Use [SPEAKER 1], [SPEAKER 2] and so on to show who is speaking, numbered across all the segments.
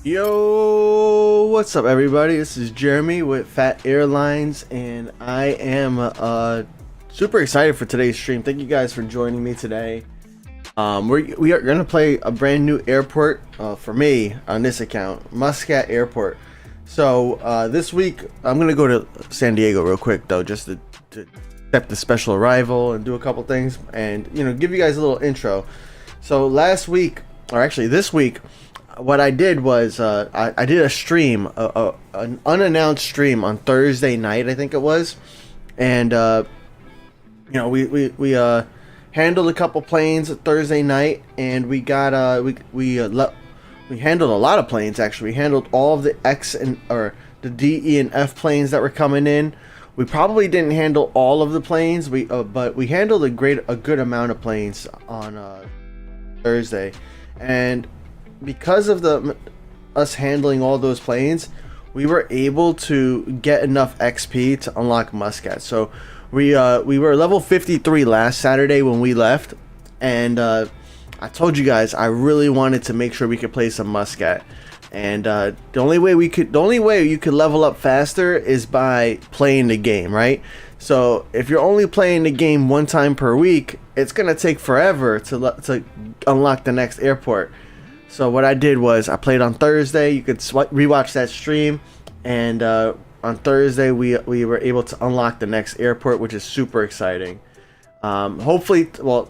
[SPEAKER 1] Yo, what's up everybody? This is Jeremy with Phat Airlines, and I am super excited for today's stream. Thank you guys for joining me today. We are gonna play a brand new airport for me on this account, Muscat Airport. So this week I'm gonna go to San Diego real quick though, just to accept the special arrival and do a couple things, and give you guys a little intro. So last week, or actually this week, what I did was I did a stream, an unannounced stream on Thursday night, I think it was, and we handled a couple planes Thursday night, and we got we handled a lot of planes actually. We handled all of the X and the D, E, and F planes that were coming in. We probably didn't handle all of the planes, but we handled a good amount of planes on Thursday, and because of us handling all those planes, we were able to get enough XP to unlock Muscat. So we were level 53 last Saturday when we left, and I told you guys I really wanted to make sure we could play some Muscat. And the only way you could level up faster is by playing the game, right? So if you're only playing the game one time per week, it's gonna take forever to unlock the next airport. So what I did was I played on Thursday. You could rewatch that stream, and on Thursday we were able to unlock the next airport, which is super exciting. Hopefully, well,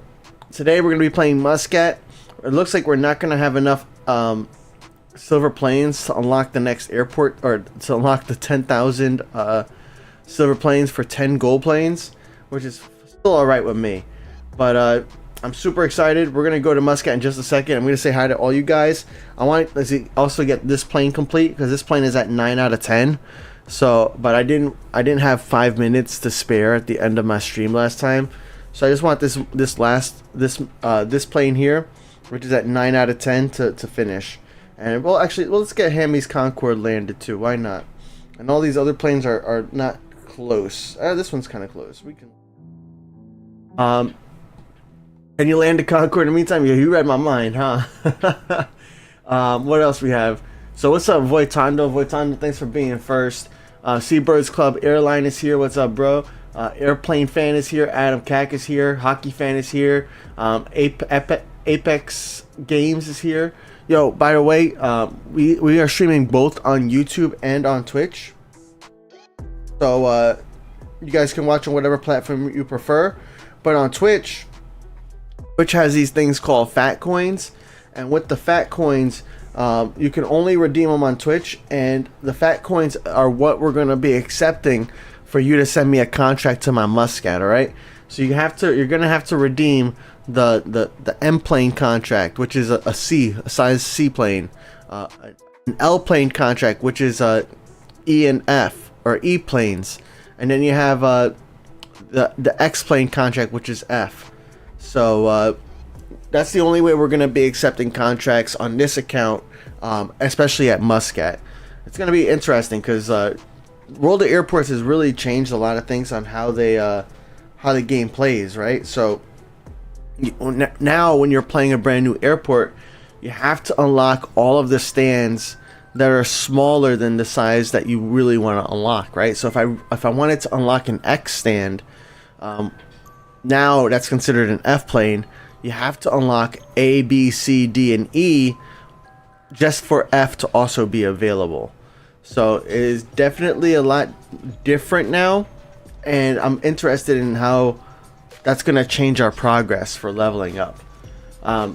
[SPEAKER 1] today we're gonna be playing Muscat. It looks like we're not gonna have enough silver planes to unlock the next airport, or to unlock the 10,000 silver planes for 10 gold planes, which is still alright with me. But I'm super excited. We're gonna go to Muscat in just a second. I'm gonna say hi to all you guys. I want to also get this plane complete, because this plane is at 9 out of 10. So, but I didn't have 5 minutes to spare at the end of my stream last time. So I just want this plane here, which is at 9 out of 10 to finish. And well, actually, let's get Hammy's Concorde landed too. Why not? And all these other planes are not close. This one's kind of close. We can. And you land the Concorde in the meantime. Yeah, you read my mind, huh? What else we have? So what's up, Voitando? Voitando, thanks for being first. Seabirds Club Airline is here. What's up, bro? Airplane Fan is here. Adam Cack is here. Hockey Fan is here. Apex Games is here. Yo, by the way, we are streaming both on YouTube and on Twitch. So you guys can watch on whatever platform you prefer. But on Twitch, which has these things called Phat Coins. And with the Phat Coins, you can only redeem them on Twitch. And the Phat Coins are what we're going to be accepting for you to send me a contract to my Muscat, alright? So you're going to have to redeem the M plane contract, which is a size C plane, an L plane contract, which is E and F, or E planes, and then you have the X plane contract, which is F. So that's the only way we're going to be accepting contracts on this account, especially at Muscat. It's going to be interesting because World of Airports has really changed a lot of things on how the game plays, right? So now when you're playing a brand new airport, you have to unlock all of the stands that are smaller than the size that you really want to unlock, right? So if I wanted to unlock an X stand, now that's considered an F plane. You have to unlock A, B, C, D, and E just for F to also be available. So it is definitely a lot different now, and I'm interested in how that's gonna change our progress for leveling up.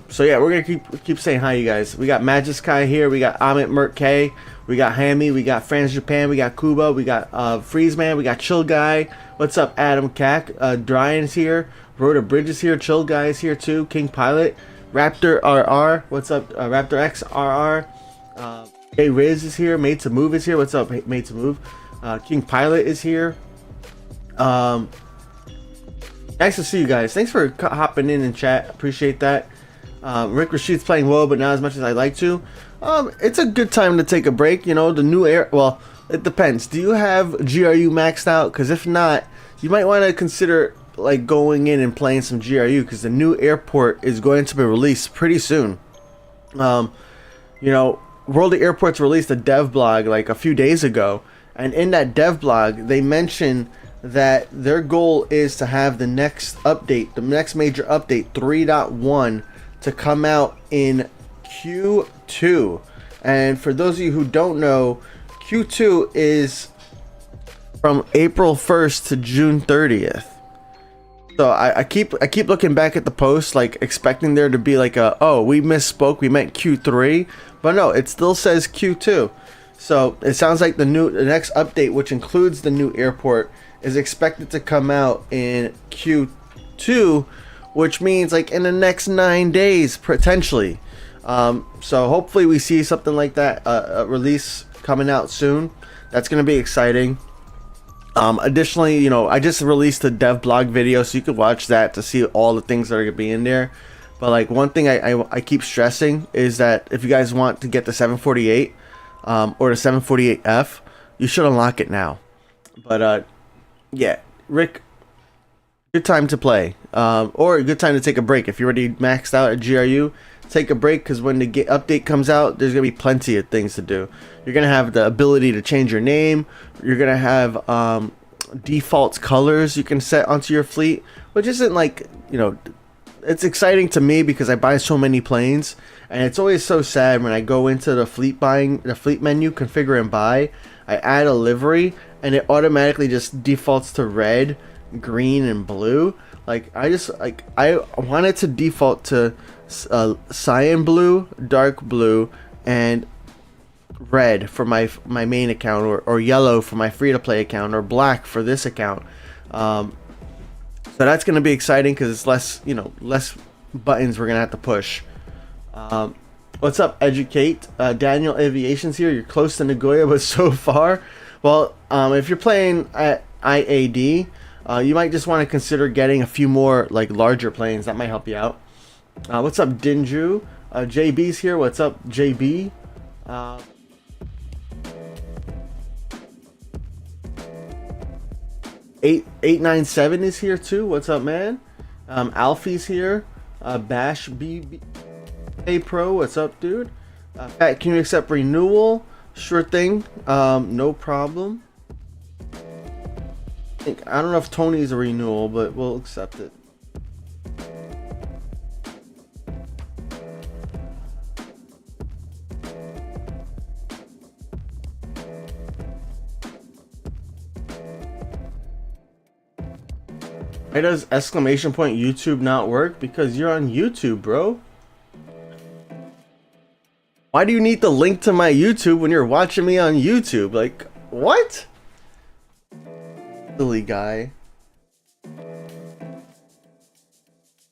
[SPEAKER 1] So yeah, we're gonna keep saying hi, you guys. We got Magiskai here, we got Amit Mert K, we got Hammy, we got France Japan, we got Kuba, we got Freezeman, we got Chill Guy. What's up, Adam Cack? Dryan's here, Rhoda Bridge is here, Chill Guy is here too, King Pilot, Raptor RR. What's up, Raptor X RR? Hey, Riz is here, Made to Move is here. What's up, Made to Move? King Pilot is here. Nice to see you guys. Thanks for hopping in chat. Appreciate that. Rick Rashid's playing WoA, but not as much as I'd like to. It's a good time to take a break. You know, the new air. Well, it depends. Do you have GRU maxed out? Because if not, you might want to consider like going in and playing some GRU, because the new airport is going to be released pretty soon. You know, World of Airports released a dev blog like a few days ago, and in that dev blog they mentioned that their goal is to have the next update, the next major update 3.1, to come out in Q2. And for those of you who don't know, Q2 is from April 1st to June 30th. So I keep looking back at the post, like expecting there to be like a, oh, we misspoke, we meant Q3, but no, it still says Q2. So it sounds like the next update, which includes the new airport, is expected to come out in Q2, which means like in the next 9 days potentially. So hopefully we see something like that, a release coming out soon. That's going to be exciting. Additionally, you know, I just released a dev blog video, so you could watch that to see all the things that are gonna be in there. But like one thing I keep stressing is that if you guys want to get the 748 or the 748F, you should unlock it now. But yeah, Rick, good time to play, or a good time to take a break. If you're already maxed out at GRU, take a break, because when the update comes out, there's gonna be plenty of things to do. You're gonna have the ability to change your name. You're gonna have default colors you can set onto your fleet, which isn't like, you know, it's exciting to me because I buy so many planes, and it's always so sad when I go into the fleet menu, configure and buy, I add a livery, and it automatically just defaults to red, green, and blue. Like I want it to default to cyan blue, dark blue, and red for my main account, or yellow for my free-to-play account, or black for this account. So that's going to be exciting because it's less, you know, less buttons we're going to have to push. What's up, Educate? Daniel Aviation's here. You're close to Nagoya, but so far. Well, if you're playing at IAD, you might just want to consider getting a few more like larger planes. That might help you out. What's up, Dinju? JB's here. What's up, JB? 897 is here too. What's up, man? Alfie's here. Bash BB Pro. What's up, dude? Pat, can you accept renewal? Sure thing. No problem. I don't know if Tony's a renewal, but we'll accept it. Why does exclamation point YouTube not work? Because you're on YouTube, bro. Why do you need the link to my YouTube when you're watching me on YouTube? Like, what? Silly guy.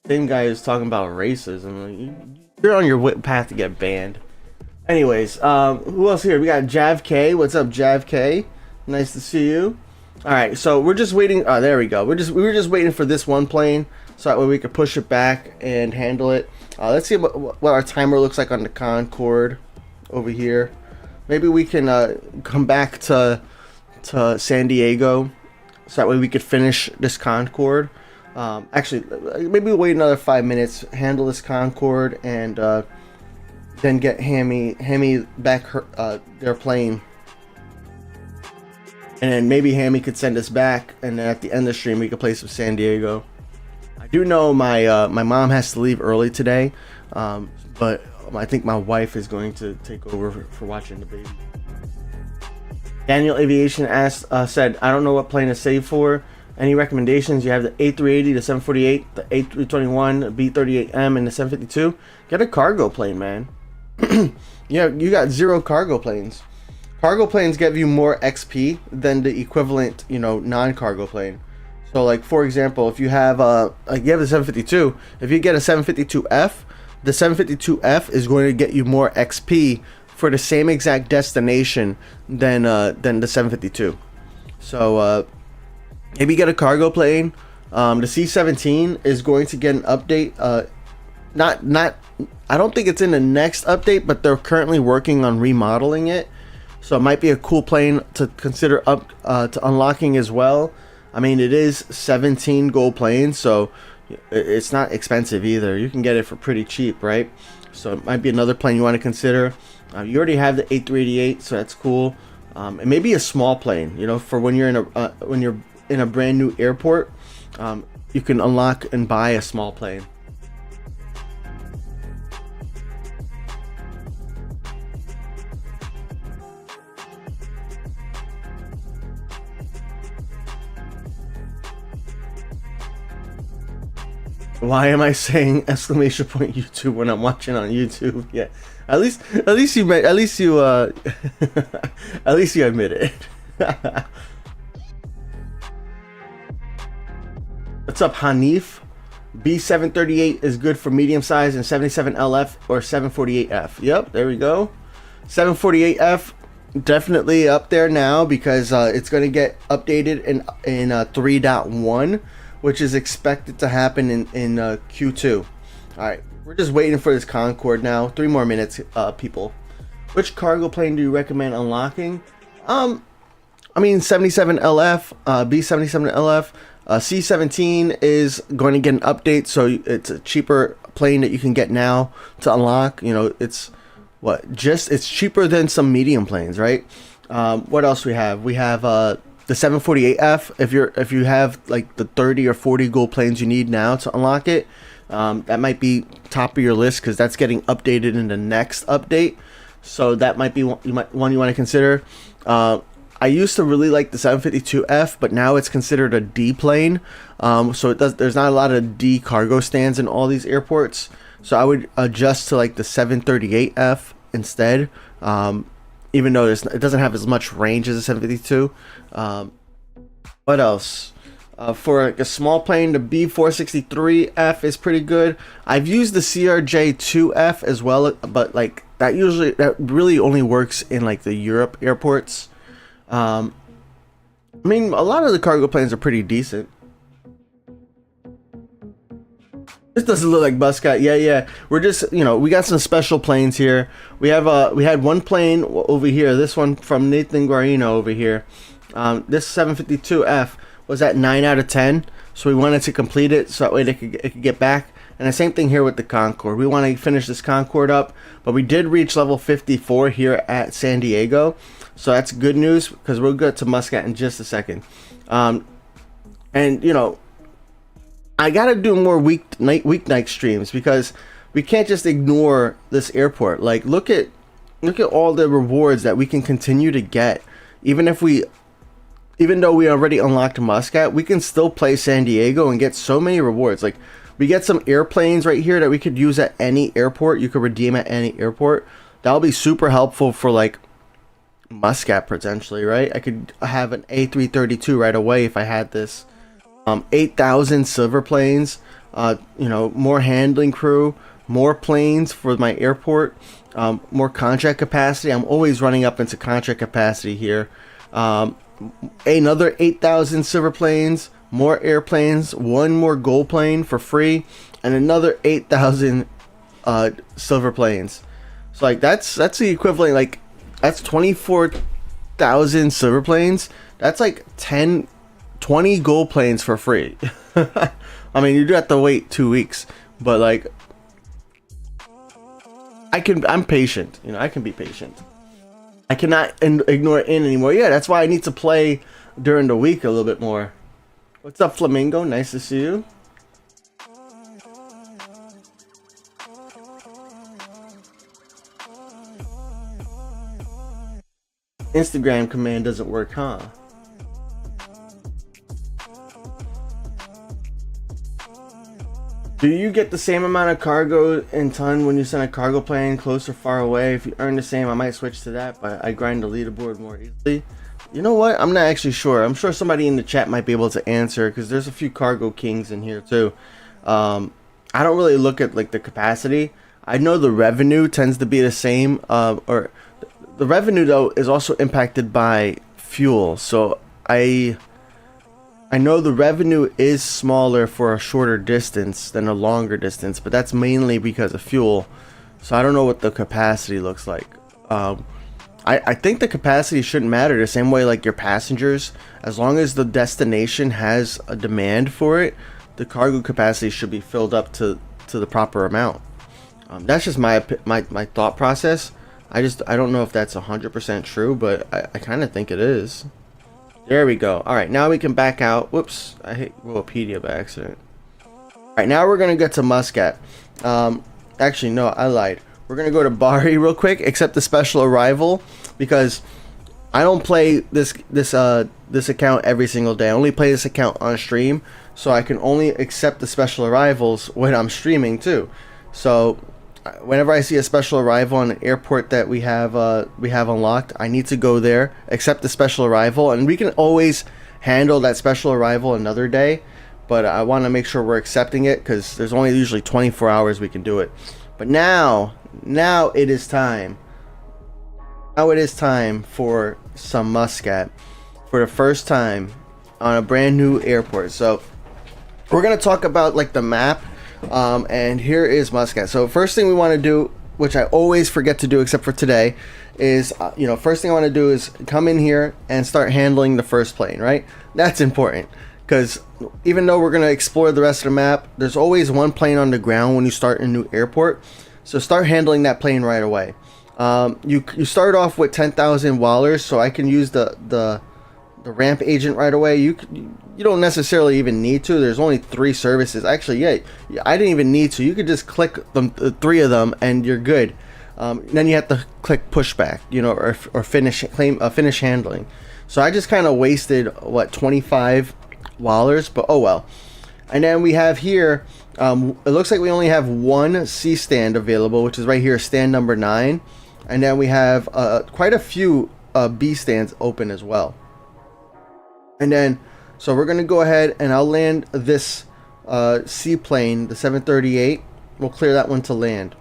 [SPEAKER 1] Same guy who's talking about racism. You're on your path to get banned. Anyways, who else here? We got Jav K. What's up, Jav K? Nice to see you. All right, so we're just waiting. Oh, there we go. We were just waiting for this one plane, so that way we could push it back and handle it. Let's see what our timer looks like on the Concorde over here. Maybe we can come back to San Diego, so that way we could finish this Concorde. Actually, maybe we'll wait another 5 minutes, handle this Concorde, and then get Hammy back their plane. And then maybe Hammy could send us back, and then at the end of the stream we could play some San Diego. I do know my mom has to leave early today, but I think my wife is going to take over for watching the baby. Daniel Aviation said, I don't know what plane to save for. Any recommendations? You have the A380, the 748, the A321, the B38M, and the 752. Get a cargo plane, man. Yeah, you got 0 cargo planes. Cargo planes give you more XP than the equivalent, you know, non-cargo plane. So, like, for example, if you have the 752, if you get a 752F, the 752F is going to get you more XP for the same exact destination than the 752. So, maybe get a cargo plane. The C-17 is going to get an update. I don't think it's in the next update, but they're currently working on remodeling it. So it might be a cool plane to consider to unlocking as well. I mean, it is 17 gold planes, so it's not expensive either. You can get it for pretty cheap, right? So it might be another plane you want to consider. You already have the A388, so that's cool. And maybe a small plane, you know, for when you're in a brand new airport, you can unlock and buy a small plane. Why am I saying exclamation point YouTube when I'm watching on YouTube? Yeah, at least you at least you admit it. What's up, Hanif? B738 is good for medium size, and 77LF or 748F. Yep, there we go. 748F definitely up there now because it's going to get updated in 3.1, which is expected to happen in Q2. All right, we're just waiting for this Concorde now. 3 more minutes, people. Which cargo plane do you recommend unlocking? I mean, 77LF, B77LF, C17 is going to get an update, so it's a cheaper plane that you can get now to unlock. You know, it's it's cheaper than some medium planes, right? What else we have? We have the 748F. If you have like the 30 or 40 gold planes you need now to unlock it, that might be top of your list because that's getting updated in the next update. So that might be one you want to consider. I used to really like the 752F, but now it's considered a D plane. So there's not a lot of D cargo stands in all these airports. So I would adjust to like the 738F instead. Even though it doesn't have as much range as the 752. What else? For like a small plane, the B463F is pretty good. I've used the CRJ2F as well, but like that really only works in like the Europe airports. I mean, a lot of the cargo planes are pretty decent. This doesn't look like Muscat. Yeah. We're just, we got some special planes here. We had one plane over here. This one from Nathan Guarino over here. This 752F was at 9 out of 10. So we wanted to complete it so that way it could get back. And the same thing here with the Concorde. We want to finish this Concorde up, but we did reach level 54 here at San Diego. So that's good news because we'll get to Muscat in just a second. And I gotta do more weeknight streams because we can't just ignore this airport. Like look at all the rewards that we can continue to get. Even though we already unlocked Muscat, we can still play San Diego and get so many rewards. Like we get some airplanes right here that we could use at any airport. You could redeem at any airport. That'll be super helpful for like Muscat potentially, right? I could have an A332 right away if I had this. 8,000 silver planes, more handling crew, more planes for my airport, more contract capacity. I'm always running up into contract capacity here. Another 8,000 silver planes, more airplanes, one more gold plane for free, and another 8,000 silver planes. So like that's the equivalent, like that's 24,000 silver planes. That's like 20 gold planes for free. I mean, you do have to wait 2 weeks, but like I'm patient. I can be patient. I cannot ignore in anymore. Yeah, that's why I need to play during the week a little bit more. What's up, Flamingo? Nice to see you. Instagram command doesn't work, huh? Do you get the same amount of cargo in ton when you send a cargo plane close or far away? If you earn the same, I might switch to that, but I grind the leaderboard more easily. You know what? I'm not actually sure. I'm sure somebody in the chat might be able to answer because there's a few cargo kings in here too. I don't really look at like the capacity. I know the revenue tends to be the same, or the revenue though is also impacted by fuel. So I know the revenue is smaller for a shorter distance than a longer distance, but that's mainly because of fuel. So I don't know what the capacity looks like. I think the capacity shouldn't matter the same way like your passengers. As long as the destination has a demand for it, the cargo capacity should be filled up to the proper amount. That's just my thought process. I don't know if that's 100% true, but I kind of think it is. There we go. All right, now we can back out. Whoops, I hit Wikipedia by accident. All right, now we're gonna get to Muscat. Actually, no, I lied. We're gonna go to Bari real quick, accept the special arrival because I don't play this account every single day. I only play this account on stream, so I can only accept the special arrivals when I'm streaming too. So whenever I see a special arrival on an airport that we have unlocked, I need to go there, accept the special arrival, and we can always handle that special arrival another day, but I want to make sure we're accepting it because there's only usually 24 hours we can do it. But now it is time. Now it is time for some Muscat for the first time on a brand new airport. So we're gonna talk about like the map, and here is Muscat. So first thing we want to do, which I always forget to do except for today, is first thing I want to do is come in here and start handling the first plane, right? That's important because even though we're gonna explore the rest of the map, there's always one plane on the ground when you start a new airport. So start handling that plane right away. You start off with 10,000 wallers, so I can use the ramp agent right away. You don't necessarily even need to. There's only 3 services. Actually, yeah, I didn't even need to. You could just click them, 3 of them, and you're good. Then you have to click pushback, or finish handling. So I just kind of wasted 25 wallers, but oh well. And then we have here, it looks like we only have 1 C stand available, which is right here, stand number 9. And then we have quite a few B stands open as well. And then, so we're going to go ahead and I'll land this seaplane, the 738. We'll clear that one to land.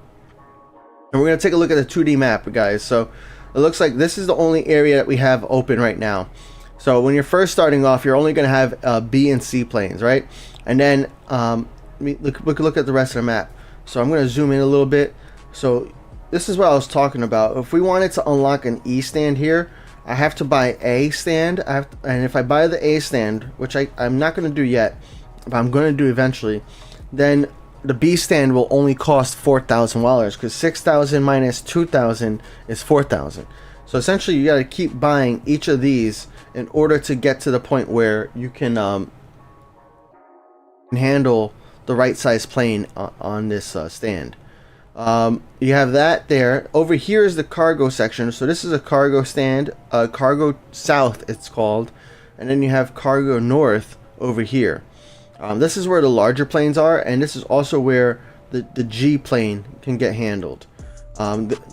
[SPEAKER 1] And we're going to take a look at the 2D map, guys. So it looks like this is the only area that we have open right now. So when you're first starting off, you're only going to have B and C planes, right? And then we could look at the rest of the map. So I'm going to zoom in a little bit. So this is what I was talking about. If we wanted to unlock an E stand here, I have to buy A stand. And if I buy the A stand, which I'm not going to do yet, but I'm going to do eventually, then the B stand will only cost 4,000 wallers, because 6,000 minus 2,000 is 4,000. So essentially, you got to keep buying each of these in order to get to the point where you can handle the right size plane on this stand. You have that there. Over here is the cargo section. So this is a cargo stand, cargo south it's called, and then you have cargo north over here. This is where the larger planes are, and this is also where the G plane can get handled.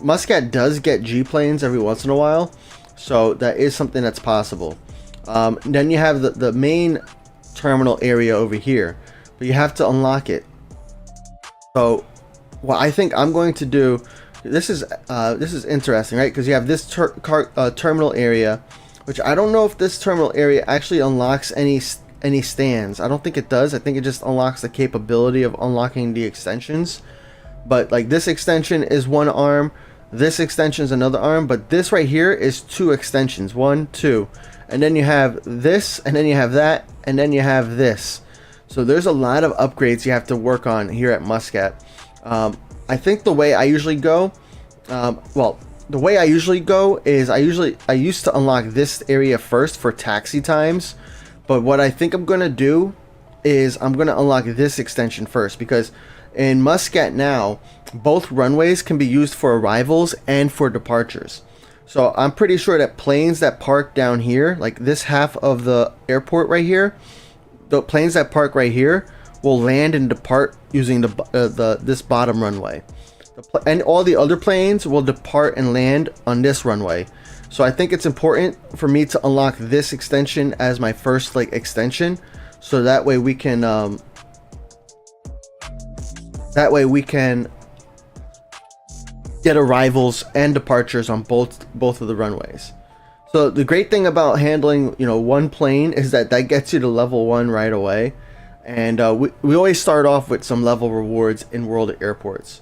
[SPEAKER 1] Muscat does get G planes every once in a while, so that is something that's possible. Then you have the main terminal area over here, but you have to unlock it. So what I think I'm going to do, this is interesting, right? Because you have this terminal area, which I don't know if this terminal area actually unlocks any stands. I don't think it does. I think it just unlocks the capability of unlocking the extensions. But like this extension is 1 arm, this extension is another arm, but this right here is 2 extensions, 1, 2, and then you have this, and then you have that, and then you have this. So there's a lot of upgrades you have to work on here at Muscat. I think the way I usually go, the way I usually go is I used to unlock this area first for taxi times, but what I think I'm gonna do is I'm gonna unlock this extension first, because in Muscat now both runways can be used for arrivals and for departures. So I'm pretty sure that planes that park down here, like this half of the airport right here, the planes that park right here will land and depart using this bottom runway, and all the other planes will depart and land on this runway. So I think it's important for me to unlock this extension as my first extension, so that way we can get arrivals and departures on both of the runways. So the great thing about handling one plane is that gets you to level 1 right away. And we always start off with some level rewards in World Airports.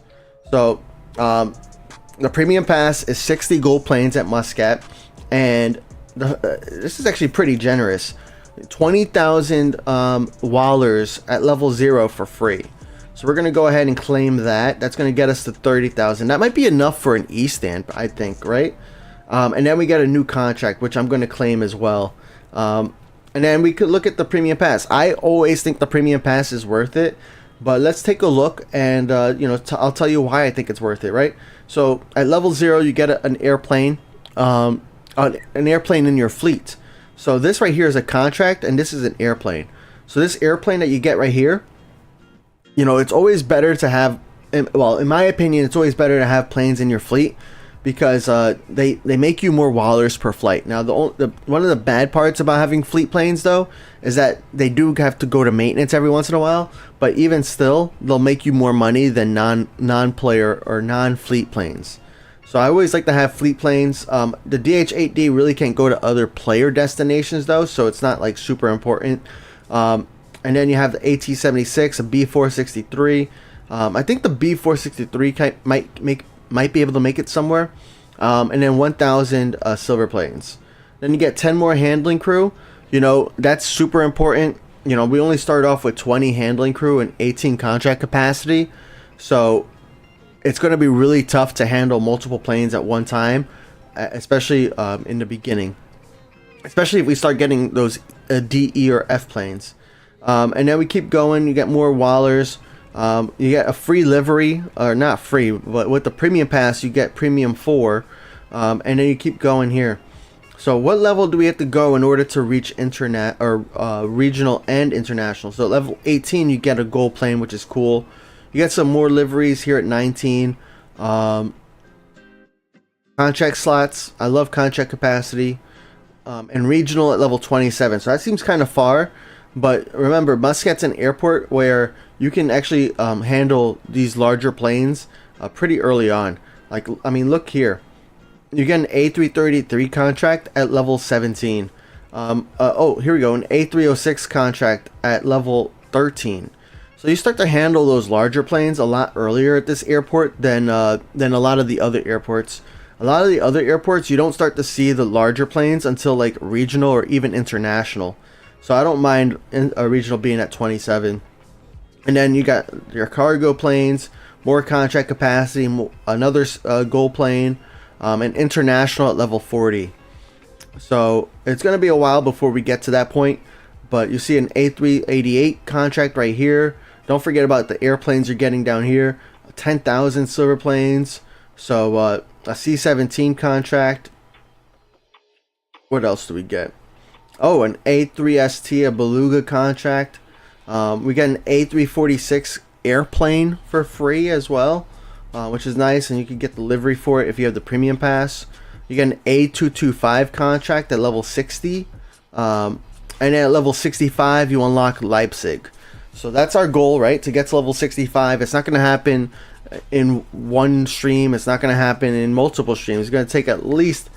[SPEAKER 1] So the premium pass is 60 gold planes at Muscat, and this is actually pretty generous. 20,000 wallers at level 0 for free. So we're going to go ahead and claim that. That's going to get us to 30,000. That might be enough for an E stand, I think, right? And then we get a new contract, which I'm going to claim as well. And then we could look at the premium pass. I always think the premium pass is worth it, but let's take a look, and I'll tell you why I think it's worth it, right? So at level 0, you get an airplane, an airplane in your fleet. So this right here is a contract, and this is an airplane. So this airplane that you get right here, it's always better to have, well, in my opinion, it's always better to have planes in your fleet, because they make you more wallers per flight. Now, one of the bad parts about having fleet planes, though, is that they do have to go to maintenance every once in a while. But even still, they'll make you more money than non-player or non-fleet planes. So I always like to have fleet planes. The DH-8D really can't go to other player destinations though, so it's not like super important. And then you have the AT-76, a B-463. I think the B-463 might be able to make it somewhere. And then 1,000 silver planes. Then you get 10 more handling crew. You know, that's super important. You know, we only start off with 20 handling crew and 18 contract capacity. So it's going to be really tough to handle multiple planes at one time, especially in the beginning. Especially if we start getting those D, E, or F planes. And then we keep going. You get more Wallers. You get a free livery, or not free, but with the premium pass, you get premium 4. And then you keep going here. So what level do we have to go in order to reach internet or regional and international? So at level 18, you get a gold plane, which is cool. You get some more liveries here at 19. Contract slots. I love contract capacity. And regional at level 27. So that seems kind of far. But remember, Muscat's an airport where you can actually handle these larger planes pretty early on. Like, I mean, look here. You get an A333 contract at level 17. Oh, here we go. An A306 contract at level 13. So you start to handle those larger planes a lot earlier at this airport than a lot of the other airports. A lot of the other airports, you don't start to see the larger planes until like regional or even international. So I don't mind a regional being at 27. And then you got your cargo planes, more contract capacity, another gold plane, and international at level 40. So it's going to be a while before we get to that point. But you see an A388 contract right here. Don't forget about the airplanes you're getting down here. 10,000 silver planes. So a C-17 contract. What else do we get? Oh, an A3ST, a Beluga contract. We get an A346 airplane for free as well, which is nice, and you can get the livery for it if you have the premium pass. You get an A225 contract at level 60, and then at level 65 you unlock Leipzig. So that's our goal, right? To get to level 65. It's not going to happen in one stream. It's not going to happen in multiple streams. It's going to take at least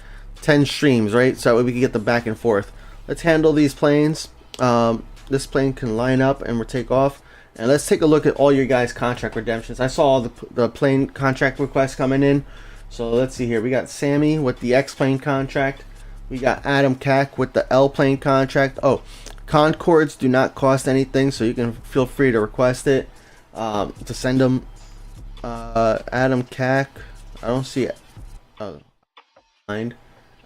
[SPEAKER 1] 10 streams, right? So we can get the back and forth. Let's handle these planes. This plane can line up and we'll take off. And let's take a look at all your guys' contract redemptions. I saw all the plane contract requests coming in. So let's see here. We got Sammy with the X plane contract. We got Adam Cack with the L plane contract. Oh, Concords do not cost anything, so you can feel free to request it to send them. Adam Cack. I don't see it. Oh, mind.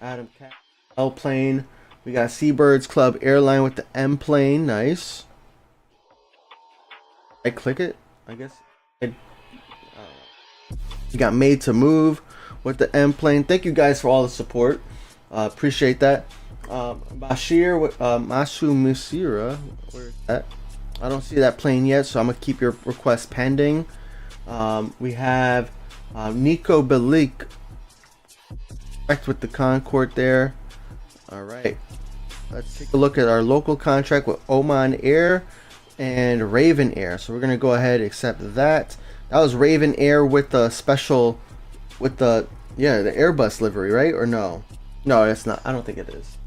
[SPEAKER 1] Adam Cack. L plane. We got Seabirds Club Airline with the M plane. Nice. I click it, I guess. We got Made to Move with the M plane. Thank you guys for all the support. Appreciate that. Bashir with Masu Musira. Where is that? I don't see that plane yet, so I'm gonna keep your request pending. We have Nico Belik with the Concorde there. All right. Let's take a look at our local contract with Oman Air and Raven Air. So we're gonna go ahead and accept that. That was Raven Air with the special, with the the Airbus livery, right? Or no? No, it's not. I don't think it is.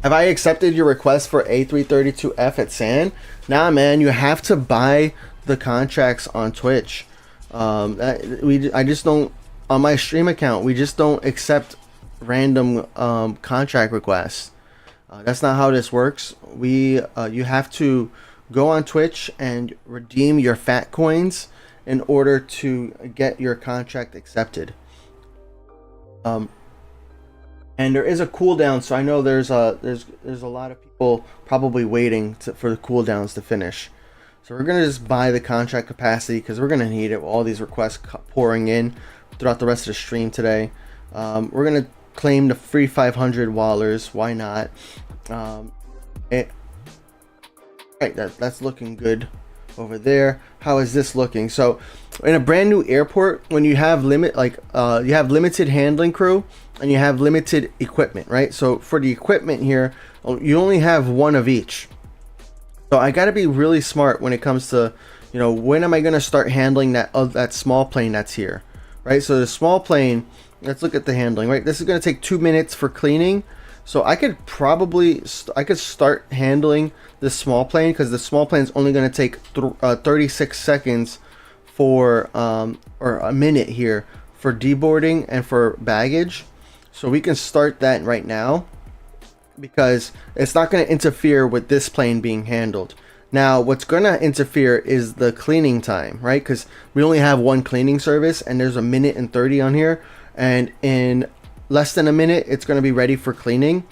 [SPEAKER 1] Have I accepted your request for A332F at SAN? Nah, man. You have to buy the contracts on Twitch. I just don't, on my stream account. We just don't accept random contract requests. That's not how this works. You have to go on Twitch and redeem your fat coins in order to get your contract accepted. And there is a cooldown, so I know there's a lot of people probably waiting for the cooldowns to finish. So we're gonna just buy the contract capacity because we're gonna need it with all these requests pouring in throughout the rest of the stream today. We're gonna claim the free 500 Wallers. Why not? Right, that's looking good over there. How is this looking? So in a brand new airport, when you have you have limited handling crew and you have limited equipment, right? So for the equipment here, you only have one of each. So I got to be really smart when it comes to, you know, when am I going to start handling that small plane that's here, right? So the small plane, let's look at the handling, right? This is going to take 2 minutes for cleaning. So I could probably start handling this small plane, because the small plane is only going to take 36 seconds for or a minute here for deboarding and for baggage. So we can start that right now, because it's not going to interfere with this plane being handled. Now what's going to interfere is the cleaning time, right? Because we only have one cleaning service, and there's a minute and 30 on here, and in less than a minute it's going to be ready for cleaning.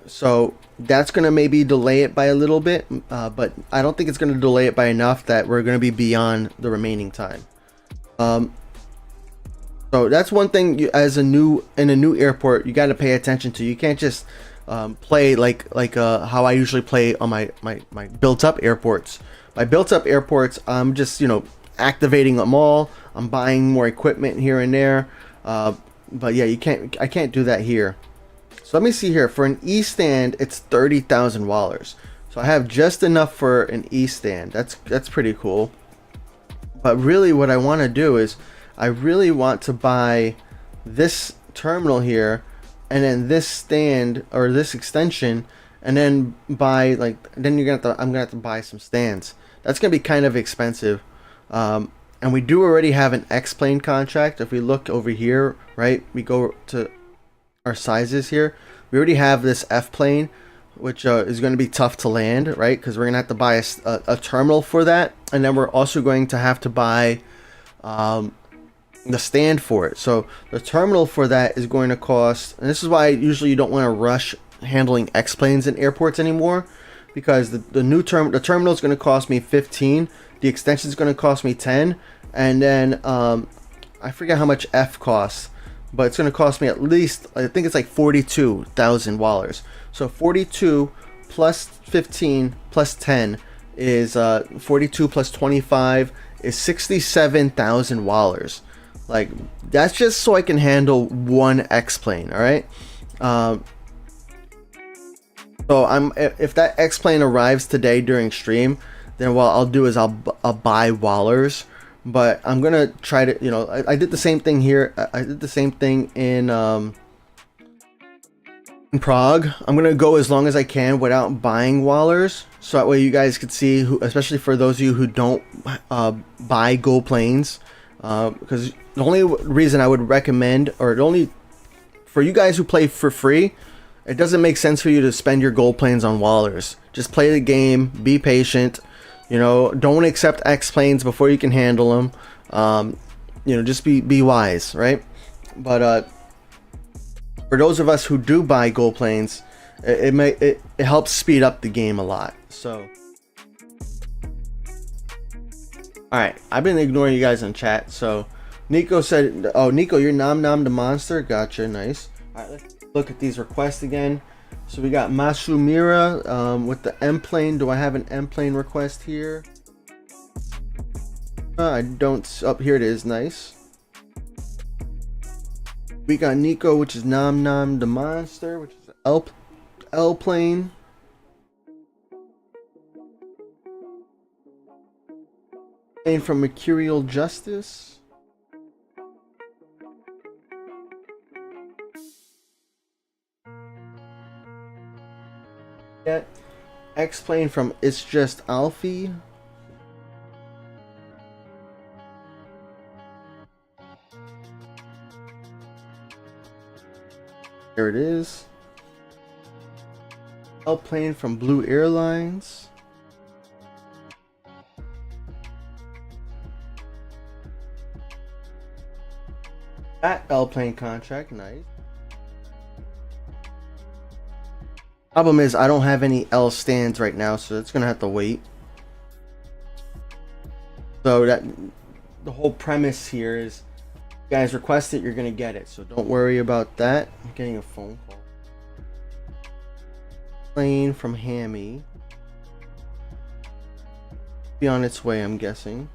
[SPEAKER 1] So that's going to maybe delay it by a little bit, but I don't think it's going to delay it by enough that we're going to be beyond the remaining time. So that's one thing in a new airport you got to pay attention to. You can't just play like how I usually play on my built up airports. My built up airports, I'm just, you know, activating them all. I'm buying more equipment here and there. But yeah, I can't do that here. So let me see here. For an E stand, it's $30,000. So I have just enough for an E stand. That's pretty cool. But really what I want to do is I really want to buy this terminal here, and then this stand or this extension, and then buy I'm gonna have to buy some stands. That's gonna be kind of expensive. And we do already have an X-plane contract. If we look over here, right, we go to our sizes here. We already have this F-plane, which is going to be tough to land, right? Because we're going to have to buy a terminal for that. And then we're also going to have to buy the stand for it. So the terminal for that is going to cost, and this is why usually you don't want to rush handling X-planes in airports anymore, because the terminal is going to cost me 15. The extension is going to cost me 10, and then I forget how much F costs, but it's going to cost me at least, I think it's like $42,000. So 42 plus 15 plus 10 is 42 plus 25 is $67,000. Like, that's just so I can handle one X-plane. All right. So if that X-plane arrives today during stream, then what I'll do is I'll buy Wallers. But I'm gonna try to, you know, I did the same thing here. I did the same thing in Prague. I'm gonna go as long as I can without buying Wallers, so that way you guys could see, especially for those of you who don't buy gold planes, because the only reason I would recommend, or the only for you guys who play for free, it doesn't make sense for you to spend your gold planes on Wallers. Just play the game, be patient. You know, don't accept X planes before you can handle them. You know, just be wise, right? But for those of us who do buy gold planes, it helps speed up the game a lot. So, all right, I've been ignoring you guys in chat. So, Nico said, "Oh, Nico, you're Nom Nom the monster." Gotcha, nice. All right, let's look at these requests again. So we got Masumira with the M plane. Do I have an M plane request here? I don't. Up here it is. Nice. We got Nico, which is Nom Nom the monster, which is L plane. Plane from Mercurial Justice. X-plane from It's Just Alfie. There it is. L-plane from Blue Airlines. That L-plane contract, nice. Problem is, I don't have any L stands right now, so it's gonna have to wait. So that the whole premise here is, you guys request it, you're gonna get it. So don't worry about that. I'm getting a phone call. Plane from Hammy. Be on its way, I'm guessing.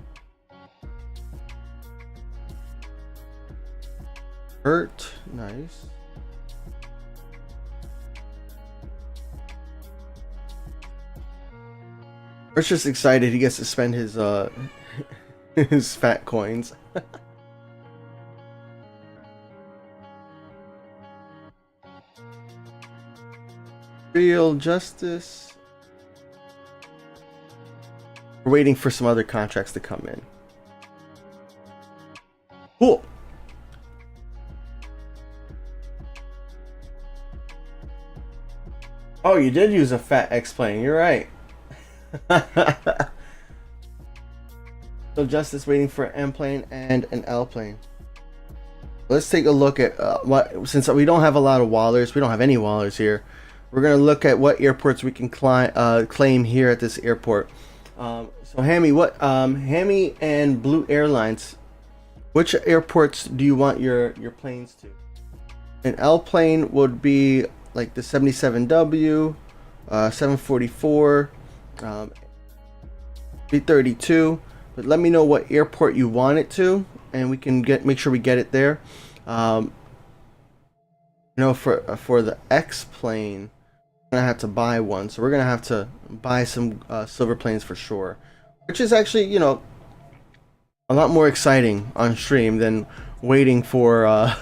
[SPEAKER 1] Hurt, nice. We're just excited he gets to spend his His fat coins. Real justice. We're waiting for some other contracts to come in. Cool. Oh, you did use a fat X plane. You're right. So justice waiting for an M plane and an L plane. Let's take a look at what, since we don't have a lot of wallers, we don't have any wallers here. We're gonna look at what airports we can claim here at this airport. So Hammy, what Hammy and Blue Airlines, which airports do you want your planes to? An L plane would be like the 77W, 744, 332. But let me know what airport you want it to, and we can make sure we get it there. You know, for the X plane, we're gonna have to buy one, so we're gonna have to buy some silver planes for sure, which is actually, you know, a lot more exciting on stream than waiting for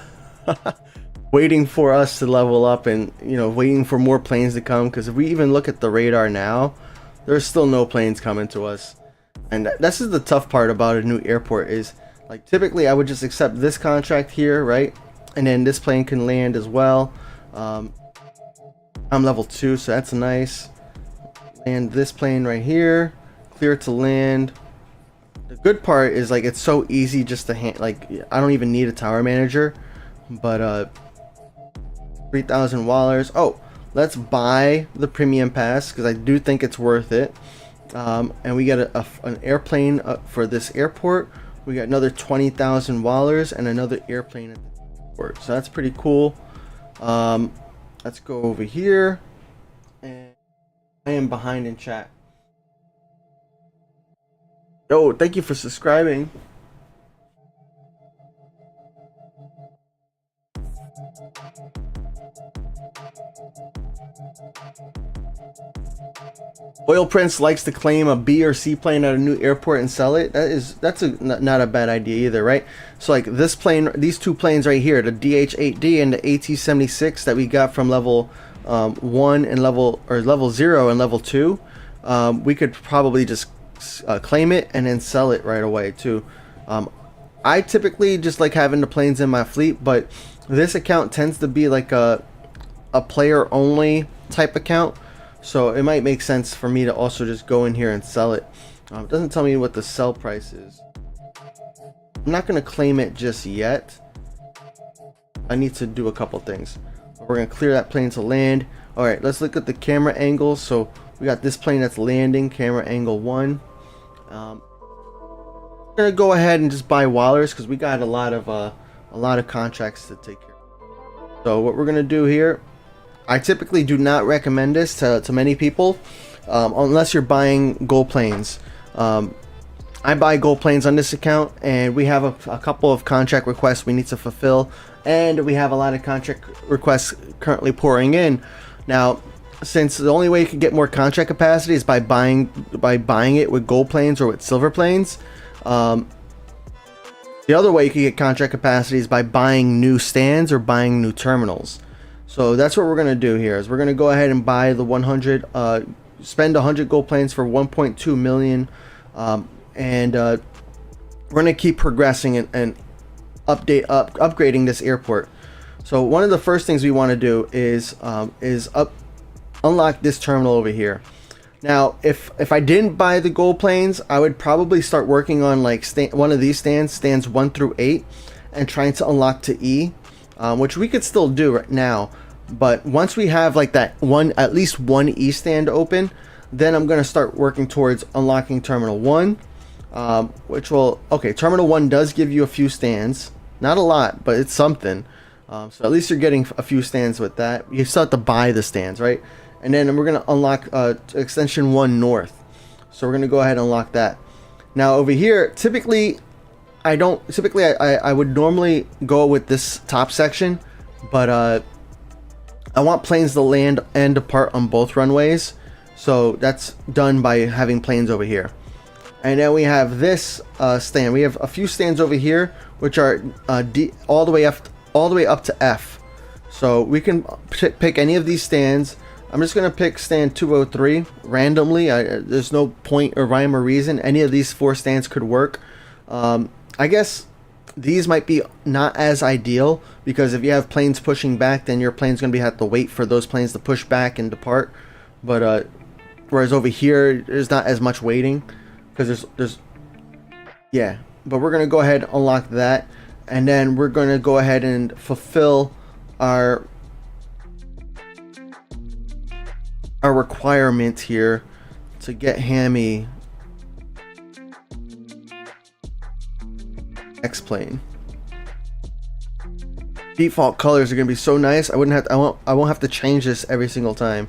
[SPEAKER 1] waiting for us to level up and, you know, waiting for more planes to come. Because if we even look at the radar now, there's still no planes coming to us. And this is the tough part about a new airport is, like, typically I would just accept this contract here, right? And then this plane can land as well. I'm level 2, so that's nice. Land this plane right here. Clear to land. The good part is, like, it's so easy just to like, I don't even need a tower manager. But 3,000 wallers. Oh, let's buy the premium pass because I do think it's worth it. And we get an airplane for this airport. We got another 20,000 wallers and another airplane at the airport. So that's pretty cool. Let's go over here. And I am behind in chat. Oh, thank you for subscribing. Oil Prince likes to claim a B or C plane at a new airport and sell it. That's not a bad idea either, right? So like this plane, these two planes right here, the DH-8D and the AT-76 that we got from level 1 and level 0 and level 2, we could probably just claim it and then sell it right away too. I typically just like having the planes in my fleet, but this account tends to be like a player only type account, so it might make sense for me to also just go in here and sell it. It doesn't tell me what the sell price is. I'm not going to claim it just yet. I need to do a couple things. We're going to clear that plane to land. Alright, let's look at the camera angles. So we got this plane that's landing, camera angle 1. We're going to go ahead and just buy wallers because we got a lot of contracts to take care of. So what we're going to do here, I typically do not recommend this to many people unless you're buying gold planes. I buy gold planes on this account, and we have a couple of contract requests we need to fulfill, and we have a lot of contract requests currently pouring in. Now, since the only way you can get more contract capacity is by buying it with gold planes or with silver planes, the other way you can get contract capacity is by buying new stands or buying new terminals. So that's what we're going to do here, is we're going to go ahead and buy the 100, spend 100 gold planes for 1.2 million, and we're going to keep progressing and upgrading this airport. So one of the first things we want to do is unlock this terminal over here. Now, if I didn't buy the gold planes, I would probably start working on like one of these stands 1 through 8, and trying to unlock to E, which we could still do right now. But once we have like that at least one E stand open, then I'm gonna start working towards unlocking Terminal 1, which will, okay, Terminal 1 does give you a few stands, not a lot, but it's something. So at least you're getting a few stands with that. You still have to buy the stands, right? And then we're gonna unlock extension 1 north. So we're gonna go ahead and unlock that. Now over here, typically I would normally go with this top section, but I want planes to land and depart on both runways, so that's done by having planes over here. And then we have this stand. We have a few stands over here, which are all the way up to F. So we can pick any of these stands. I'm just gonna pick stand 203 randomly. There's no point or rhyme or reason. Any of these 4 stands could work. I guess these might be not as ideal, because if you have planes pushing back, then your plane's gonna have to wait for those planes to push back and depart. But whereas over here, there's not as much waiting. Because yeah, but we're gonna go ahead and unlock that, and then we're gonna go ahead and fulfill our requirement here to get Hammy X-plane. Default colors are gonna be so nice. I won't have to change this every single time.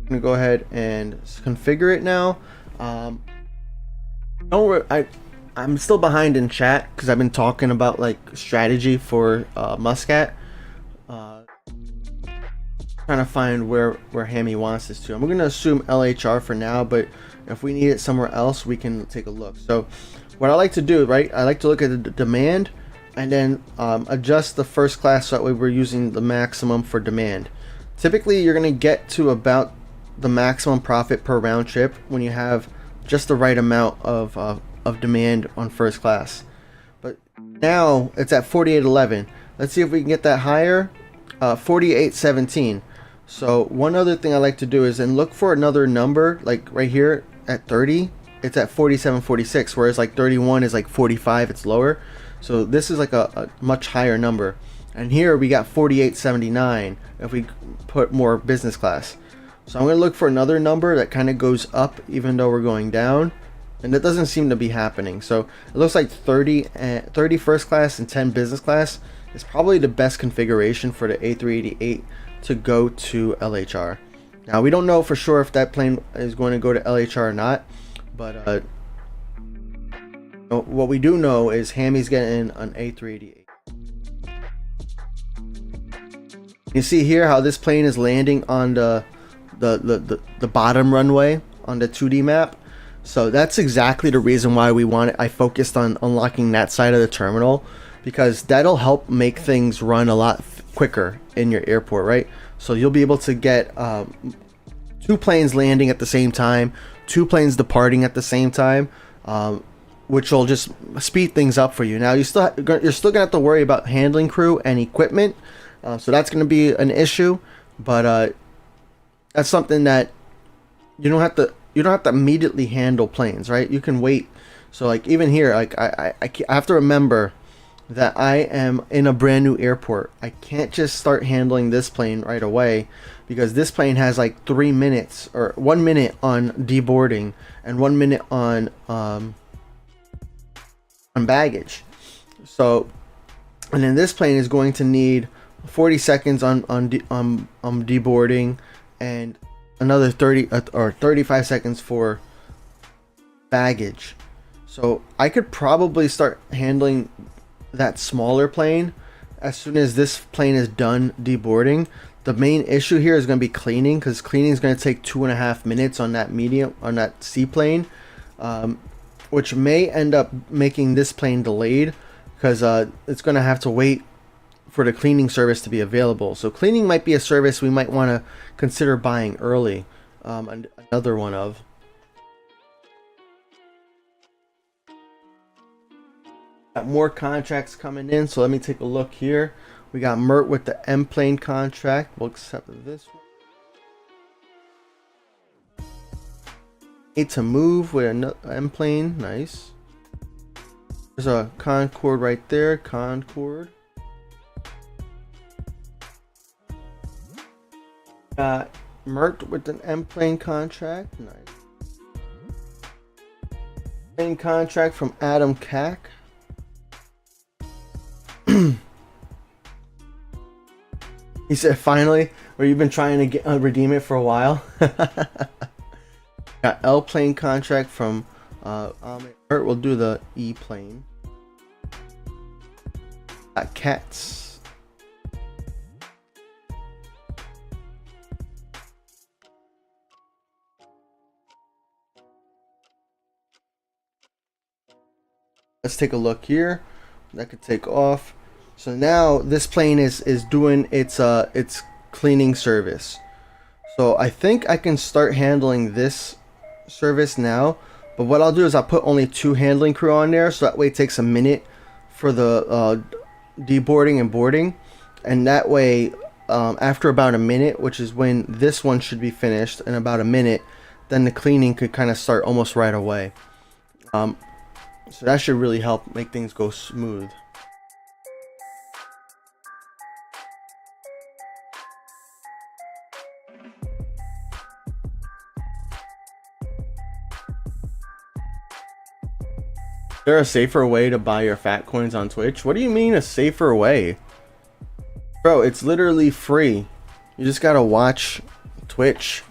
[SPEAKER 1] I'm gonna go ahead and configure it now. I'm still behind in chat because I've been talking about like strategy for Muscat. Trying to find where Hammy wants this to. I'm gonna assume LHR for now, but if we need it somewhere else, we can take a look. So what I like to do, right? I like to look at the demand and then adjust the first class so that way we're using the maximum for demand. Typically, you're gonna get to about the maximum profit per round trip when you have just the right amount of demand on first class. But now it's at 48.11. Let's see if we can get that higher. 48.17. So one other thing I like to do is then look for another number, like right here at 30. It's at 47.46, whereas like 31 is like 45. It's lower. So this is like a much higher number. And here we got 48.79 if we put more business class. So I'm going to look for another number that kind of goes up even though we're going down. And that doesn't seem to be happening. So it looks like 30 first class and 10 business class is probably the best configuration for the A380 to go to LHR. Now we don't know for sure if that plane is going to go to LHR or not. But what we do know is Hammy's getting an A388. You see here how this plane is landing on the bottom runway on the 2D map. So that's exactly the reason why I focused on unlocking that side of the terminal, because that'll help make things run a lot quicker in your airport, right? So you'll be able to get 2 planes landing at the same time, 2 planes departing at the same time, which will just speed things up for you. Now you're still gonna have to worry about handling crew and equipment, so that's gonna be an issue, but that's something that you don't have to immediately handle planes, right? You can wait. So like even here, like I have to remember that I am in a brand new airport. I can't just start handling this plane right away, because this plane has like 3 minutes or 1 minute on deboarding and 1 minute on baggage. So, and then this plane is going to need 40 seconds on deboarding and another 30 or 35 seconds for baggage. So I could probably start handling that smaller plane as soon as this plane is done deboarding. The main issue here is going to be cleaning, because cleaning is going to take 2.5 minutes on that seaplane, which may end up making this plane delayed, because it's going to have to wait for the cleaning service to be available. So cleaning might be a service we might want to consider buying early. Another one of. Got more contracts coming in, so let me take a look here. We got Mert with the M plane contract. We'll accept this one. Need to move with an M plane. Nice. There's a Concorde right there. Concorde. Got Mert with an M plane contract. Nice. Plane contract from Adam Cack. He said, finally, where you've been trying to redeem it for a while. Got L plane contract from Mert. We'll do the E plane. Got Cats. let's take a look here. That could take off. So now this plane is doing its cleaning service. So I think I can start handling this service now. But what I'll do is I'll put only 2 handling crew on there, so that way it takes a minute for the deboarding and boarding, and that way after about a minute, which is when this one should be finished in about a minute, then the cleaning could kind of start almost right away. So that should really help make things go smooth. Is there a safer way to buy your fat coins on Twitch? What do you mean a safer way? Bro, it's literally free. You just gotta watch Twitch.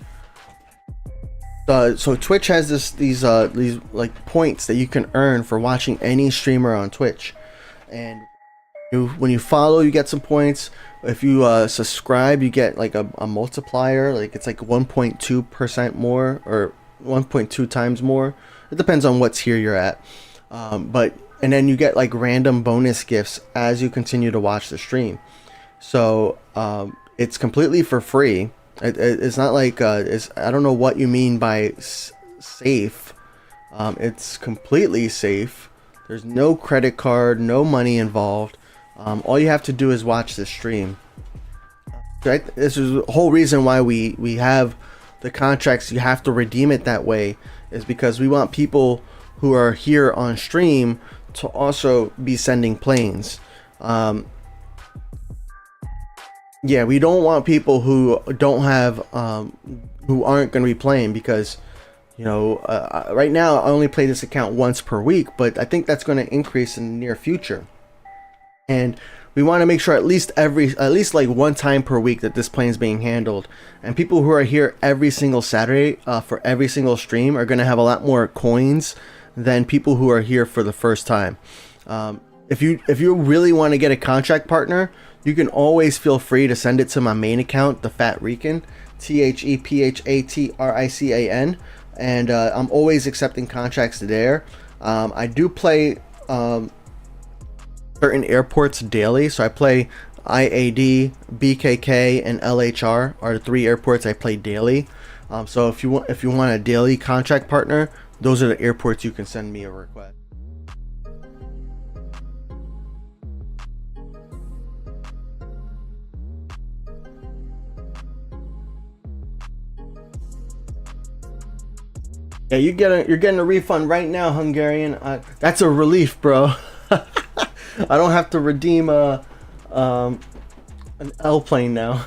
[SPEAKER 1] So Twitch has these like points that you can earn for watching any streamer on Twitch, and when you follow, you get some points. If you subscribe, you get like a multiplier. Like it's like 1.2% more, or 1.2 times more. It depends on what tier you're at. And then you get like random bonus gifts as you continue to watch the stream. So it's completely for free. It's not like I don't know what you mean by safe. It's completely safe. There's no credit card, no money involved. All you have to do is watch the stream. Right? This is the whole reason why we have the contracts. You have to redeem it that way, is because we want people who are here on stream to also be sending planes. Yeah, we don't want people who don't have who aren't going to be playing, because you know right now I only play this account once per week, but I think that's going to increase in the near future, and we want to make sure at least like one time per week that this plane is being handled. And people who are here every single Saturday for every single stream are going to have a lot more coins than people who are here for the first time. If you really want to get a contract partner, you can always feel free to send it to my main account, the Phat Rican, THEPHATRICAN, and I'm always accepting contracts there. I do play certain airports daily, so I play IAD, BKK, and LHR are the 3 airports I play daily. So if you want a daily contract partner, those are the airports you can send me a request. Yeah, you're getting a refund right now, Hungarian. That's a relief, bro. I don't have to redeem an L plane now.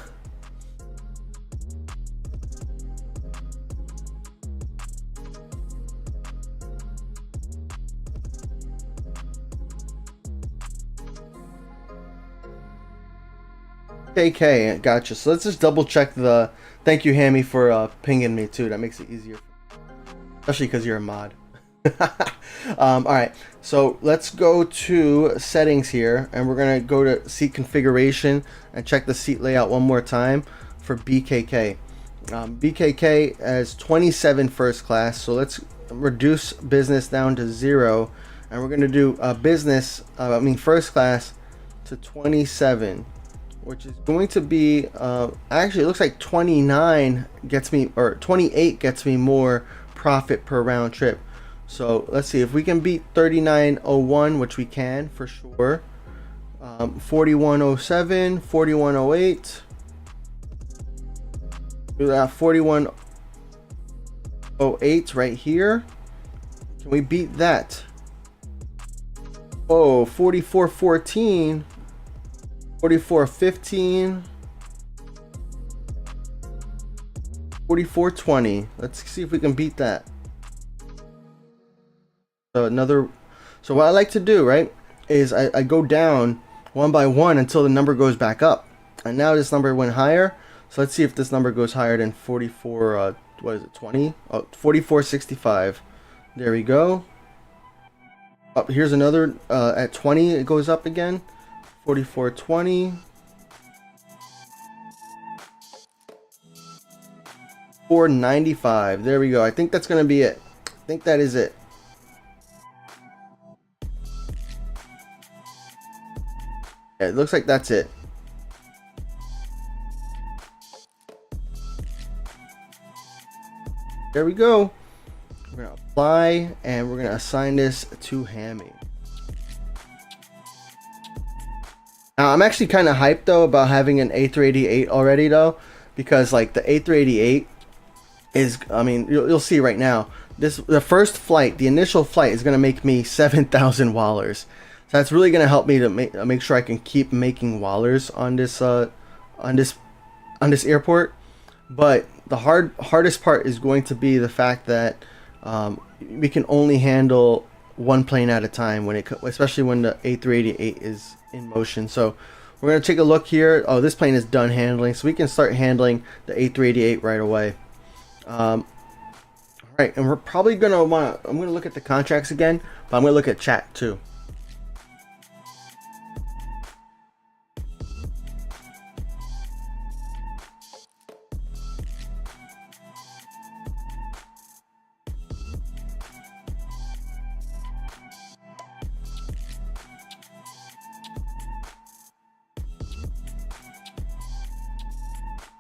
[SPEAKER 1] KK, gotcha. So let's just double check the. Thank you, Hammy, for pinging me too. That makes it easier, especially because you're a mod. All right, so let's go to settings here, and we're gonna go to seat configuration and check the seat layout one more time for BKK. BKK has 27 first class, so let's reduce business down to 0, and we're gonna do first class to 27, which is going to be actually it looks like 29 gets me, or 28 gets me more profit per round trip. So let's see if we can beat 39.01, which we can for sure. 41.07, 41.08. Do that 41.08 right here. Can we beat that? Oh, 44.14, 44.15, 44.20. Let's see if we can beat that. So what I like to do, right, is I go down one by one until the number goes back up. And now this number went higher. So let's see if this number goes higher than 44, what is it, 20? Oh, 44.65. There we go. Oh, here's another, at 20 it goes up again. 44.20. 495. There we go. I think that's going to be it. I think that is it. Yeah, it looks like that's it. There we go. We're gonna apply and we're gonna assign this to Hammy. Now I'm actually kind of hyped though about having an A388 already though, because like the A388 is, I mean, you'll see right now, the first flight, the initial flight is gonna make me 7,000 wallers. So that's really gonna help me to make sure I can keep making wallers on this airport. But the hardest part is going to be the fact that we can only handle one plane at a time especially when the A388 is in motion. So we're going to take a look here. Oh, this plane is done handling, so we can start handling the A388 right away. All right, and we're probably going to I'm going to look at the contracts again, but I'm going to look at chat too.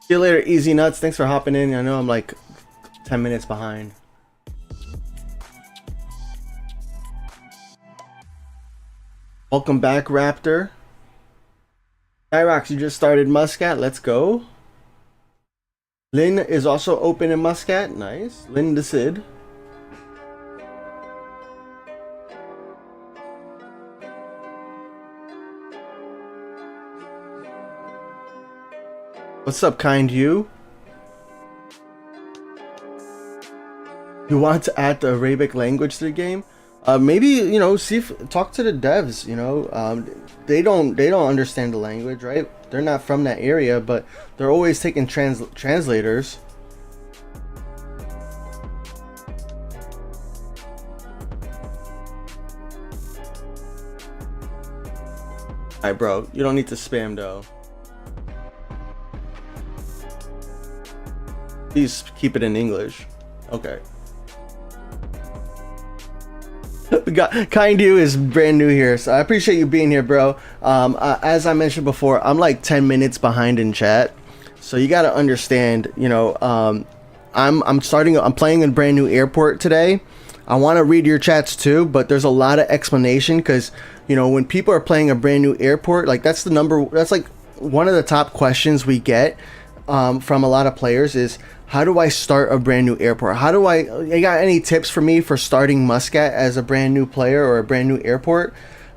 [SPEAKER 1] See you later, Easy Nuts. Thanks for hopping in. I know I'm like 10 minutes behind. Welcome back, Raptor. Skyrox, you just started Muscat. Let's go. Lynn is also open in Muscat. Nice. Lynn the Sid. What's up, kind you? You want to add the Arabic language to the game? Maybe, you know, talk to the devs. You know, they don't understand the language, right? They're not from that area, but they're always taking translators. Alright, bro, you don't need to spam though. Please keep it in English. Okay. We got Kind You is brand new here, so I appreciate you being here, bro. As I mentioned before, I'm like 10 minutes behind in chat, so you got to understand. You know, I'm playing a brand new airport today. I want to read your chats too, but there's a lot of explanation because, you know, when people are playing a brand new airport, like that's like one of the top questions we get from a lot of players is, how do I start a brand new airport? You got any tips for me for starting Muscat as a brand new player or a brand new airport?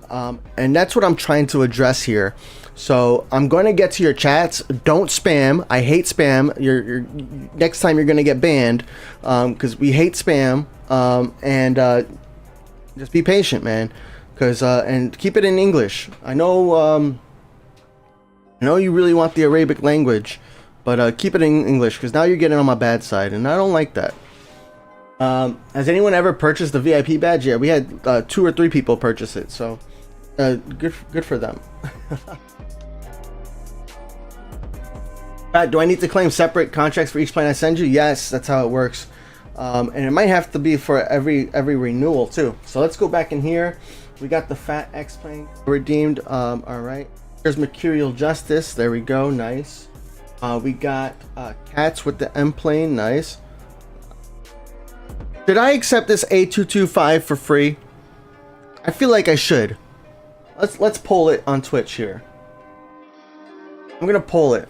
[SPEAKER 1] And that's what I'm trying to address here. So I'm going to get to your chats. Don't spam. I hate spam. You're next time you're going to get banned because we hate spam. And just be patient, man. And keep it in English. I know you really want the Arabic language. But keep it in English, because now you're getting on my bad side, and I don't like that. Has anyone ever purchased the VIP badge? Yeah, we had 2 or 3 people purchase it, so good for them. Do I need to claim separate contracts for each plane I send you? Yes, that's how it works. And it might have to be for every renewal too. So let's go back in here. We got the Phat X plane redeemed. All right. Here's Mercurial Justice. There we go. Nice. We got Cats with the M plane. Nice. Should I accept this A225 for free? I feel like I should. Let's poll it on Twitch here. I'm gonna poll it.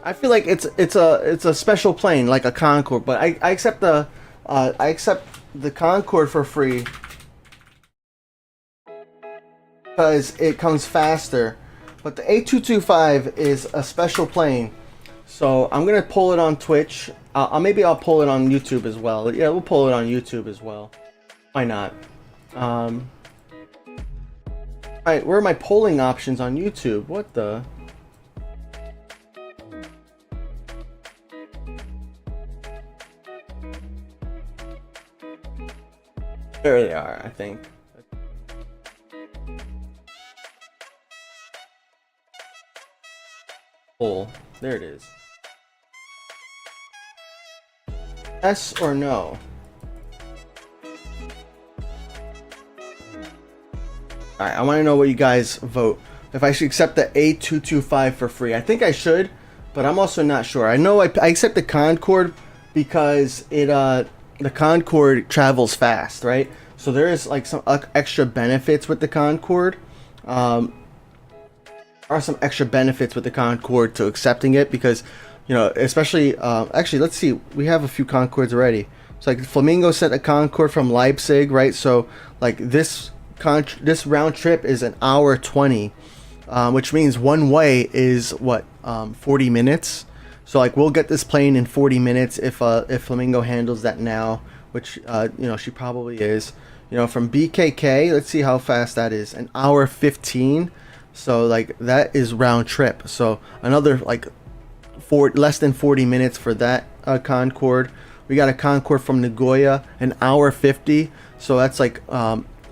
[SPEAKER 1] I feel like it's a special plane, like a Concorde, but I accept the Concorde for free because it comes faster. But the A225 is a special plane. So I'm gonna pull it on Twitch. Maybe I'll pull it on YouTube as well. Yeah, we'll pull it on YouTube as well. Why not? Alright, where are my polling options on YouTube? What the? There they are, I think. Poll. There it is. Yes or no? Alright, I want to know what you guys vote. if I should accept the A225 for free. I think I should, but I'm also not sure. I know I accept the Concorde because it the Concorde travels fast, right? So there is like some extra benefits with the Concorde. Are some extra benefits with the Concorde to accepting it, because you know, especially actually, let's see, we have a few Concordes already. So like Flamingo sent a Concorde from Leipzig, right? So like this round trip is an hour 20, which means one way is what, 40 minutes. So like we'll get this plane in 40 minutes if Flamingo handles that now, which you know, she probably is. You know, from BKK, let's see how fast that is. An hour 15. So like that is round trip. So another like less than 40 minutes for that Concorde. We got a Concorde from Nagoya, an hour 50. So that's like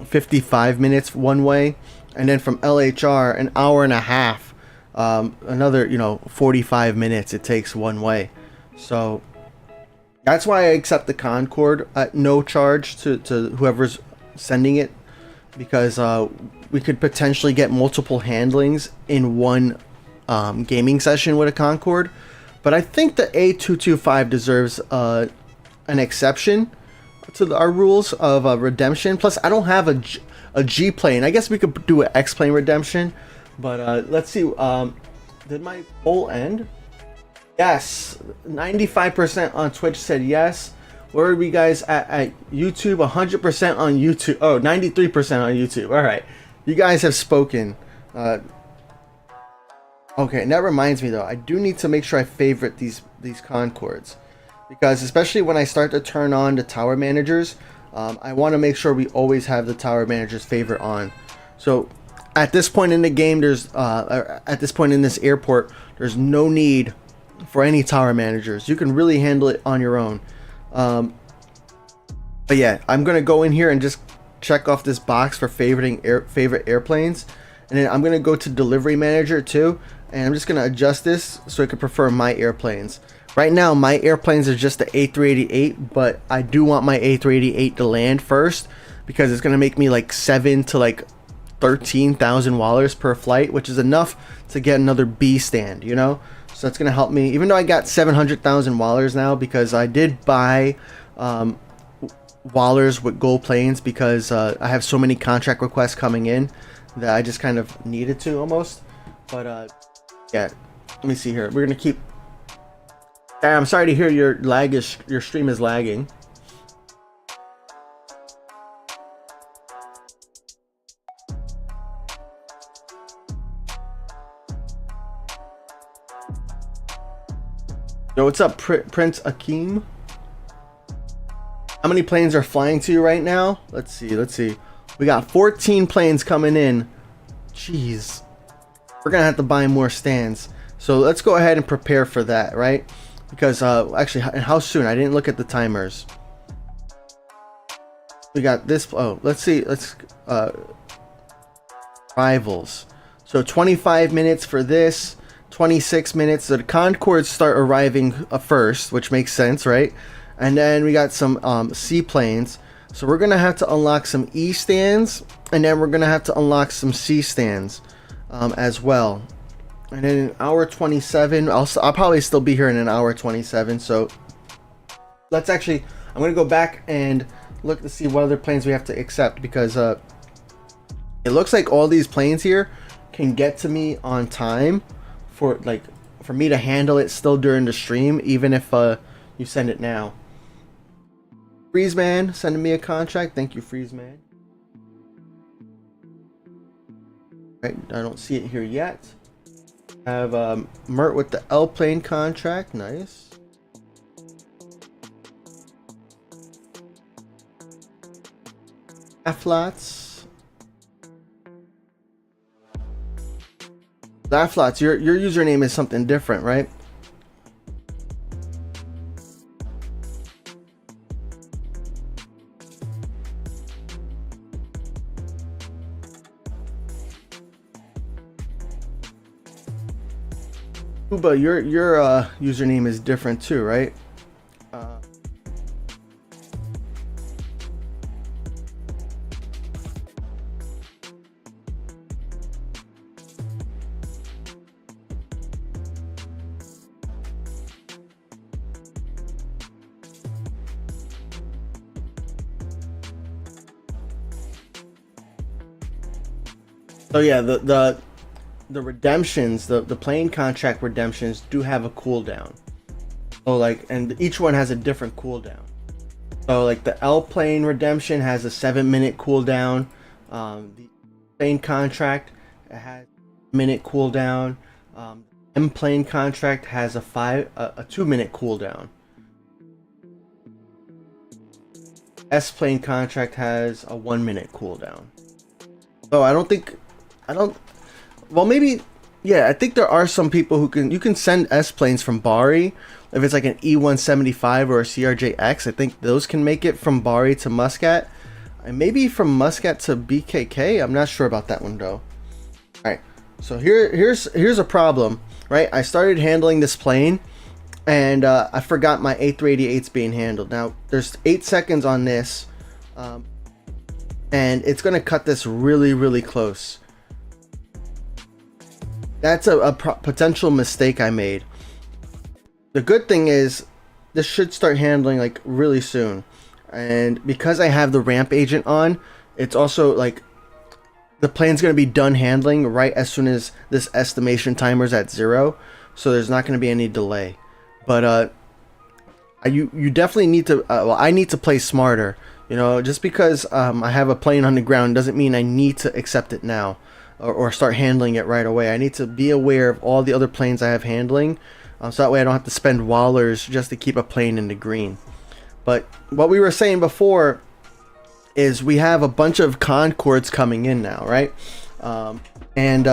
[SPEAKER 1] 55 minutes one way. And then from LHR, an hour and a half. Another, you know, 45 minutes it takes one way. So that's why I accept the Concorde at no charge to whoever's sending it, because we could potentially get multiple handlings in one gaming session with a Concorde. But I think the A225 deserves an exception to our rules of redemption. Plus, I don't have a G plane. I guess we could do an X plane redemption. But let's see. Did my poll end? Yes. 95% on Twitch said yes. Where are we guys at YouTube? 100% on YouTube. Oh, 93% on YouTube. All right. You guys have spoken. Okay, and that reminds me though, I do need to make sure I favorite these Concordes, because especially when I start to turn on the tower managers, I want to make sure we always have the tower managers favorite on. So at this point in the game, at this point in this airport, there's no need for any tower managers. You can really handle it on your own. But yeah, I'm gonna go in here and just check off this box for favorite airplanes, and then I'm gonna go to delivery manager too, and I'm just gonna adjust this so I can prefer my airplanes. Right now my airplanes are just the A380, but I do want my A380 to land first, because it's gonna make me like 7 to like 13,000 wallers per flight, which is enough to get another B stand, you know. So that's gonna help me, even though I got 700,000 wallers now, because I did buy wallers with gold planes, because I have so many contract requests coming in that I just kind of needed to almost. But yeah, let me see here. We're gonna keep. I'm sorry to hear your stream is lagging. Yo, what's up, Prince Akeem? How many planes are flying to you right now? Let's see. We got 14 planes coming in. Jeez. We're gonna have to buy more stands. So let's go ahead and prepare for that, right? Because actually, how soon? I didn't look at the timers. We got this. Oh, let's see. Arrivals. So 25 minutes for this. 26 minutes. So the Concordes start arriving first, which makes sense, right? And then we got some seaplanes. So we're gonna have to unlock some E stands, and then we're gonna have to unlock some C stands as well. And then in hour 27, I'll probably still be here in an hour 27. So let's actually, I'm gonna go back and look to see what other planes we have to accept, because it looks like all these planes here can get to me on time for me to handle it still during the stream, even if you send it now. Freezeman sending me a contract. Thank you, Freezeman. Right, I don't see it here yet. I have Mert with the L plane contract. Nice. Afflots. Afflots, your username is something different, right? Uba, your username is different too, right? So yeah, the redemptions, the plane contract redemptions do have a cooldown. So like, and each one has a different cooldown. So like the L plane redemption has a 7-minute cooldown. The plane contract has a minute cooldown. M plane contract has a 2-minute cooldown. S plane contract has a 1-minute cooldown. So I don't. Well, maybe, yeah. I think there are some people who you can send S planes from Bari if it's like an E175 or a CRJX. I think those can make it from Bari to Muscat, and maybe from Muscat to BKK. I'm not sure about that one though. All right, so here's a problem. Right, I started handling this plane, and I forgot my A380's being handled. Now there's 8 seconds on this, and it's gonna cut this really close. That's a potential mistake I made. The good thing is this should start handling like really soon, and because I have the ramp agent on, it's also like the plane's going to be done handling right as soon as this estimation timer's at 0, so there's not going to be any delay. But you definitely need to well, I need to play smarter. You know, just because I have a plane on the ground doesn't mean I need to accept it now, or start handling it right away. I need to be aware of all the other planes I have handling, so that way I don't have to spend wallers just to keep a plane in the green. But what we were saying before is we have a bunch of Concords coming in now, right? And we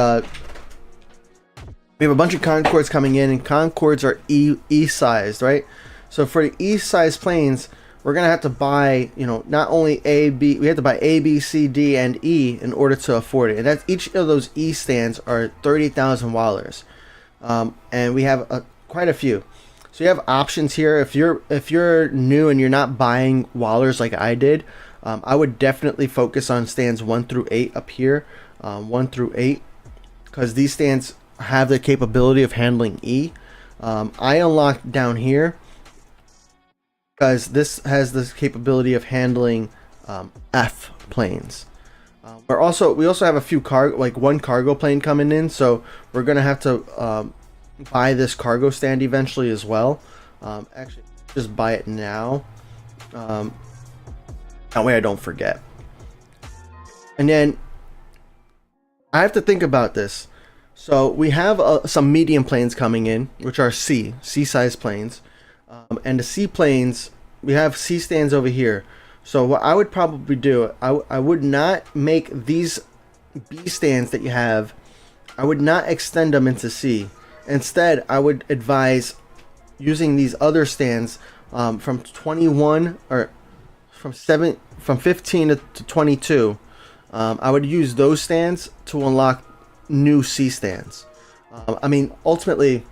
[SPEAKER 1] have a bunch of Concords coming in, and Concords are E-sized, right? So for the E-sized planes, we're gonna have to buy, you know, not only we have to buy A, B, C, D, and E in order to afford it. And that's each of those E stands are 30,000 wallers, and we have quite a few. So you have options here. If you're new and you're not buying wallers like I did, I would definitely focus on stands 1 through 8 up here, 1 through 8, because these stands have the capability of handling E. I unlocked down here because this has this capability of handling F planes. We also have a few one cargo plane coming in, so we're gonna have to buy this cargo stand eventually as well. Actually, just buy it now. That way I don't forget. And then I have to think about this. So we have some medium planes coming in, which are C-size planes. And the C planes, we have C stands over here. So what I would probably do, I would not make these B stands that you have, I would not extend them into C. Instead, I would advise using these other stands from 21 or from 15 to 22. I would use those stands to unlock new C stands. I mean, ultimately,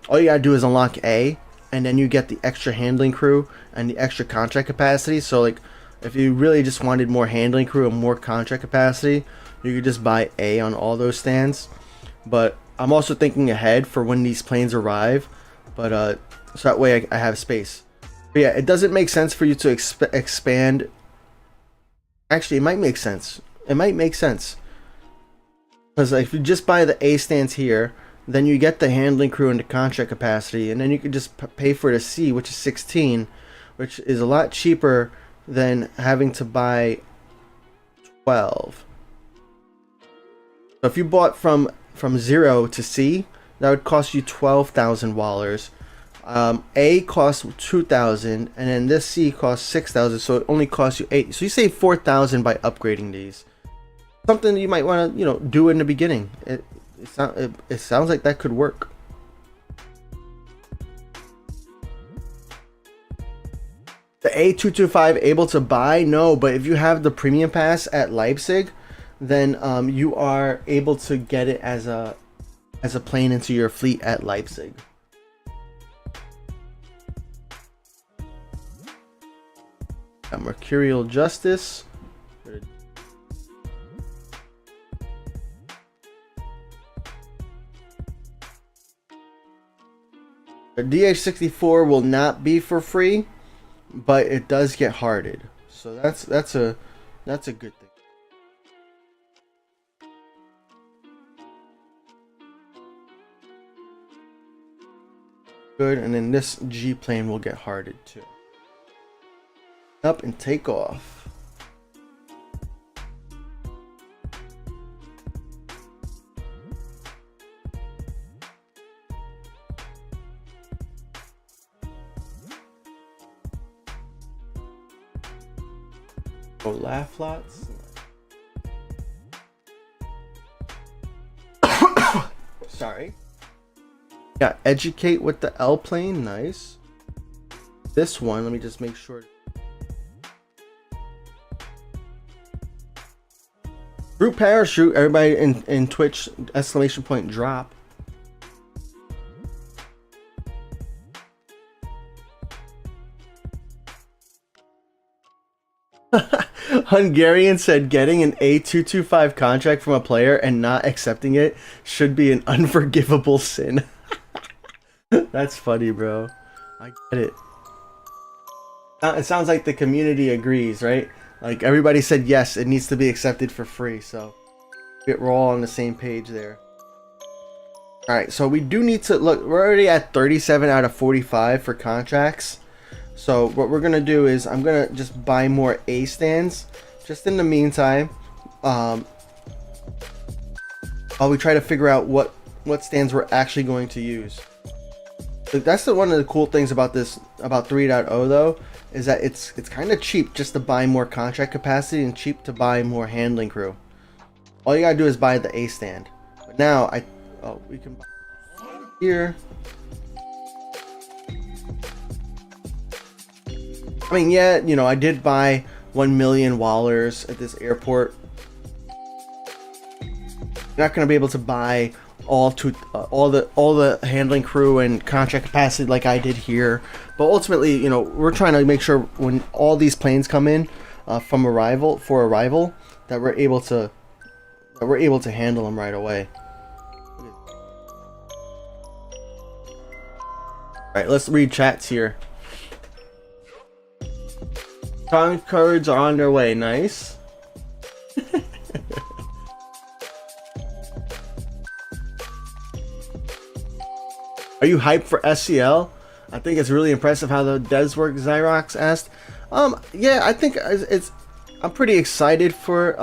[SPEAKER 1] all you gotta do is unlock A, and then you get the extra handling crew and the extra contract capacity. So like, if you really just wanted more handling crew and more contract capacity, you could just buy A on all those stands. But I'm also thinking ahead for when these planes arrive, but so that way I have space. But yeah, it doesn't make sense for you to expand. Actually, it might make sense. It might make sense. Because if you just buy the A stands here, then you get the handling crew and the contract capacity, and then you can just pay for the C, which is 16, which is a lot cheaper than having to buy 12. So if you bought from 0 to C, that would cost you 12,000 wallers. A costs 2,000, and then this C costs 6,000, so it only costs you 8. So you save 4,000 by upgrading these. Something you might want to, do in the beginning. It sounds like that could work. The A225 able to buy? No, but if you have the premium pass at Leipzig, then you are able to get it as a plane into your fleet at Leipzig. Got Mercurial Justice. The DH-64 will not be for free, but it does get hearted, so that's a good thing. Good, and then this G plane will get hearted too. Up and take off. Go laugh lots. Sorry. Yeah, educate with the L plane. Nice. This one, let me just make sure. Group parachute. Everybody in Twitch, exclamation point drop. Hungarian said getting an A225 contract from a player and not accepting it should be an unforgivable sin. That's funny, bro. I get it. It sounds like the community agrees, right? Like everybody said yes, it needs to be accepted for free, so we're all on the same page there. Alright, so we do need to look, we're already at 37 out of 45 for contracts. So what we're gonna do is I'm gonna just buy more A stands just in the meantime, while we try to figure out what stands we're actually going to use. That's one of the cool things about this, about 3.0 though, is that it's kind of cheap just to buy more contract capacity and cheap to buy more handling crew. All you gotta do is buy the A stand. But now we can buy here. I mean, yeah, you know, I did buy 1 million wallers at this airport. You're not gonna be able to buy all the handling crew and contract capacity like I did here, but ultimately, you know, we're trying to make sure when all these planes come in for arrival that we're able to handle them right away. All right, let's read chats here. Concords are on their way. Nice. Are you hyped for SCL? I think it's really impressive how the devs work. Xyrox asked. Yeah, I think I'm pretty excited for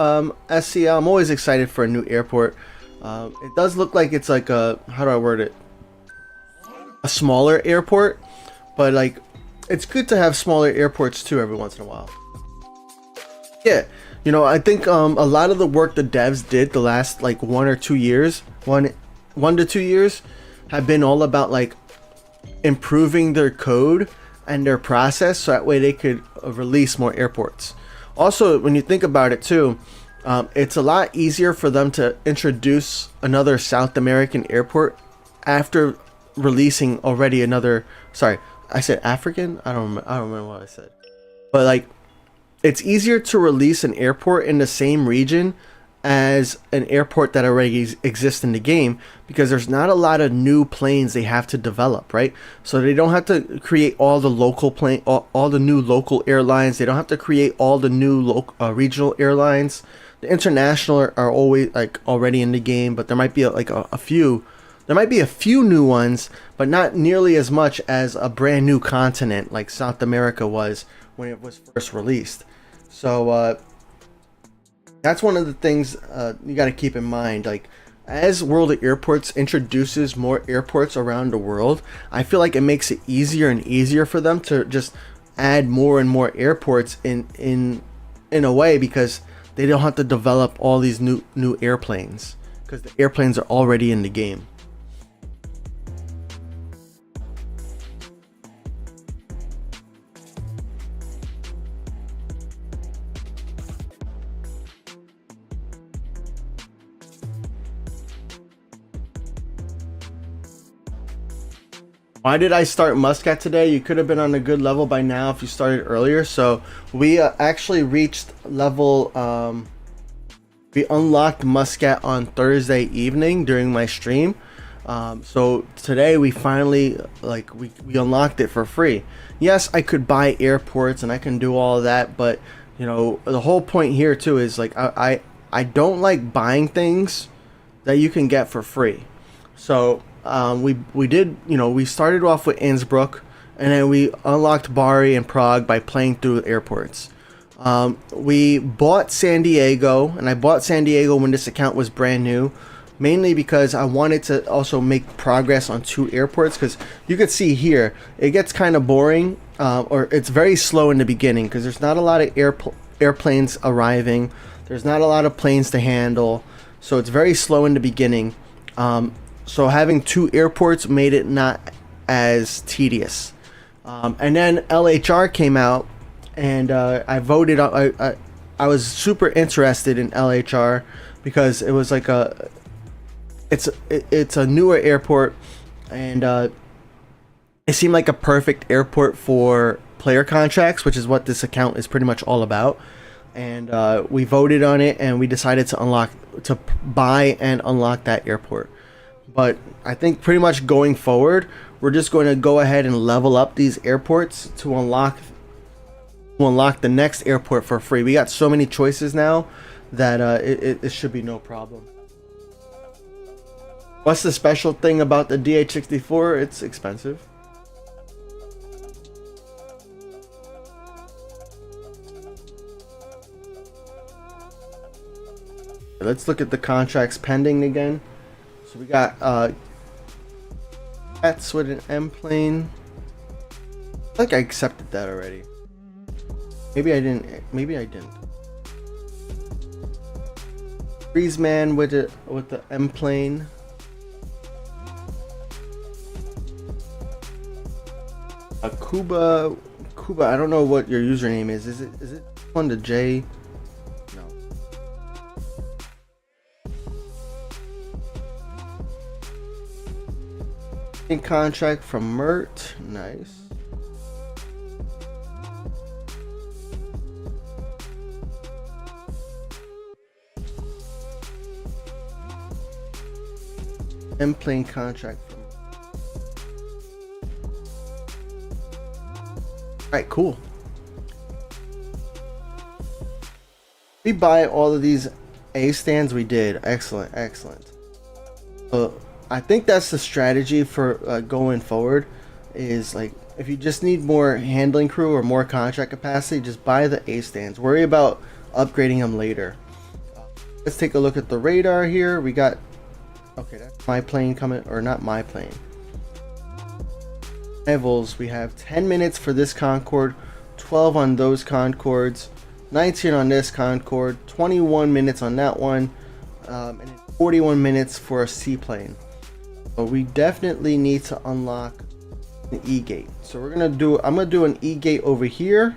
[SPEAKER 1] SCL. I'm always excited for a new airport. It does look like it's like a, how do I word it? A smaller airport, but like it's good to have smaller airports too every once in a while. Yeah, you know, I think a lot of the work the devs did the last like 1 or 2 years, one to 2 years, have been all about like improving their code and their process so that way they could release more airports. Also, when you think about it too, it's a lot easier for them to introduce another South American airport after releasing already another, sorry, I said African? I don't remember what I said. But like, it's easier to release an airport in the same region as an airport that already exists in the game, because there's not a lot of new planes they have to develop, right? So they don't have to create all the local all the new local airlines. They don't have to create all the new regional airlines. The international are always like already in the game, but there might be like a few. There might be a few new ones, but not nearly as much as a brand new continent like South America was when it was first released. So that's one of the things you got to keep in mind. Like, as World of Airports introduces more airports around the world, I feel like it makes it easier and easier for them to just add more and more airports in a way, because they don't have to develop all these new airplanes, because the airplanes are already in the game. Why did I start Muscat today? You could have been on a good level by now if you started earlier. So we actually reached level, we unlocked Muscat on Thursday evening during my stream. So today we finally, like, we unlocked it for free. Yes, I could buy airports and I can do all of that, but you know, the whole point here too is like, I don't like buying things that you can get for free. So we did, we started off with Innsbruck, and then we unlocked Bari and Prague by playing through airports. We bought San Diego, and I bought San Diego when this account was brand new, mainly because I wanted to also make progress on 2 airports, because you could see here it gets kind of boring, or it's very slow in the beginning because there's not a lot of airplanes arriving. There's not a lot of planes to handle, so it's very slow in the beginning. So having 2 airports made it not as tedious. And then LHR came out, and I voted. I was super interested in LHR because it was like it's a newer airport, and it seemed like a perfect airport for player contracts, which is what this account is pretty much all about. And we voted on it, and we decided to buy and unlock that airport. But I think pretty much going forward, we're just going to go ahead and level up these airports to unlock the next airport for free. We got so many choices now that it should be no problem. What's the special thing about the DH64? It's expensive. Let's look at the contracts pending again. So we got that's with an M plane. I think I accepted that already. Maybe I didn't. Freezeman with the M plane. Cuba. I don't know what your username is. Is it on the J? No. In contract from Mert. Nice. M-plane contract from. Alright, cool. We buy all of these A stands. We did. Excellent. So I think that's the strategy for going forward, is like if you just need more handling crew or more contract capacity, just buy the A stands. Worry about upgrading them later. Let's take a look at the radar here. We got, okay, that's my plane coming, or not my plane. Levels, we have 10 minutes for this Concorde, 12 on those Concordes, 19 on this Concorde, 21 minutes on that one, and 41 minutes for a seaplane. But we definitely need to unlock an E-gate. So I'm gonna do an E-gate over here,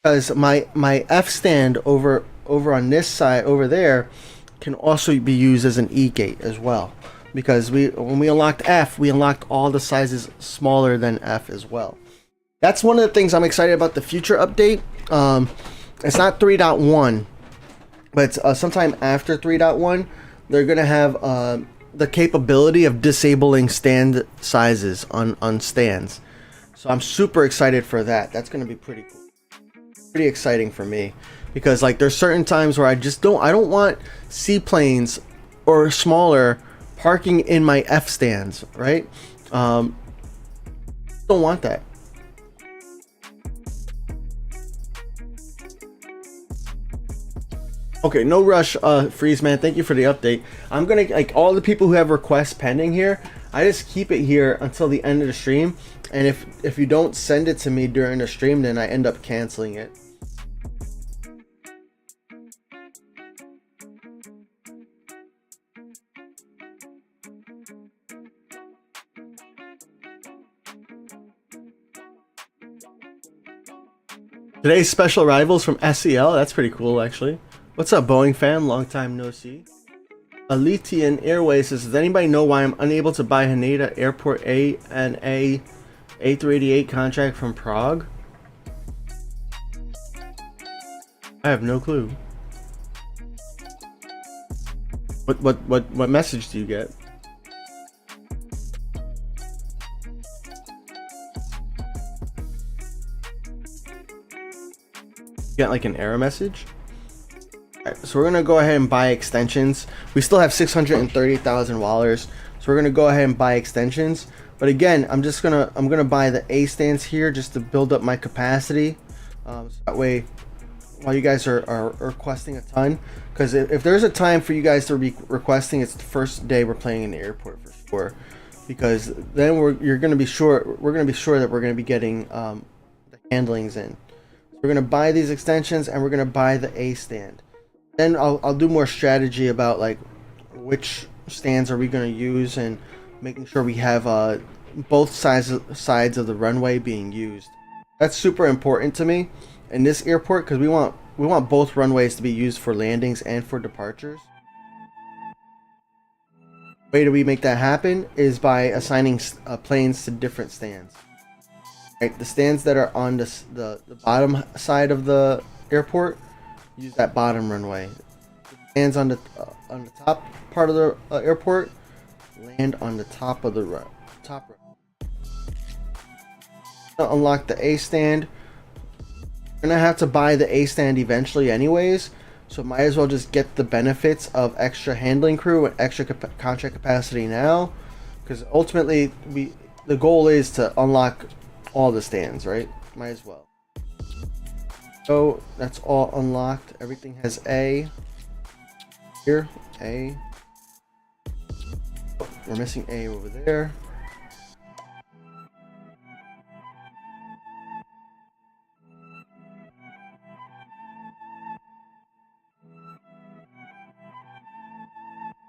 [SPEAKER 1] because my F stand over on this side over there can also be used as an E-gate as well, because when we unlocked F, we unlocked all the sizes smaller than F as well. That's one of the things I'm excited about the future update. It's not 3.1, but sometime after 3.1, they're gonna have the capability of disabling stand sizes on stands. So I'm super excited for that. That's gonna be pretty cool, pretty exciting for me, because like there's certain times where I don't want seaplanes or smaller parking in my F stands, right? Don't want that. Okay, no rush, Freezeman. Thank you for the update. I'm gonna, like, all the people who have requests pending here, I just keep it here until the end of the stream, and if you don't send it to me during the stream, then I end up canceling it. Today's special arrivals from SEL. That's pretty cool, actually. What's up, Boeing fam? Long time no see. Alitian Airways says, does anybody know why I'm unable to buy Haneda Airport A and A388 contract from Prague? I have no clue. What message do you get? Get like an error message. Alright, so we're gonna go ahead and buy extensions. We still have 630,000 wallers. So we're gonna go ahead and buy extensions. But again, I'm gonna buy the A stands here just to build up my capacity. So that way, while you guys are requesting a ton, because if there's a time for you guys to be requesting, it's the first day we're playing in the airport for sure. Because then we're gonna be sure that we're gonna be getting the handlings in. So we're gonna buy these extensions and we're gonna buy the A stand. Then I'll do more strategy about like which stands are we gonna use and making sure we have both sides of the runway being used. That's super important to me in this airport because we want both runways to be used for landings and for departures. The way that we make that happen is by assigning planes to different stands. Right, the stands that are on the bottom side of the airport use that bottom runway. The stands on the top part of the airport land on the top of the top runway. Unlock the A stand. We're gonna have to buy the A stand eventually anyways, so might as well just get the benefits of extra handling crew and extra contract capacity now, because ultimately the goal is to unlock all the stands, right? Might as well. So that's all unlocked. Everything has A here. A. Oh, we're missing A over there.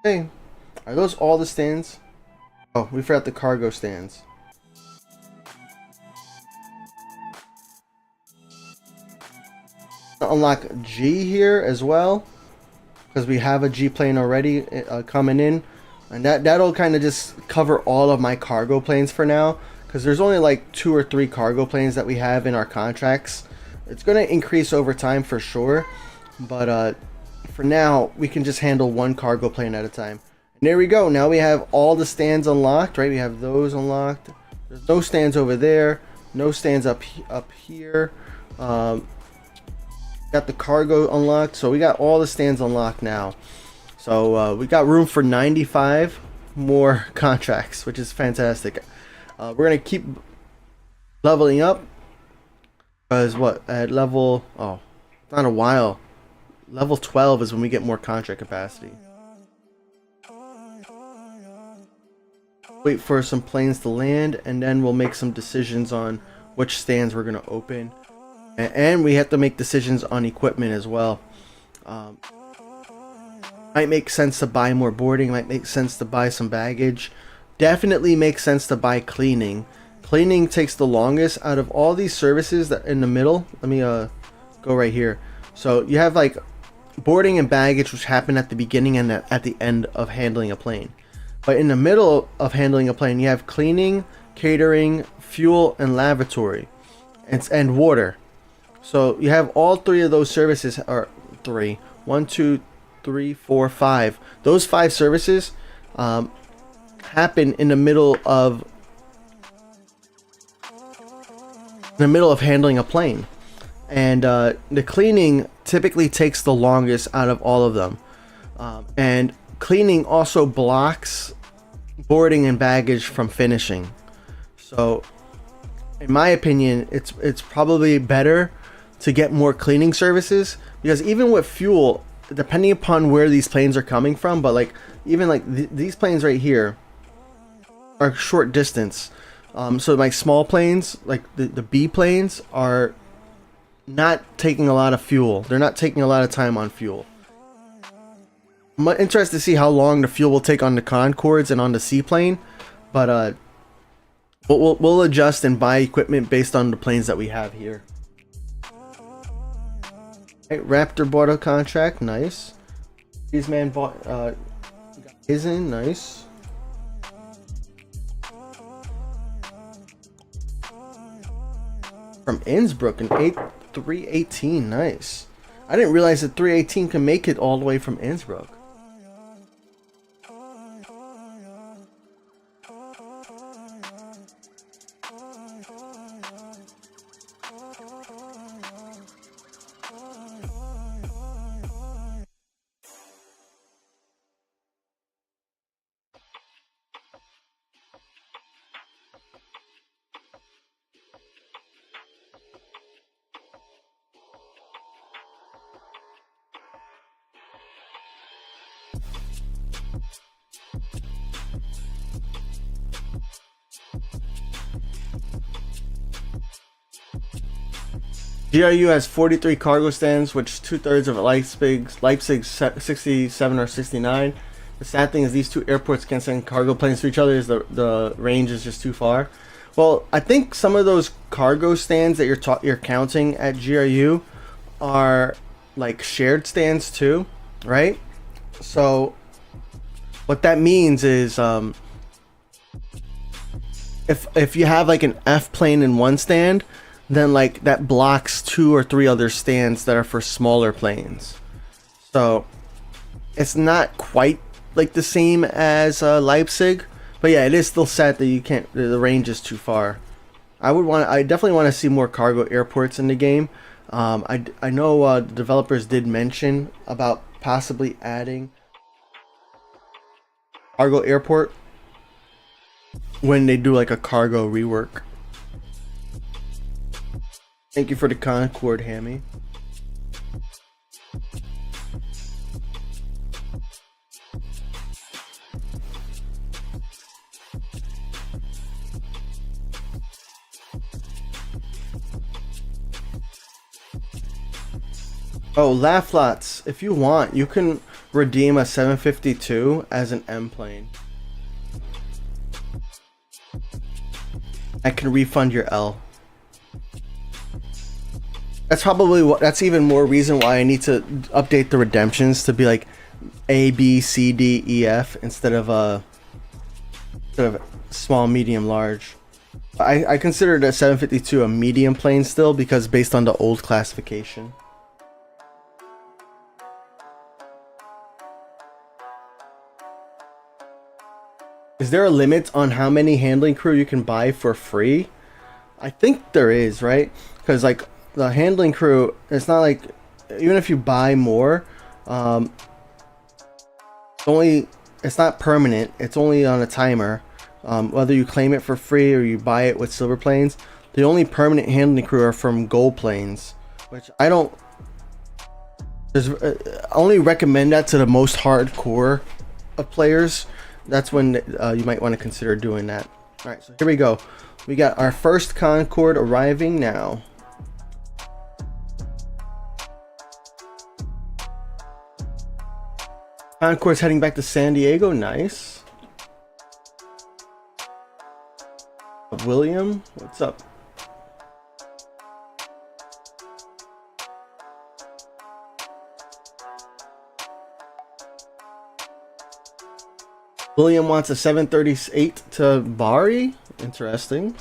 [SPEAKER 1] Hey, are those all the stands? Oh, we forgot the cargo stands. Unlock G here as well, because we have a G plane already coming in, and that'll kind of just cover all of my cargo planes for now, because there's only like 2 or 3 cargo planes that we have in our contracts. It's going to increase over time for sure, but for now we can just handle 1 cargo plane at a time. And there we go. Now we have all the stands unlocked, right? We have those unlocked. There's no stands over there, no stands up here. Got the cargo unlocked, so we got all the stands unlocked now. So we got room for 95 more contracts, which is fantastic. We're gonna keep leveling up, because what, at level, oh, not a while, level 12 is when we get more contract capacity. Wait for some planes to land, and then we'll make some decisions on which stands we're gonna open. And we have to make decisions on equipment as well. Might make sense to buy more boarding, might make sense to buy some baggage. Definitely makes sense to buy cleaning. Cleaning takes the longest out of all these services that in the middle. Let me go right here. So you have like boarding and baggage, which happen at the beginning and at the end of handling a plane. But in the middle of handling a plane, you have cleaning, catering, fuel, and lavatory, and water. So you have all 3 of those services, or 3, 1, 2, 3, 4, 5. Those 5 services happen in the middle of handling a plane, and the cleaning typically takes the longest out of all of them. And cleaning also blocks boarding and baggage from finishing. So, in my opinion, it's probably better to get more cleaning services, because even with fuel, depending upon where these planes are coming from, but like even like these planes right here are short distance, so my small planes, like the B planes, are not taking a lot of fuel. They're not taking a lot of time on fuel. I'm interested to see how long the fuel will take on the Concords and on the seaplane, but we'll adjust and buy equipment based on the planes that we have here. Raptor bought a contract, nice. His man bought got his in, nice. From Innsbruck, an 318, nice. I didn't realize that 318 can make it all the way from Innsbruck. GRU has 43 cargo stands, which 2/3 of Leipzig 67 or 69. The sad thing is these two airports can't send cargo planes to each other, as the range is just too far. Well, I think some of those cargo stands that you're counting at GRU are like shared stands too, right? So what that means is if you have like an F plane in one stand, then like that blocks 2 or 3 other stands that are for smaller planes. So it's not quite like the same as Leipzig, but yeah, it is still sad that you can't. The range is too far. I definitely want to see more cargo airports in the game. I know the developers did mention about possibly adding cargo airport when they do like a cargo rework. Thank you for the Concord, Hammy. Oh, laugh lots. If you want, you can redeem a 752 as an M plane. I can refund your L. That's probably what. That's even more reason why I need to update the redemptions to be like A, B, C, D, E, F instead of small, medium, large. I consider the 752 a medium plane still because based on the old classification. Is there a limit on how many handling crew you can buy for free? I think there is, right? Because like the handling crew, it's not like even if you buy more, it's not permanent. It's only on a timer. Whether you claim it for free or you buy it with silver planes, the only permanent handling crew are from gold planes, which I don't. I only recommend that to the most hardcore of players. That's when you might want to consider doing that. All right, so here we go. We got our first Concorde arriving now. Concorde's heading back to San Diego. Nice. William, what's up? William wants a 738 to Bari. Interesting.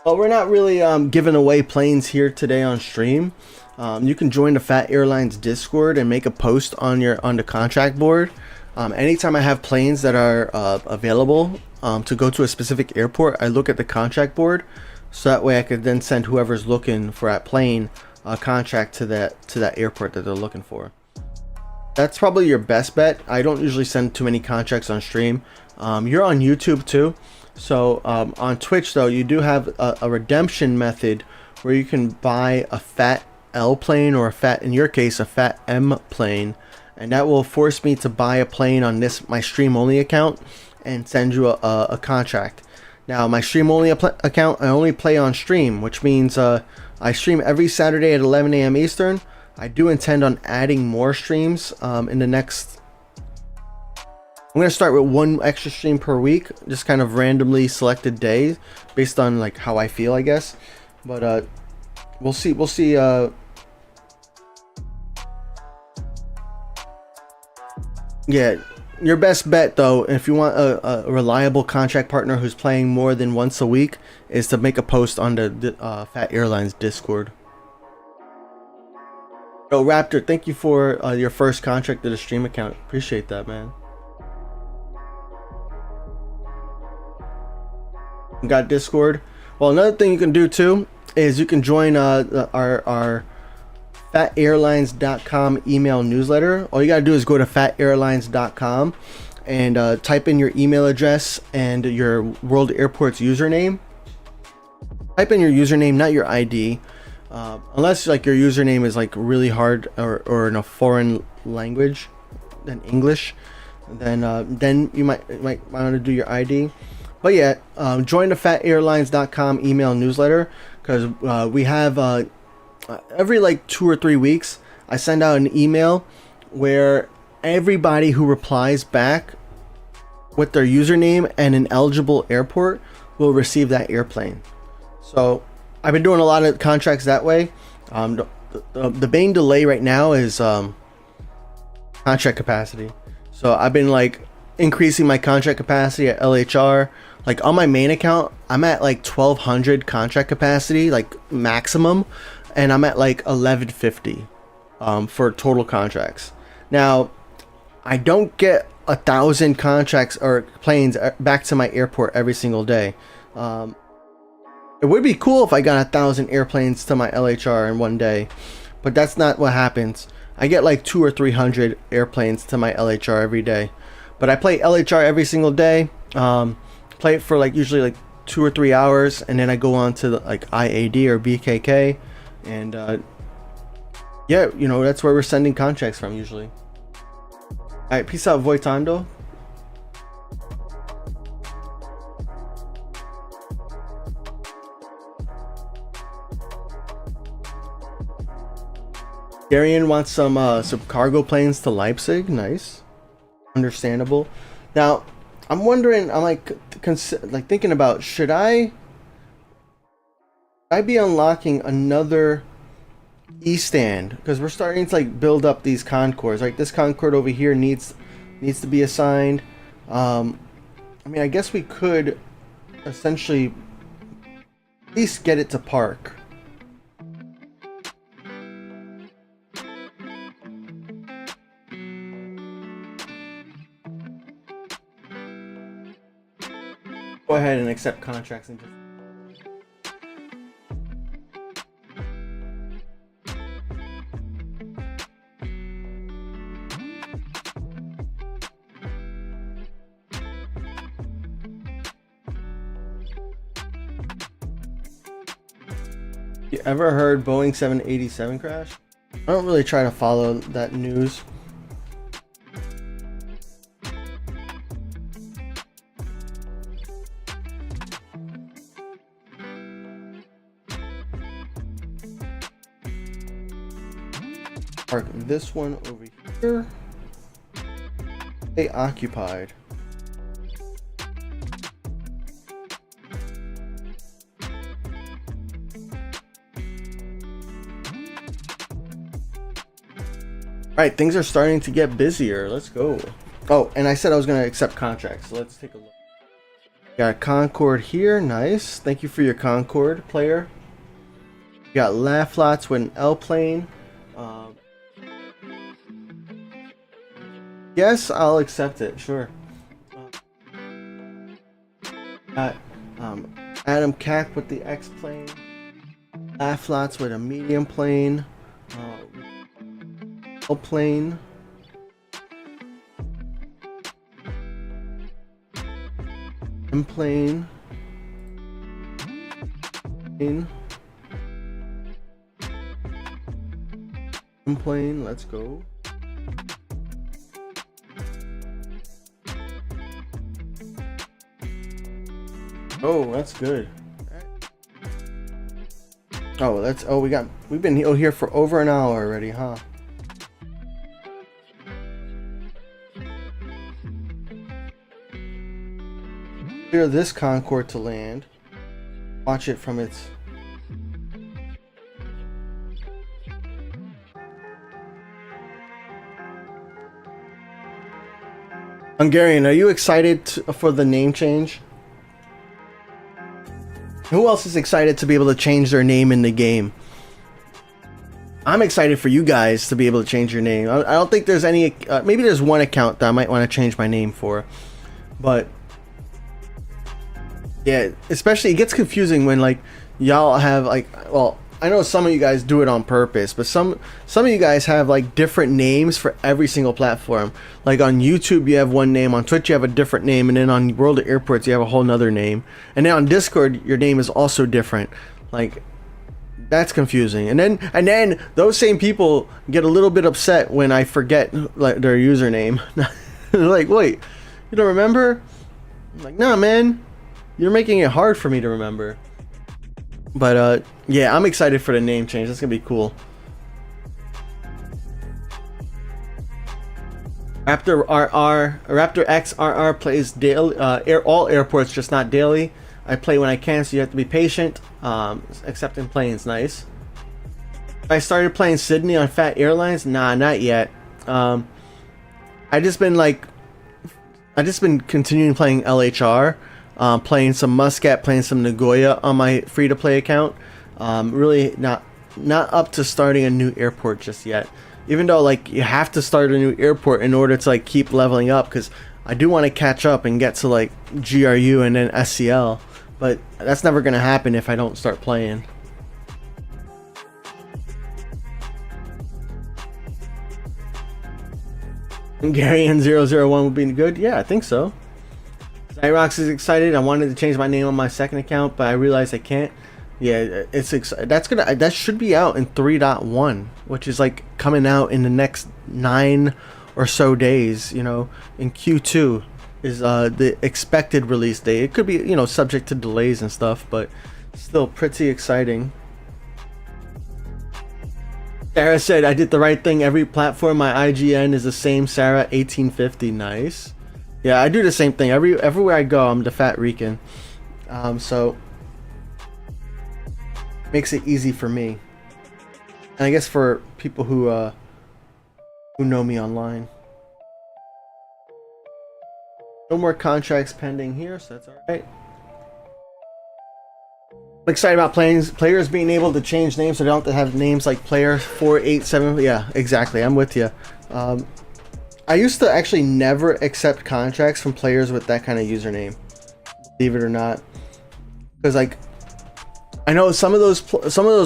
[SPEAKER 1] Well, we're not really giving away planes here today on stream. You can join the Phat Airlines Discord and make a post on the contract board. Anytime I have planes that are available to go to a specific airport, I look at the contract board, so that way I could then send whoever's looking for that plane a contract to that airport that they're looking for. That's probably your best bet. I don't usually send too many contracts on stream. You're on YouTube too. So on Twitch though, you do have a redemption method where you can buy a Phat L plane or in your case, a Phat M plane. And that will force me to buy a plane on my stream only account and send you a contract. Now my stream only account, I only play on stream, which means I stream every Saturday at 11 a.m. Eastern. I do intend on adding more streams in the next. I'm gonna start with 1 extra stream per week, just kind of randomly selected days based on like how I feel, I guess. But we'll see. We'll see. Yeah, your best bet though, if you want a reliable contract partner who's playing more than once a week, is to make a post on the Phat Airlines Discord. Yo, Raptor, thank you for your first contract to the stream account. Appreciate that, man. Got Discord. Well, another thing you can do too is you can join our phatairlines.com email newsletter. All you gotta do is go to phatairlines.com and type in your email address and your World Airports username. Type in your username, not your ID. Unless like your username is like really hard or in a foreign language than English, then you might want to do your ID. But yeah, join the phatairlines.com email newsletter because we have every like 2 or 3 weeks, I send out an email where everybody who replies back with their username and an eligible airport will receive that airplane. So I've been doing a lot of contracts that way. The main delay right now is contract capacity. So I've been like increasing my contract capacity at LHR. Like on my main account, I'm at like 1200 contract capacity, like maximum, and I'm at like 1150 for total contracts. Now, I don't get 1,000 contracts or planes back to my airport every single day. It would be cool if I got 1,000 airplanes to my LHR in one day, but that's not what happens. I get like 200 or 300 airplanes to my LHR every day. But I play LHR every single day. Play it for like usually like 2 or 3 hours, and then I go on to like IAD or BKK, and yeah, you know, that's where we're sending contracts from usually. All right, peace out, Voitando. Darian wants some cargo planes to Leipzig. Nice, understandable. Now, I'm wondering. I'm like thinking about, should I be unlocking another E-stand, because we're starting to like build up these Concords. Like this Concorde over here needs to be assigned. I mean, I guess we could essentially at least get it to park. Go ahead and accept contracts and just... You ever heard Boeing 787 crash? I don't really try to follow that news. Park this one over here. Stay occupied. Alright, things are starting to get busier. Let's go. Oh, and I said I was going to accept contracts, so let's take a look. Got a Concorde here. Nice. Thank you for your Concorde, player. You got laugh lots with an L plane. Yes, I'll accept it. Sure. Got Adam Cack with the X plane. Laugh lots with a medium plane. Plane. M plane. M plane. Let's go. Oh, that's good. Oh, that's we've been here for over an hour already, huh? Clear this Concorde to land. Watch it from its... Hungarian, are you excited for the name change? Who else is excited to be able to change their name in the game? I'm excited for you guys to be able to change your name. I don't think there's any... maybe there's one account that I might want to change my name for. But... yeah, especially it gets confusing when like y'all have like, well, I know some of you guys do it on purpose, but some of you guys have like different names for every single platform. Like on YouTube you have one name, on Twitch you have a different name, and then on World of Airports you have a whole nother name, and then on Discord your name is also different. Like, that's confusing. And then those same people get a little bit upset when I forget like their username. They're like, wait, you don't remember? I'm like, nah, man. You're making it hard for me to remember. But yeah, I'm excited for the name change. That's gonna be cool. Raptor RR, Raptor X RR plays daily, all airports, just not daily. I play when I can, so you have to be patient. Except in planes, nice. I started playing Sydney on Phat Airlines. Nah, not yet. I just been continuing playing LHR, playing some Muscat, playing some Nagoya on my free-to-play account. Really not up to starting a new airport just yet. Even though like you have to start a new airport in order to like keep leveling up, because I do want to catch up and get to like GRU and then SCL, but that's never gonna happen if I don't start playing. Gary and 001 would be good. Yeah, I think so. Zyrox is excited. I wanted to change my name on my second account, but I realized I can't. Yeah, that should be out in 3.1, which is like coming out in the next 9 or so days. You know, in Q2 is the expected release date. It could be, you know, subject to delays and stuff, but still pretty exciting. Sarah said, I did the right thing. Every platform, my IGN is the same. Sarah 1850. Nice. Yeah, I do the same thing. Everywhere I go, I'm the Fat Rican. So makes it easy for me, and I guess for people who know me online. No more contracts pending here, so that's all right. I'm excited about players being able to change names, so they don't have to have names like player 487. Yeah, exactly. I'm with you. I used to actually never accept contracts from players with that kind of username, believe it or not, because like I know some of those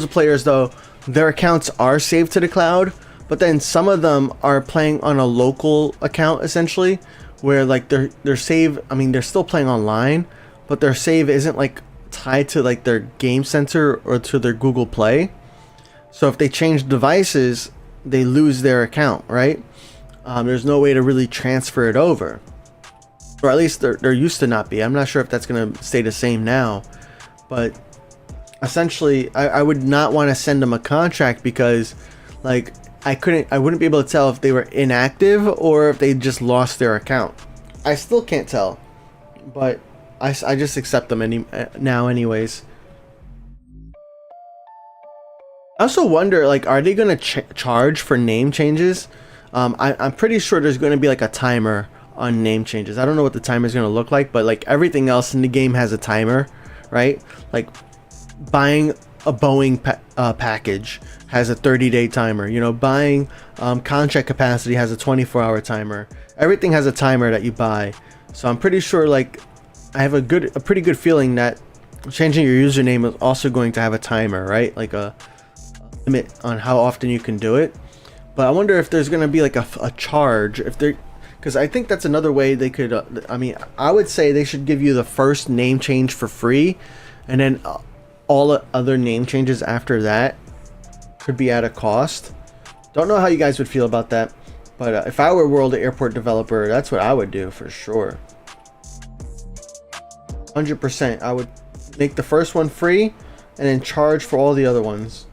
[SPEAKER 1] players though, their accounts are saved to the cloud, but then some of them are playing on a local account essentially, where like their save, I mean they're still playing online, but their save isn't like tied to like their game center or to their Google Play. So if they change devices, they lose their account, right? There's no way to really transfer it over, or at least there used to not be. I'm not sure if that's gonna stay the same now, but essentially I would not want to send them a contract, because like I wouldn't be able to tell if they were inactive or if they just lost their account. I still can't tell, but I just accept them now anyways. I also wonder, like, are they gonna charge for name changes? I'm pretty sure there's going to be like a timer on name changes. I don't know what the timer is going to look like, but like everything else in the game has a timer, right? Like buying a Boeing package has a 30-day timer. You know, buying contract capacity has a 24-hour timer. Everything has a timer that you buy. So I'm pretty sure, like, I have a pretty good feeling that changing your username is also going to have a timer, right? Like a limit on how often you can do it. But I wonder if there's going to be like a charge, if they're, because I think that's another way they could, I mean, I would say they should give you the first name change for free, and then all the other name changes after that could be at a cost. Don't know how you guys would feel about that, but if I were a World Airport developer, that's what I would do for sure. 100%. I would make the first one free and then charge for all the other ones.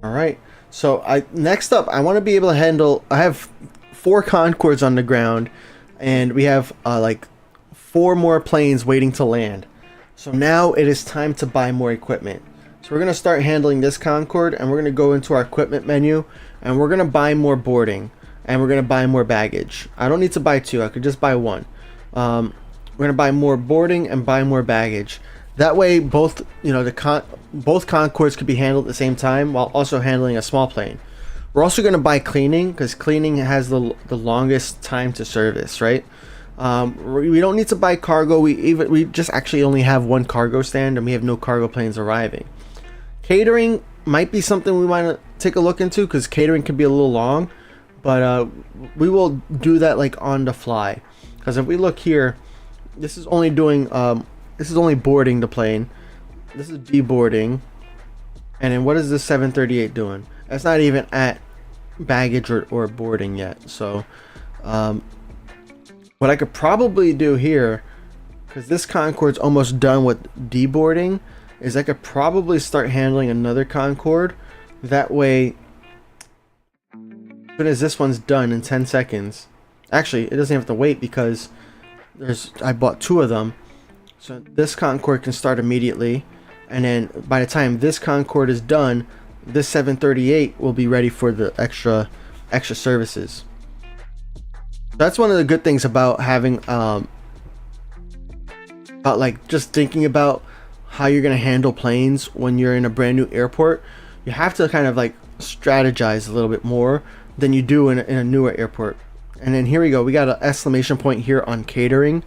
[SPEAKER 1] Alright, so next up I want to be able to handle, I have 4 Concords on the ground, and we have like 4 more planes waiting to land. So now it is time to buy more equipment. So we're going to start handling this Concorde, and we're going to go into our equipment menu, and we're going to buy more boarding, and we're going to buy more baggage. I don't need to buy 2, I could just buy 1. We're going to buy more boarding and buy more baggage. That way, both, you know, both Concords could be handled at the same time while also handling a small plane. We're also going to buy cleaning, because cleaning has the longest time to service, right? We don't need to buy cargo. We just actually only have 1 cargo stand, and we have no cargo planes arriving. Catering might be something we want to take a look into, because catering can be a little long, but we will do that like on the fly. Because if we look here, this is only doing this is only boarding the plane. This is deboarding. And then what is this 738 doing? That's not even at baggage or boarding yet. So we'll What I could probably do here, because this Concorde's almost done with deboarding, is I could probably start handling another Concorde. That way, as soon as this one's done in 10 seconds, actually, it doesn't have to wait because I bought 2 of them. So this Concorde can start immediately, and then by the time this Concorde is done, this 738 will be ready for the extra services. That's one of the good things about having about like just thinking about how you're gonna handle planes when you're in a brand new airport. You have to kind of like strategize a little bit more than you do in a newer airport. And then here we go, we got an exclamation point here on catering.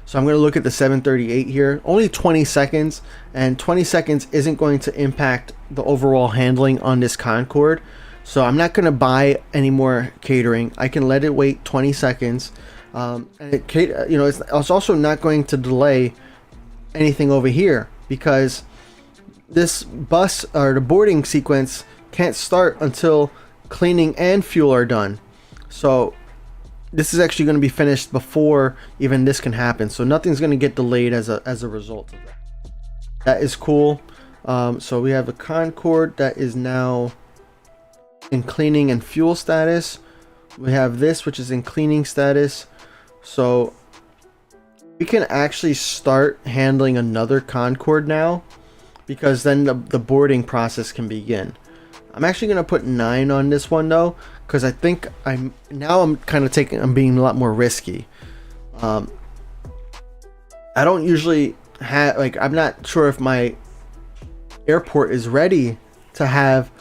[SPEAKER 1] So I'm going to look at the 738 here, only 20 seconds, and 20 seconds isn't going to impact the overall handling on this Concorde. So I'm not going to buy any more catering. I can let it wait 20 seconds. And it's also not going to delay anything over here because this bus or the boarding sequence can't start until cleaning and fuel are done. So this is actually going to be finished before even this can happen, so nothing's going to get delayed as a result of that. That is cool. So we have a Concorde that is now in cleaning and fuel status. We have this, which is in cleaning status. So we can actually start handling another Concorde now, because then the boarding process can begin. I'm actually going to put 9 on this one though, because I think I'm being a lot more risky. I don't usually have, like, I'm not sure if my airport is ready to have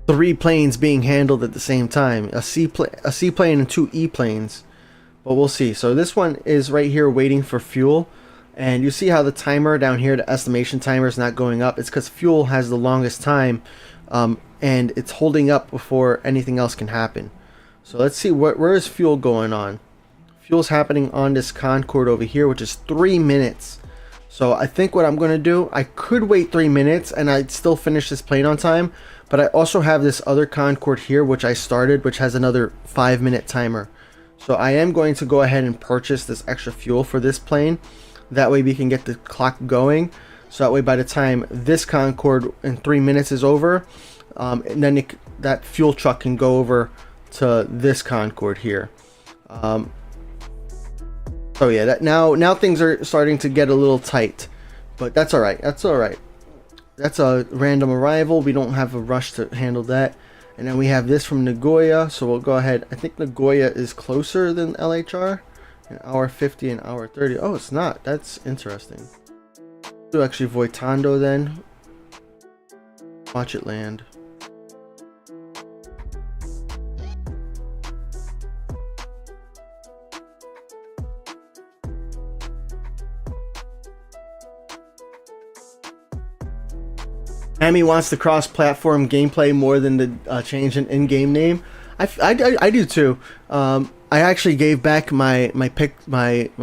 [SPEAKER 1] 3 planes being handled at the same time, a seaplane and 2 E-planes, but we'll see. So this one is right here waiting for fuel, and you see how the timer down here, the estimation timer, is not going up. It's because fuel has the longest time, and it's holding up before anything else can happen. So let's see, where is fuel going on? Fuel's happening on this Concorde over here, which is 3 minutes. So I think what I'm going to do, I could wait 3 minutes and I'd still finish this plane on time, but I also have this other Concorde here which I started, which has another 5-minute timer. So I am going to go ahead and purchase this extra fuel for this plane. That way we can get the clock going. So that way by the time this Concorde in 3 minutes is over, and then that fuel truck can go over to this Concorde here. So yeah, that now things are starting to get a little tight, but that's all right. That's all right. That's a random arrival. We don't have a rush to handle that. And then we have this from Nagoya, so we'll go ahead. I think Nagoya is closer than LHR, an hour 50 and hour 30. Oh, it's not. That's interesting. Do actually Voitando then. Watch it land. Amy wants the cross-platform gameplay more than the change in in-game name. I do too. I actually gave back my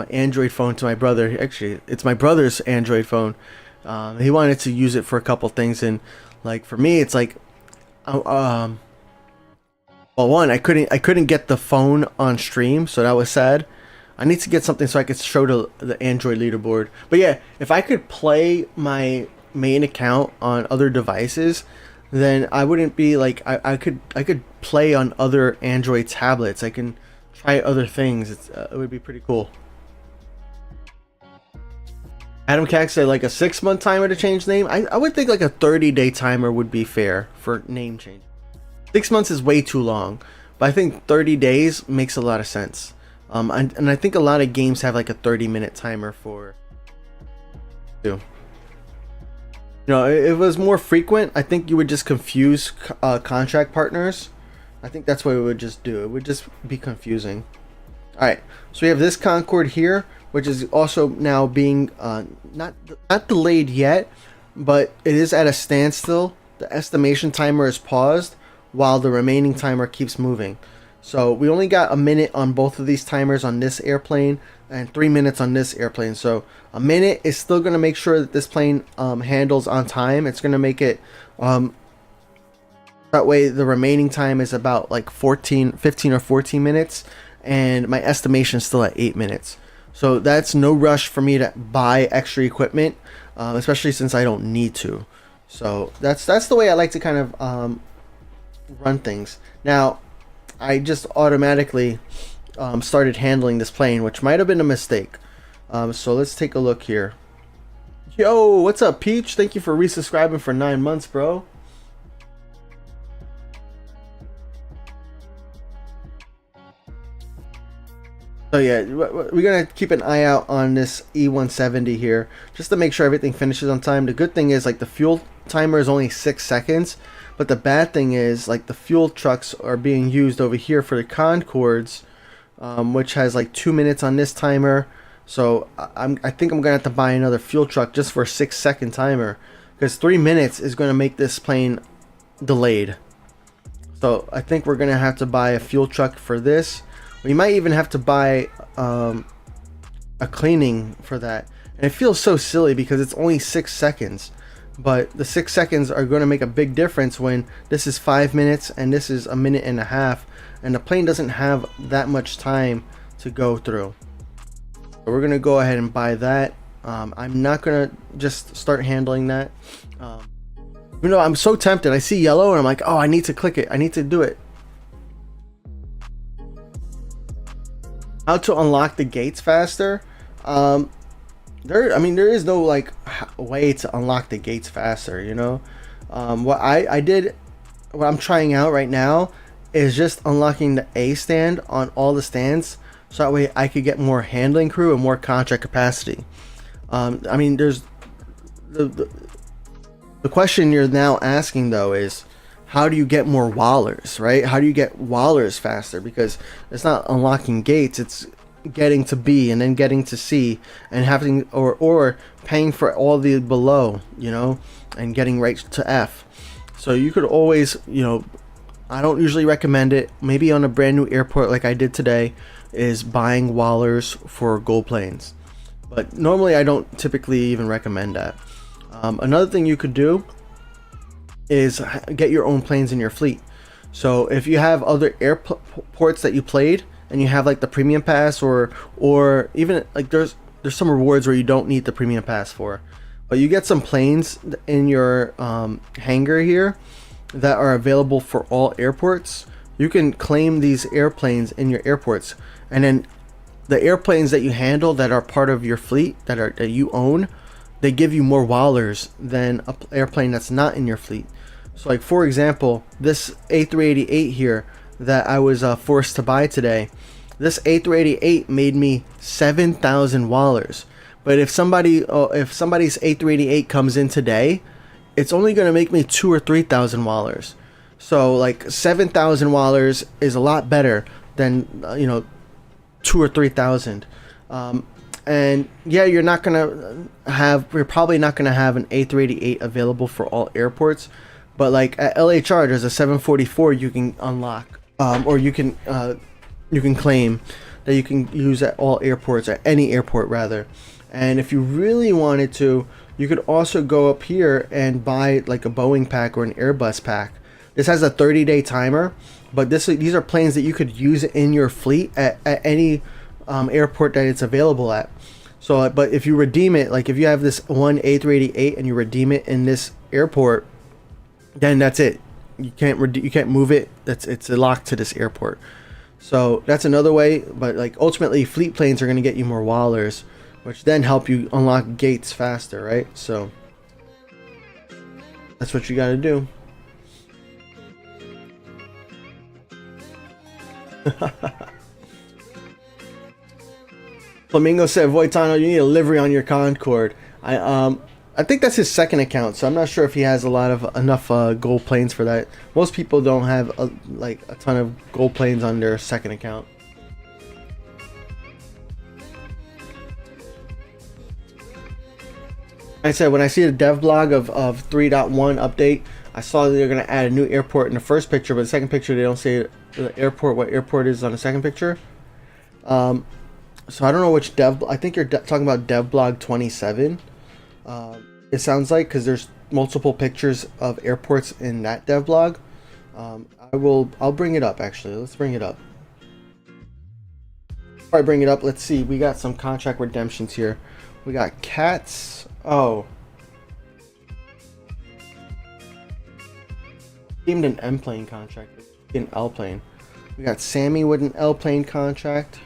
[SPEAKER 1] Android phone to my brother. Actually, it's my brother's Android phone. He wanted to use it for a couple things, and like for me, it's like, well, one, I couldn't get the phone on stream, so that was sad. I need to get something so I could show the Android leaderboard. But yeah, if I could play my main account on other devices, then I wouldn't be like, I could play on other Android tablets. I can try other things. It would be pretty cool. Adam Cack said like a 6-month timer to change name. I would think like a 30-day timer would be fair for name change. 6 months is way too long, but I think 30 days makes a lot of sense. And I think a lot of games have like a 30-minute timer for too. You know, if it was more frequent, I think you would just confuse contract partners. I think that's what it would just do. It would just be confusing. Alright, so we have this Concorde here, which is also now being not delayed yet, but it is at a standstill. The estimation timer is paused while the remaining timer keeps moving. So we only got a minute on both of these timers on this airplane and 3 minutes on this airplane. So a minute is still going to make sure that this plane handles on time. It's going to make it that way the remaining time is about like 15 or 14 minutes, and my estimation is still at 8 minutes. So that's no rush for me to buy extra equipment, especially since I don't need to. So that's the way I like to kind of run things. Now, I just automatically started handling this plane, which might have been a mistake. So let's take a look here. Yo, what's up, Peach? Thank you for resubscribing for 9 months, bro. So yeah, we're gonna keep an eye out on this E170 here, just to make sure everything finishes on time. The good thing is, like, the fuel timer is only 6 seconds, but the bad thing is, like, the fuel trucks are being used over here for the Concords, which has like 2 minutes on this timer. So I think I'm gonna have to buy another fuel truck just for a 6-second timer, because 3 minutes is gonna make this plane delayed. So I think we're gonna have to buy a fuel truck for this. We might even have to buy a cleaning for that. And it feels so silly because it's only 6 seconds, but the 6 seconds are going to make a big difference when this is 5 minutes and this is 1.5 minutes, and the plane doesn't have that much time to go through. So we're going to go ahead and buy that. I'm not going to just start handling that. You know, I'm so tempted. I see yellow and I'm like, oh, I need to click it. I need to do it. How to unlock the gates faster? I mean, there is no like way to unlock the gates faster, you know. What I'm trying out right now is just unlocking the A stand on all the stands, so that way I could get more handling crew and more contract capacity. I mean, there's the question you're now asking though is, how do you get more wallers, right? How do you get wallers faster? Because it's not unlocking gates, it's getting to B and then getting to C and having or paying for all the below, you know, and getting right to F. So you could always, you know, I don't usually recommend it. Maybe on a brand new airport like I did today, is buying wallers for gold planes. But normally I don't typically even recommend that. Another thing you could do is get your own planes in your fleet. So if you have other airports that you played and you have like the premium pass, or even like there's some rewards where you don't need the premium pass for, but you get some planes in your hangar here that are available for all airports. You can claim these airplanes in your airports, and then the airplanes that you handle that are part of your fleet that you own, they give you more wallers than an airplane that's not in your fleet. So like, for example, this A388 here that I was forced to buy today, this A388 made me 7,000 wallers. But if somebody's A388 comes in today, it's only going to make me 2,000 or 3,000 wallers. So like 7,000 wallers is a lot better than 2,000 or 3,000. And yeah, you're probably not gonna have an A388 available for all airports, but like at LHR, there's a 744 you can unlock, or you can claim that you can use at all airports, at any airport rather. And if you really wanted to, you could also go up here and buy like a Boeing pack or an Airbus pack. This has a 30-day timer, but these are planes that you could use in your fleet at any airport that it's available at. So, but if you redeem it, like if you have this one A388 and you redeem it in this airport, then that's it. You can't move it. It's locked to this airport. So that's another way. But like ultimately, fleet planes are going to get you more wallers, which then help you unlock gates faster, right? So that's what you got to do. Flamingo said, Voitano, you need a livery on your Concorde. I think that's his second account, so I'm not sure if he has enough gold planes for that. Most people don't have a ton of gold planes on their second account. I said, when I see the dev blog of 3.1 update, I saw that they're going to add a new airport in the first picture, but the second picture they don't say the airport, what airport is on the second picture. So I don't know which dev. I think you're talking about dev blog 27. It sounds like, because there's multiple pictures of airports in that dev blog. I'll bring it up actually. Let's bring it up. Before I bring it up, let's see. We got some contract redemptions here. We got Cats. Oh. Deemed an M plane contract. An L plane. We got Sammy with an L plane contract.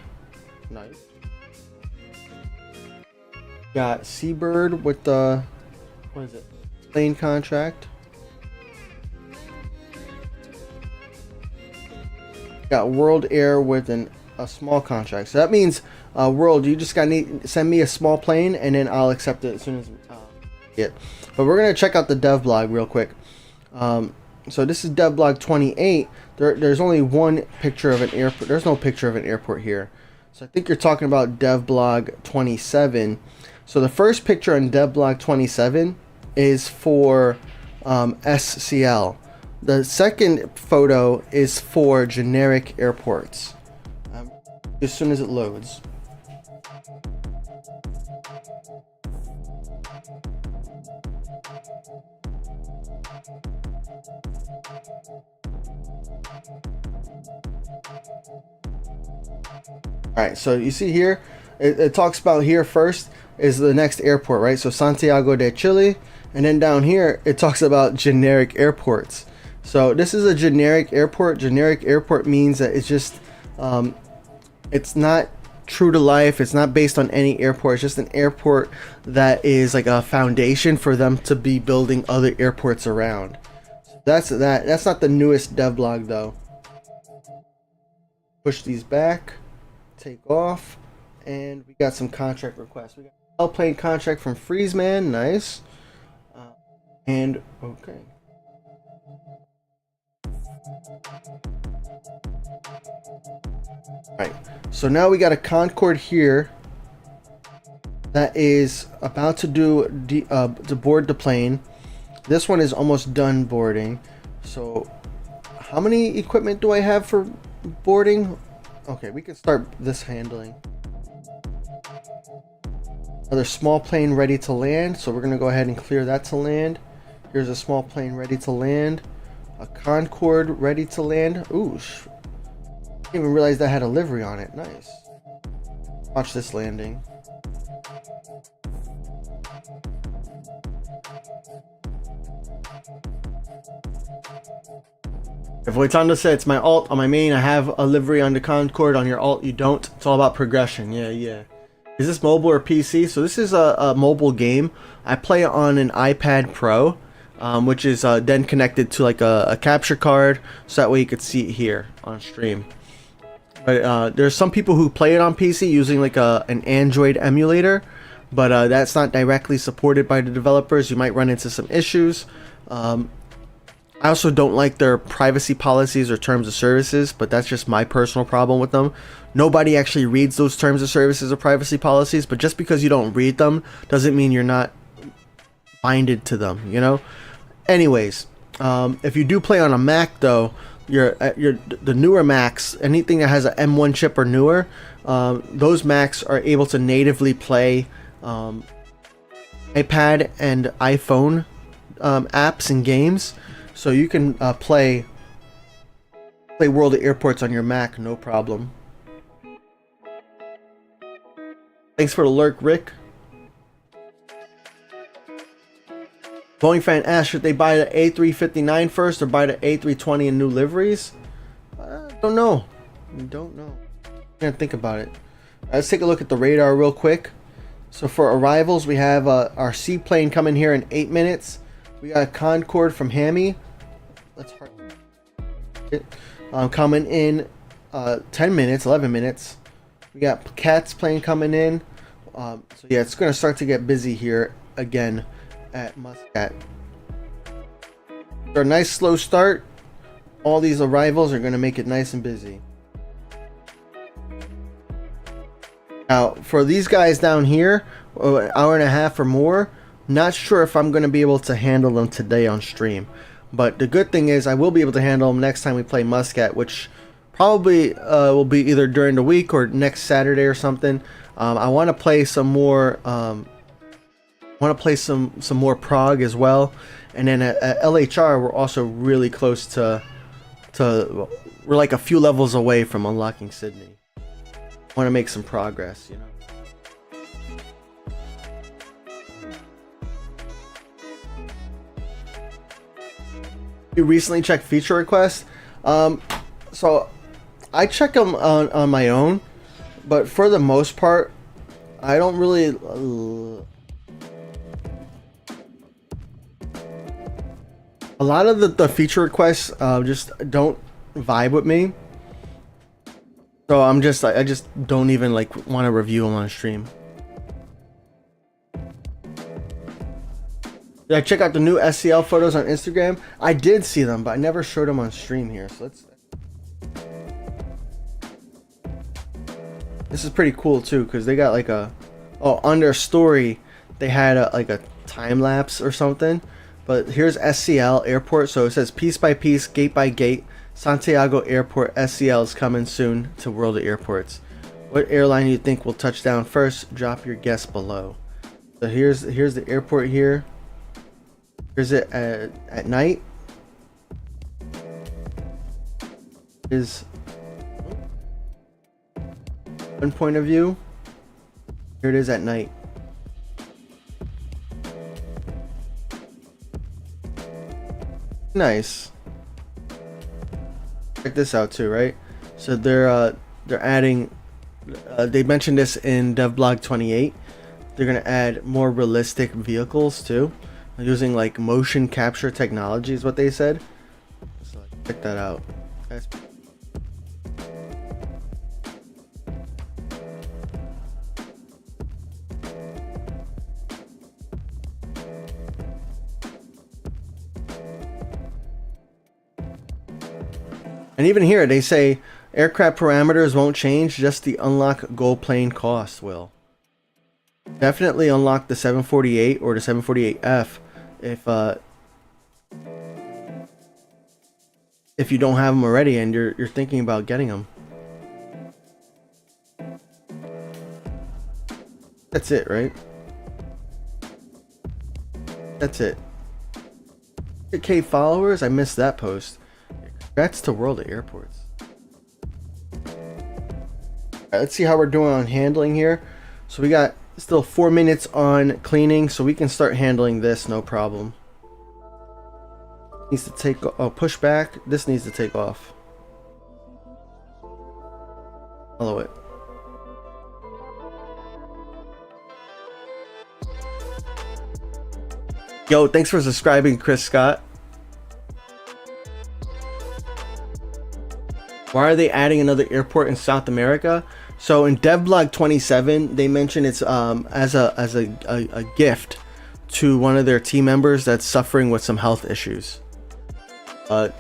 [SPEAKER 1] Nice. Got Seabird with the, what is it? Plane contract. Got World Air with a small contract. So that means World, you just gotta send me a small plane and then I'll accept it as soon as get. But we're gonna check out the dev blog real quick. So this is dev blog 28. There's only one picture of an airport. There's no picture of an airport here. So I think you're talking about dev blog 27. So the first picture on dev blog 27 is for SCL. The second photo is for generic airports. As soon as it loads. Alright, so you see here, it talks about here first is the next airport, right? So Santiago de Chile, and then down here it talks about generic airports. So this is a generic airport. Generic airport means that it's just it's not true to life. It's not based on any airport. It's just an airport that is like a foundation for them to be building other airports around. So that's not the newest devlog though. Push these back, take off, and we got some contract requests. We got L plane contract from Freezeman, nice. And okay. Alright, so now we got a Concorde here that is about to to board the plane. This one is almost done boarding. So how many equipment do I have for boarding? Okay, we can start this handling. Another small plane ready to land, so we're gonna go ahead and clear that to land. Here's a small plane ready to land. A Concorde ready to land. Ooh, I didn't even realize that had a livery on it. Nice. Watch this landing. If Waitonda said it's my alt on my main, I have a livery on the Concorde. On your alt, you don't. It's all about progression. Yeah. Is this mobile or PC? So this is a mobile game. I play it on an iPad Pro, which is then connected to like a capture card, so that way you could see it here on stream. But there's some people who play it on PC using like an Android emulator, but that's not directly supported by the developers. You might run into some issues. I also don't like their privacy policies or terms of services, but that's just my personal problem with them. Nobody actually reads those terms of services or privacy policies, but just because you don't read them doesn't mean you're not binded to them, you know? Anyways, if you do play on a Mac though, the newer Macs, anything that has an M1 chip or newer, those Macs are able to natively play iPad and iPhone apps and games. So you can play World of Airports on your Mac, no problem. Thanks for the lurk, Rick. Boeing fan asked, should they buy the A359 first or buy the A320 in new liveries? I don't know. I can't think about it. Let's take a look at the radar real quick. So for arrivals, we have our seaplane coming here in 8 minutes. We got a Concorde from Hammy. Let's hard it. Coming in 10 minutes, 11 minutes. We got Cat's plane coming in. So yeah, it's going to start to get busy here again at Muscat. For a nice slow start, all these arrivals are going to make it nice and busy. Now, for these guys down here, an hour and a half or more, not sure if I'm going to be able to handle them today on stream. But the good thing is I will be able to handle them next time we play Muscat, which probably will be either during the week or next Saturday or something. I want to play some more. Some more Prague as well, and then at LHR we're also really close to we're like a few levels away from unlocking Sydney. want to make some progress, you know. You recently checked feature requests. So I check them on my own, but for the most part, I don't really. A lot of the feature requests just don't vibe with me. So I just don't even like want to review them on stream. Did I check out the new SCL photos on Instagram? I did see them, but I never showed them on stream here. So let's. This is pretty cool too, because they got like a, on their story, they had like a time lapse or something. But here's SCL Airport, so it says piece by piece, gate by gate. Santiago Airport SCL is coming soon to World of Airports. What airline do you think will touch down first? Drop your guess below. So here's the airport here. Here's it at night. Is one point of view. Here it is at night. Nice. Check this out too, right? So they're adding. They mentioned this in DevBlog 28. They're gonna add more realistic vehicles too, using like motion capture technology is what they said. So check that out. And even here they say aircraft parameters won't change, just the unlock goal plane cost will. Definitely unlock the 748 or the 748F if you don't have them already and you're thinking about getting them. That's it, right? That's it. 100K followers? I missed that post. Congrats to World of Airports. Alright, let's see how we're doing on handling here. So we got still 4 minutes on cleaning, so we can start handling this, no problem. Needs to take, push back. This needs to take off. Follow it. Yo, thanks for subscribing, Chris Scott. Why are they adding another airport in South America? So in DevBlog 27, they mention it's as a gift to one of their team members that's suffering with some health issues. And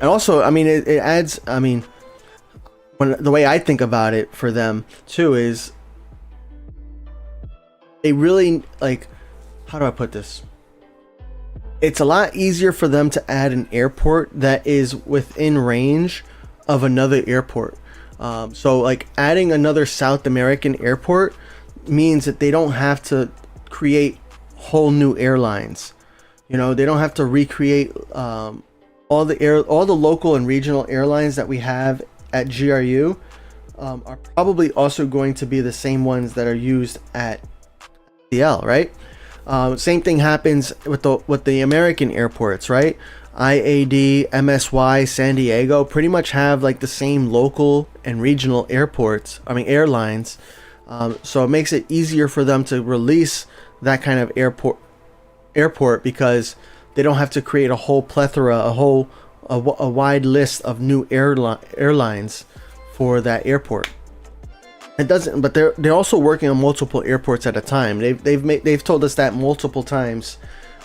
[SPEAKER 1] also, I mean, it adds. I mean, the way I think about it for them too is they really like. How do I put this? It's a lot easier for them to add an airport that is within range of another airport. So like adding another South American airport means that they don't have to create whole new airlines. You know, they don't have to recreate all the local and regional airlines that we have at GRU are probably also going to be the same ones that are used at CL, right? Same thing happens with the American airports, right? IAD, MSY, San Diego pretty much have like the same local and regional airlines. So it makes it easier for them to release that kind of airport because they don't have to create a whole plethora, a wide list of new airlines for that airport. It doesn't, but they're also working on multiple airports at a time. They've told us that multiple times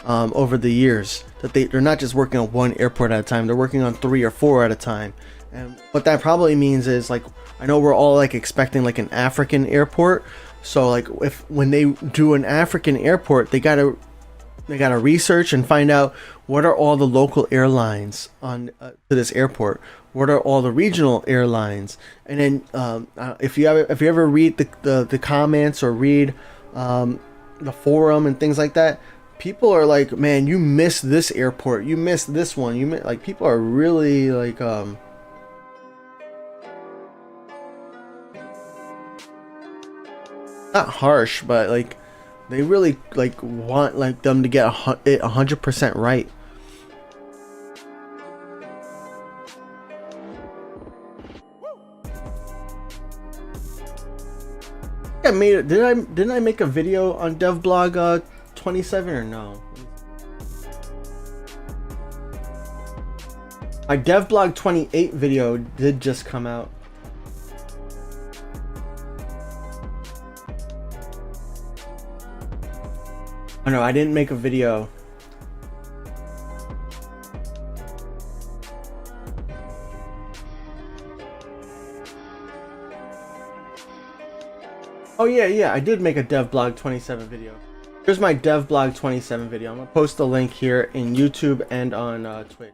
[SPEAKER 1] over the years, that they're not just working on one airport at a time, they're working on 3 or 4 at a time. And what that probably means is, like, I know we're all like expecting like an African airport, so like when they do an African airport, they gotta research and find out what are all the local airlines on to this airport, what are all the regional airlines, and then if you ever read the comments or read the forum and things like that, people are like, man, you missed this airport, you missed this one, like people are really like not harsh, but like they really like want like them to get it 100% right. I made it. Didn't I make a video on devblog 27 or no? My devblog 28 video did just come out. Oh no, I didn't make a video. Oh yeah, I did make a devblog 27 video. Here's my devblog 27 video. I'm gonna post the link here in YouTube and on Twitch.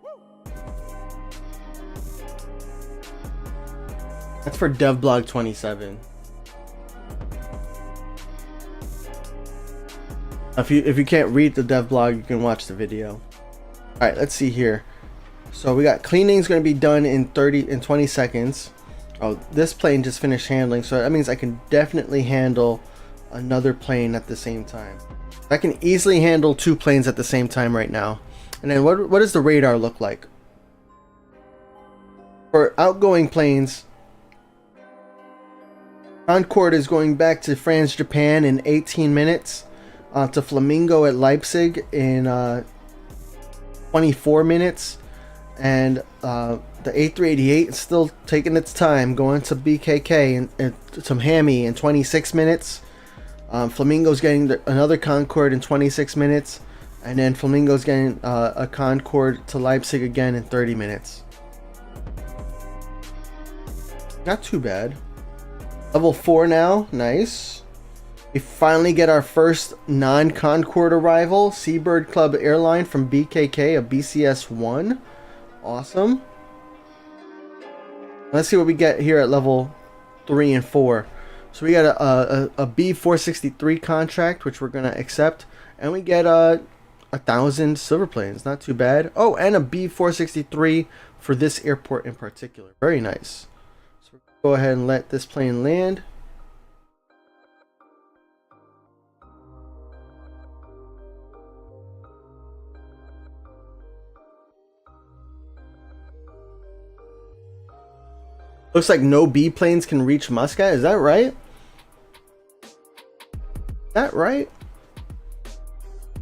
[SPEAKER 1] That's for devblog 27. If you can't read the devblog, you can watch the video. All right, let's see here. So we got cleaning's gonna be done in 20 seconds. Oh, this plane just finished handling, so that means I can definitely handle another plane at the same time. I can easily handle 2 planes at the same time right now. And then what does the radar look like? For outgoing planes, Concorde is going back to France, Japan in 18 minutes. To Flamingo at Leipzig in 24 minutes. And the A388 is still taking its time, going to BKK and some Hammy in 26 minutes. Flamingo's getting another Concorde in 26 minutes. And then Flamingo's getting a Concorde to Leipzig again in 30 minutes. Not too bad. Level 4 now, nice. We finally get our first non-Concorde arrival, Seabird Club airline from BKK, a BCS-1. Awesome. Let's see what we get here at level 3 and 4. So we got a B463 contract, which we're gonna accept, and we get 1,000 silver planes. Not too bad. Oh, and a B463 for this airport in particular. Very nice. So we're gonna go ahead and let this plane land. Looks like no B planes can reach Muscat. Is that right? Is that right?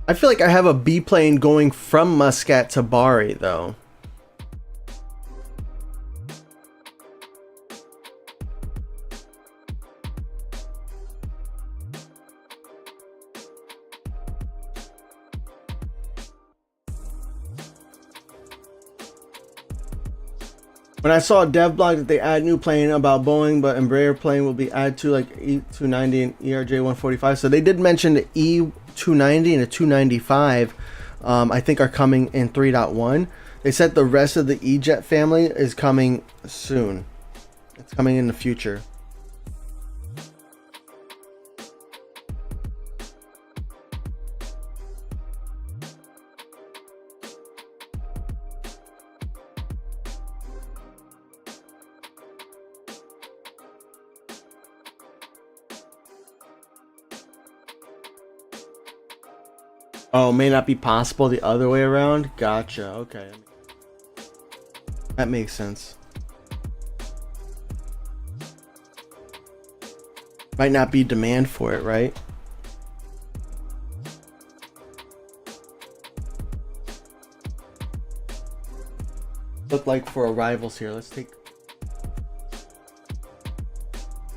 [SPEAKER 1] I feel like I have a B plane going from Muscat to Bari though. When I saw a dev blog that they add new plane about Boeing, but Embraer plane will be added to like E290 and ERJ145. So they did mention the E290 and the 295, I think are coming in 3.1. They said the rest of the E-Jet family is coming soon. It's coming in the future. Oh, may not be possible the other way around? Gotcha, okay. That makes sense. Might not be demand for it, right? Look like for arrivals here. Let's take...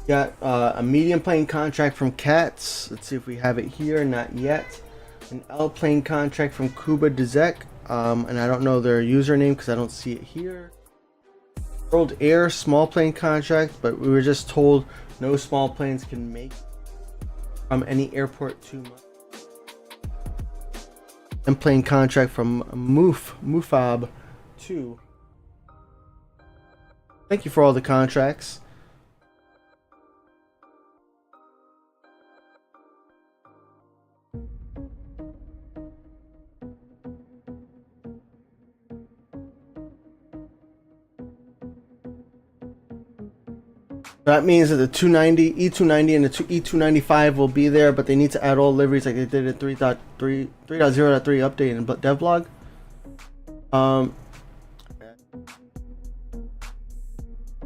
[SPEAKER 1] Got a medium plane contract from CATS. Let's see if we have it here. Not yet. An L plane contract from Kuba Dezek, and I don't know their username because I don't see it here. World Air small plane contract, but we were just told no small planes can make from any airport to and plane contract from Mufab 2. Thank you for all the contracts. That means that the 290, E290 and the E295 will be there, but they need to add all liveries like they did at 3.0.3 update in devlog.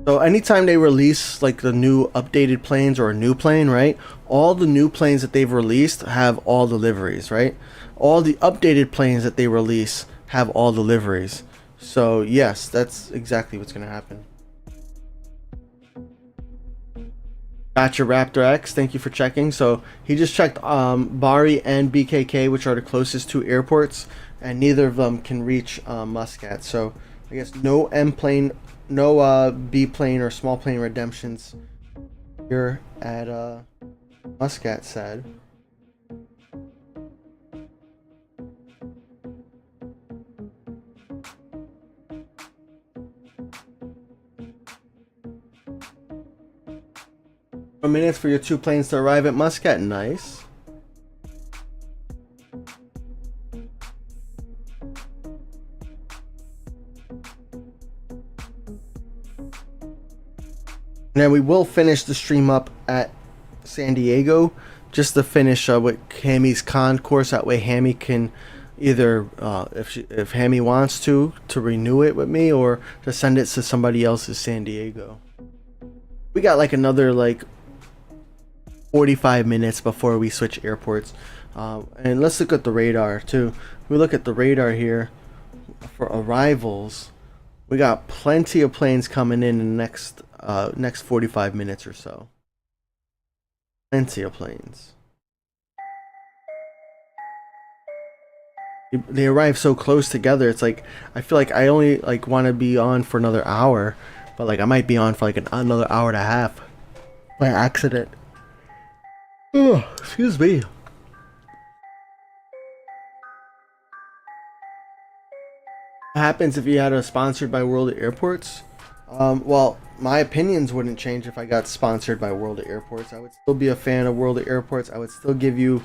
[SPEAKER 1] So anytime they release like the new updated planes or a new plane, right? All the new planes that they've released have all the liveries, right? All the updated planes that they release have all the liveries. So yes, that's exactly what's going to happen. Gotcha, Raptor X. Thank you for checking. So he just checked Bari and BKK, which are the closest two airports, and neither of them can reach Muscat. So I guess no M plane, no B plane or small plane redemptions here at Muscat. Said. Minutes for your two planes to arrive at Muscat. Nice. Now we will finish the stream up at San Diego just to finish with Hammy's con course. That way Hammy can either if Hammy wants to renew it with me or to send it to somebody else's San Diego. We got like another like 45 minutes before we switch airports, and let's look at the radar too. If we look at the radar here for arrivals, we got plenty of planes coming in the next 45 minutes or so. Plenty of planes. They arrive so close together. It's like I feel like I only like want to be on for another hour, but like I might be on for like another hour and a half by accident. Oh, excuse me. What happens if you had a sponsored by World of Airports? Well, my opinions wouldn't change if I got sponsored by World of Airports. I would still be a fan of World of Airports. I would still give you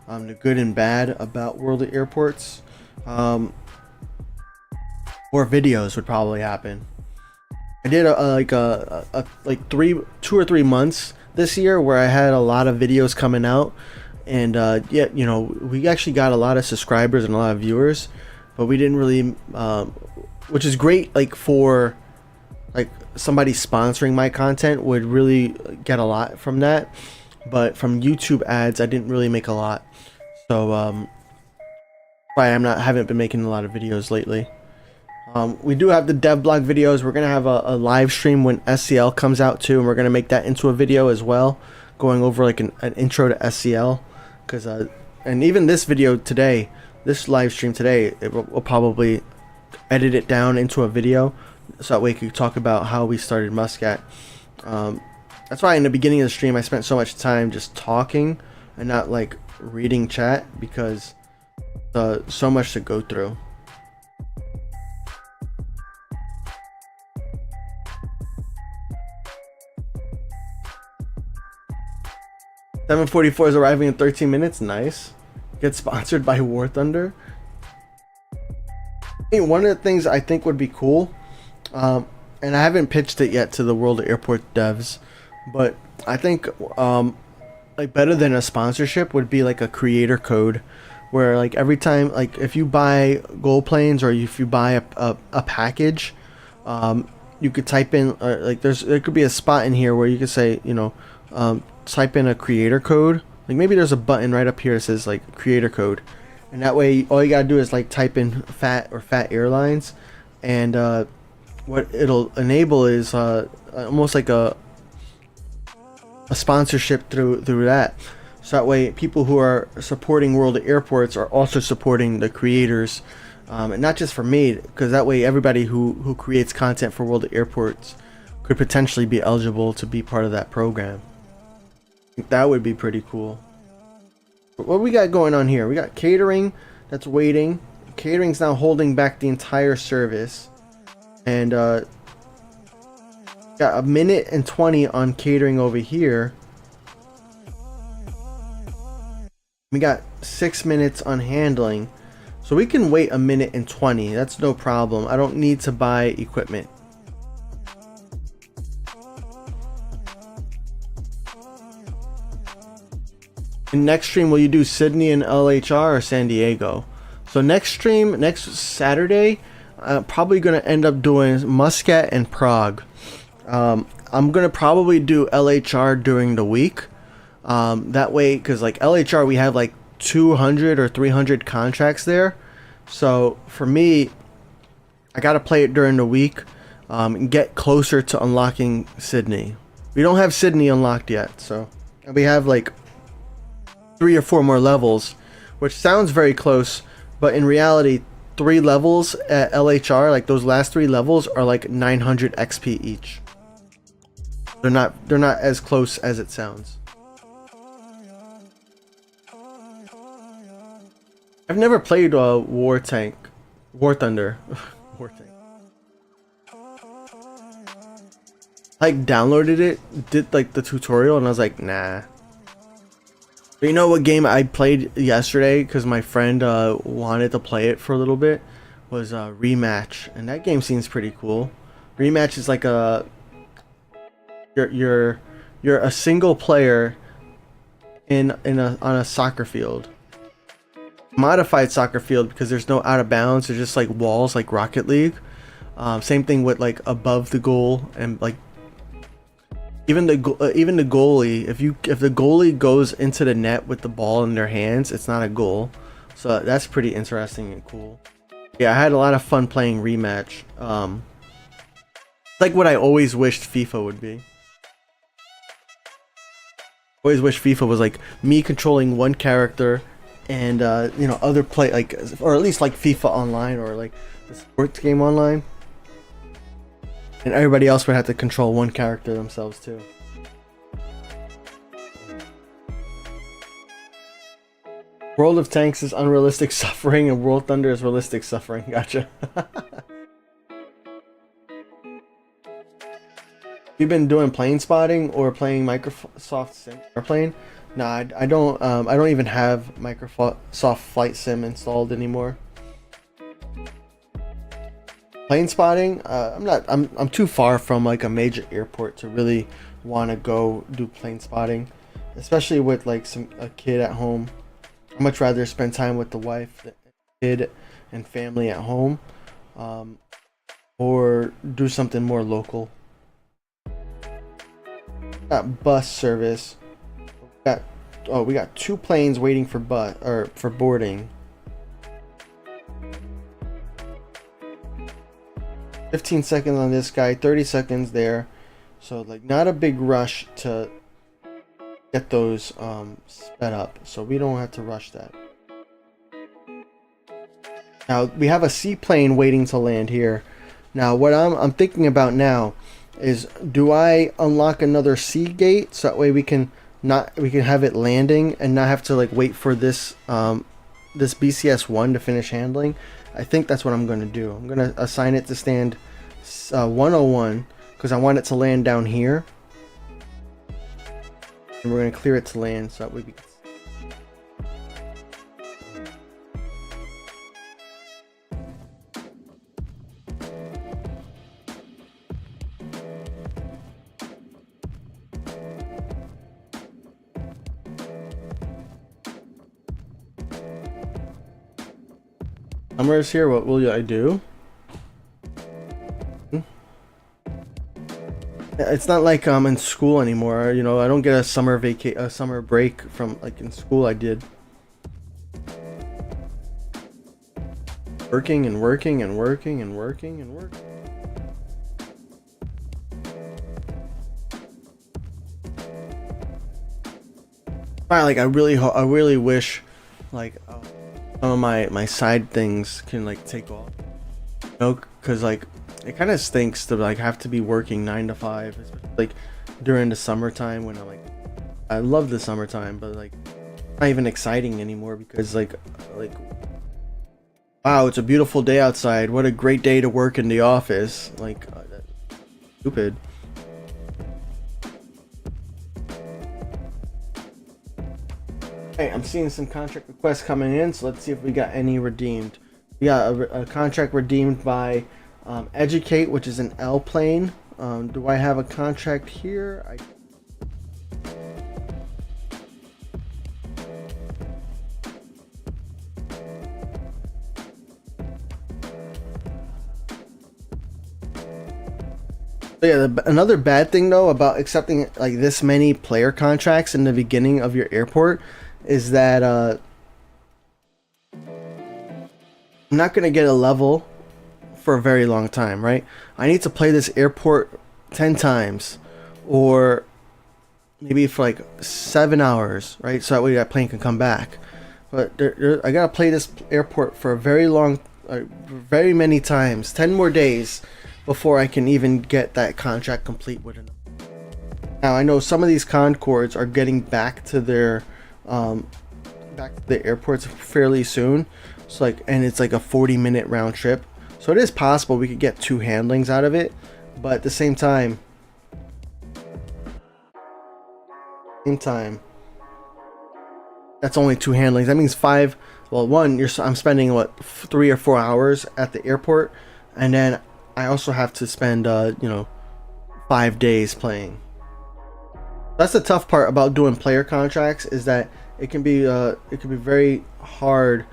[SPEAKER 1] the good and bad about World of Airports. More videos would probably happen. I did like 2 or 3 months this year where I had a lot of videos coming out, and yeah, you know, we actually got a lot of subscribers and a lot of viewers, but we didn't really which is great, like for like somebody sponsoring my content would really get a lot from that, but from YouTube ads I didn't really make a lot. So why haven't been making a lot of videos lately. We do have the dev blog videos. We're gonna have a live stream when SCL comes out too, and we're gonna make that into a video as well, going over like an intro to SCL. Because and even this video today, this live stream today, we'll probably edit it down into a video, so that way we can talk about how we started Muscat. That's why in the beginning of the stream I spent so much time just talking and not like reading chat, because so much to go through. 744 is arriving in 13 minutes. Nice. Get sponsored by War Thunder. Hey, one of the things I think would be cool, and I haven't pitched it yet to the World Airport devs, but I think like better than a sponsorship would be like a creator code, where like every time, like if you buy gold planes or if you buy a package, you could type in like there could be a spot in here where you could say, you know, type in a creator code. Like maybe there's a button right up here that says like creator code, and that way all you gotta do is like type in Phat or Phat Airlines, and what it'll enable is almost like a sponsorship through that. So that way people who are supporting World Airports are also supporting the creators, and not just for me, because that way everybody who creates content for World Airports could potentially be eligible to be part of that program. I think that would be pretty cool. But what we got going on here? We got catering that's waiting. Catering's now holding back the entire service, and got a minute and 20 on catering over here. We got 6 minutes on handling, so we can wait a minute and 20. That's no problem. I don't need to buy equipment. In next stream, will you do Sydney and LHR or San Diego? So next stream, next Saturday, probably gonna end up doing Muscat and Prague. I'm gonna probably do LHR during the week. That way, because like LHR, we have like 200 or 300 contracts there. So for me, I gotta play it during the week and get closer to unlocking Sydney. We don't have Sydney unlocked yet, so we have like 3 or 4 more levels, which sounds very close, but in reality, 3 levels at LHR, like those last 3 levels, are like 900 XP each. They're not as close as it sounds. I've never played War Thunder. War Tank. Like downloaded it, did like the tutorial, and I was like, nah. But you know what game I played yesterday because my friend wanted to play it for a little bit, was Rematch, and that game seems pretty cool. Rematch is like a you're a single player on a soccer field, modified soccer field, because there's no out of bounds. There's just like walls, like Rocket League. Same thing with like above the goal, and like even the goalie, if the goalie goes into the net with the ball in their hands, it's not a goal. So that's pretty interesting and cool. Yeah, I had a lot of fun playing Rematch. Like what I always wished FIFA would be. Always wish FIFA was like me controlling one character, and you know, other play, like, or at least like FIFA Online or like the sports game online, and everybody else would have to control one character themselves too. World of Tanks is unrealistic suffering, and World Thunder is realistic suffering. Gotcha. You've been doing plane spotting or playing Microsoft Sim Airplane? No, I don't. I don't even have Microsoft Flight Sim installed anymore. Plane spotting? I'm not. I'm too far from like a major airport to really want to go do plane spotting, especially with like a kid at home. I'd much rather spend time with the wife, the kid, and family at home, or do something more local. Got bus service. We got 2 planes waiting for boarding. 15 seconds on this guy, 30 seconds there. So like not a big rush to get those sped up. So we don't have to rush that. Now we have a seaplane waiting to land here. Now what I'm thinking about now is, do I unlock another sea gate so that way we can have it landing and not have to like wait for this this BCS1 to finish handling? I think that's what I'm going to do. I'm going to assign it to stand 101 because I want it to land down here, and we're going to clear it to land so that way we can. Summer's here, what will I do? It's not like I'm in school anymore, you know. I don't get a summer break from like in school. I did working and working and working and working and working. Like I really wish like some of my side things can like take off, you know, because like it kind of stinks to like have to be working 9 to 5, especially like during the summertime when I love the summertime, but like it's not even exciting anymore because like wow, it's a beautiful day outside, what a great day to work in the office. Like that's stupid. Hey, I'm seeing some contract requests coming in, so let's see if we got any redeemed. We got a contract redeemed by Educate, which is an L plane. Do I have a contract here? So yeah, another bad thing though about accepting like this many player contracts in the beginning of your airport is that I'm not gonna get a level for a very long time, right? I need to play this airport 10 times or maybe for like 7 hours, right? So that way that plane can come back. But I gotta play this airport for a very long, very many times, 10 more days before I can even get that contract complete with it. Now I know some of these Concords are getting back to their back to the airports fairly soon. So like, and it's like a 40-minute round trip. So it is possible we could get 2 handlings out of it, but at the same time, that's only 2 handlings. That means 5. Well, one, I'm spending what 3 or 4 hours at the airport, and then I also have to spend 5 days playing. That's the tough part about doing player contracts, is that it can be very hard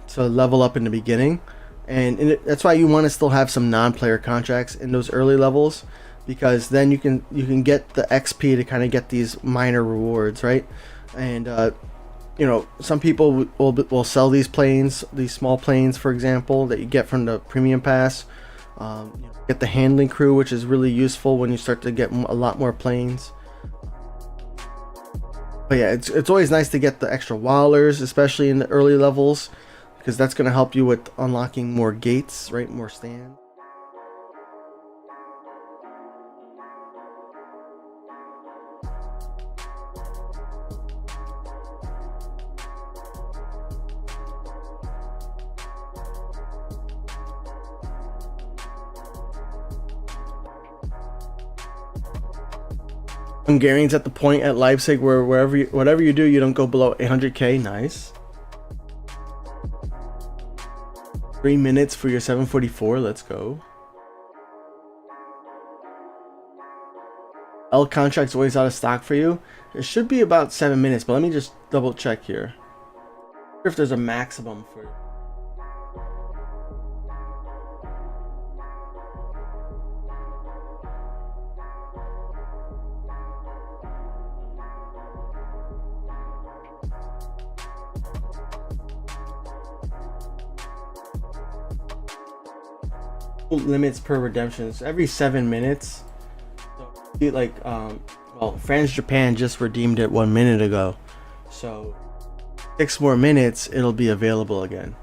[SPEAKER 1] to level up in the beginning, and that's why you want to still have some non-player contracts in those early levels, because then you can get the XP to kind of get these minor rewards, right? And some people will sell these planes, these small planes, for example, that you get from the premium pass. Get the handling crew, which is really useful when you start to get a lot more planes. But yeah, it's always nice to get the extra wallers, especially in the early levels, because that's going to help you with unlocking more gates, right? More stands. Hungarians at the point at Leipzig where whatever you do, you don't go below 100k. Nice. 3 minutes for your 744. Let's go. L contract's always out of stock for you. It should be about 7 minutes, but let me just double check here. I wonder if there's a maximum for you. Limits per redemption. So every 7 minutes. So like well, France Japan just redeemed it 1 minute ago, so 6 more minutes it'll be available again.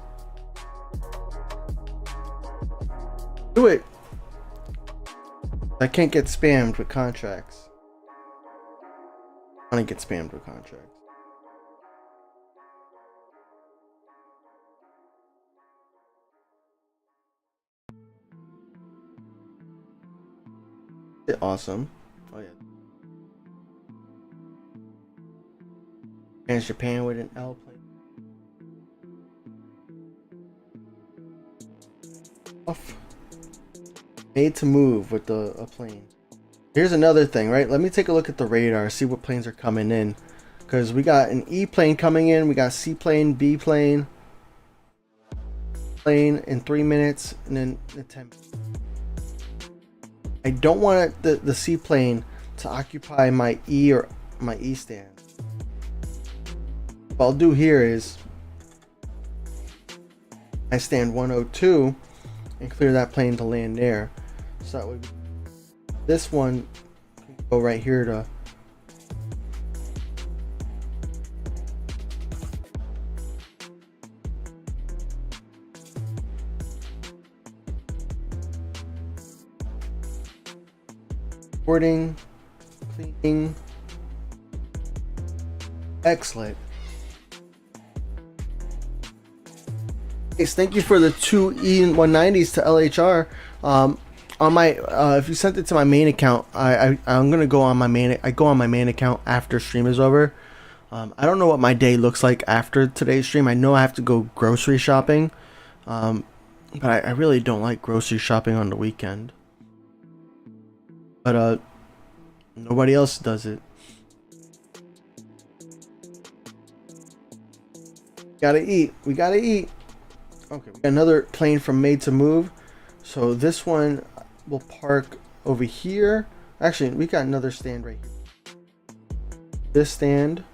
[SPEAKER 1] Do it. I can't get spammed with contracts. I want to get spammed with contracts. Awesome. Oh yeah. And Japan with an L plane. Off. Made to move with a plane. Here's another thing, right? Let me take a look at the radar, see what planes are coming in. Because we got an E plane coming in, we got C plane, B plane in 3 minutes, and then in 10 minutes. I don't want the seaplane to occupy my E or my E stand. What I'll do here is I stand 102 and clear that plane to land there. So that would, this one can go right here to boarding, cleaning. Excellent. Yes, thank you for the 2 E190s to LHR. On my if you sent it to my main account, I'm gonna go on my main. I go on my main account after stream is over. I don't know what my day looks like after today's stream. I know I have to go grocery shopping, but I really don't like grocery shopping on the weekend. But nobody else does it. Gotta eat. We gotta eat. Okay, we got another plane from Made to Move. So this one will park over here. Actually, we got another stand right here. This stand.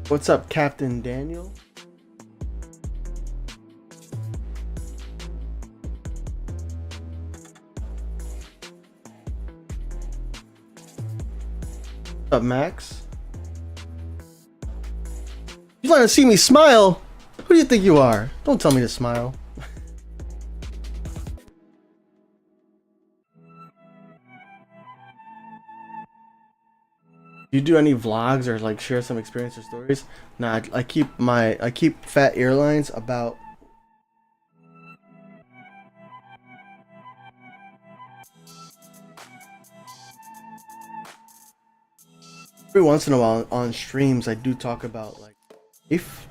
[SPEAKER 1] What's up, Captain Daniel? What's up, Max? You want to see me smile? Who do you think you are? Don't tell me to smile. You do any vlogs or like share some experience or stories? Nah, I keep Phat Airlines about every once in a while on streams. I do talk about like if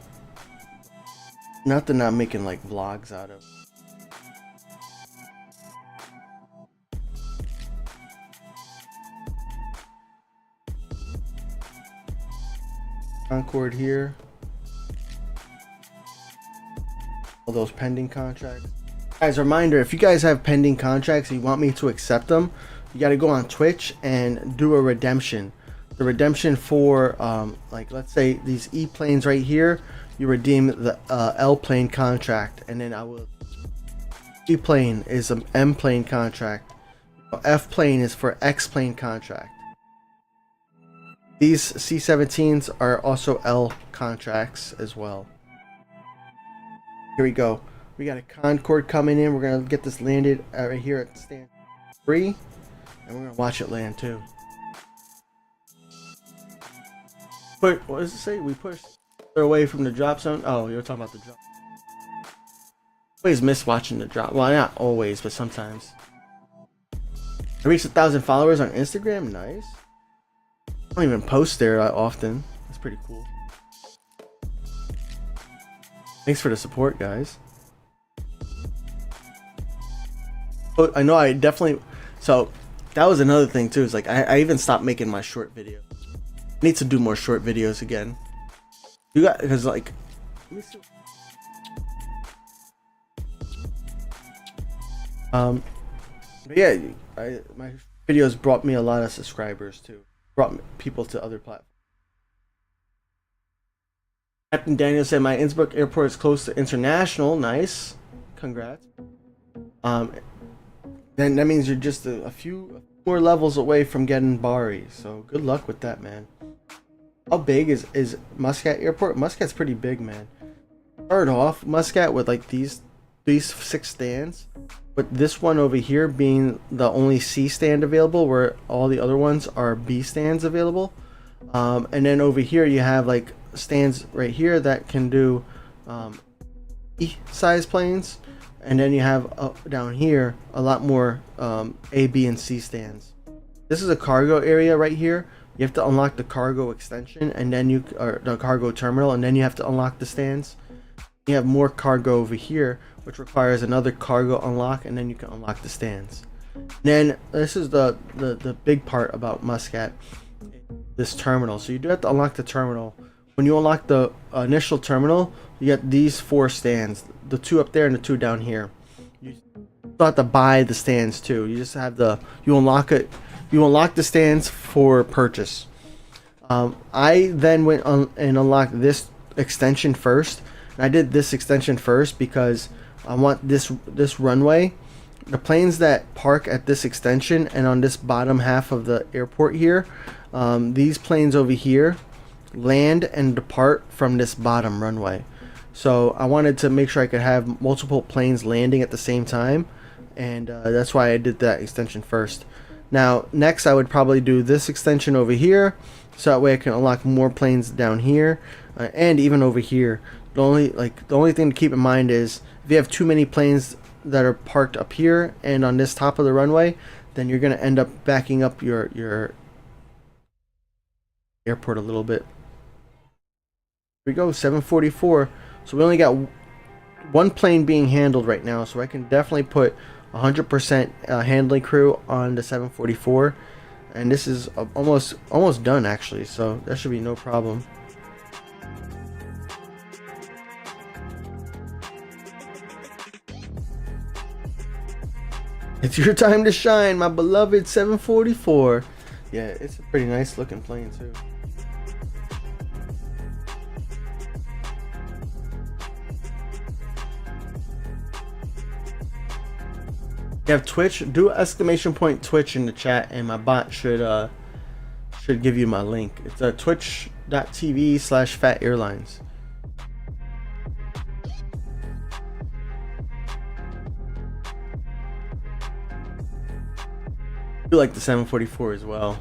[SPEAKER 1] not that I'm making like vlogs out of. Concord here. All those pending contracts. Guys, reminder, if you guys have pending contracts and you want me to accept them, you got to go on Twitch and do a redemption. The redemption for like let's say these E planes right here, you redeem the L plane contract, and then I will. E plane is an M plane contract. F plane is for X plane contract. These C-17s are also L contracts as well. Here we go. We got a Concorde coming in. We're gonna get this landed right here at stand 3, and we're gonna watch it land too. But what does it say? We push away from the drop zone. Oh, you're talking about the drop. Always miss watching the drop. Well, not always, but sometimes. I reached 1,000 followers on Instagram. Nice. I don't even post there often. That's pretty cool. Thanks for the support, guys. Oh, I know I definitely. So that was another thing too. Is like I even stopped making my short video. I need to do more short videos again. You got because like. Let me see. But yeah, my videos brought me a lot of subscribers too. Brought people to other platforms. Captain Daniel said my Innsbruck airport is close to international. Nice, congrats. Then that means you're just a few more levels away from getting Bari. So good luck with that, man. How big is Muscat airport? Muscat's pretty big, man. Start off Muscat with like these 6 stands, but this one over here being the only C stand available, where all the other ones are B stands available. And then over here you have like stands right here that can do E size planes, and then you have down here a lot more A, B, and C stands. This is a cargo area right here. You have to unlock the cargo extension, and then or the cargo terminal, and then you have to unlock the stands. You have more cargo over here, which requires another cargo unlock, and then you can unlock the stands. Then this is the big part about Muscat, this terminal. So you do have to unlock the terminal. When you unlock the initial terminal, you get these 4 stands, the 2 up there and the 2 down here. You still have to buy the stands too. You just have you unlock it. You unlock the stands for purchase. I then went on and unlocked this extension first. And I did this extension first because I want this runway. The planes that park at this extension and on this bottom half of the airport here, these planes over here land and depart from this bottom runway. So I wanted to make sure I could have multiple planes landing at the same time, and that's why I did that extension first. Now next I would probably do this extension over here, so that way I can unlock more planes down here and even over here. The only thing to keep in mind is if you have too many planes that are parked up here and on this top of the runway, then you're going to end up backing up your airport a little bit. Here we go, 744. So we only got 1 plane being handled right now, so I can definitely put 100% handling crew on the 744, and this is almost done actually, so that should be no problem. It's your time to shine, my beloved 744. Yeah, it's a pretty nice looking plane too. You have Twitch, do ! Twitch in the chat, and my bot should give you my link. It's twitch.tv/Phat Airlines. I do like the 744 as well.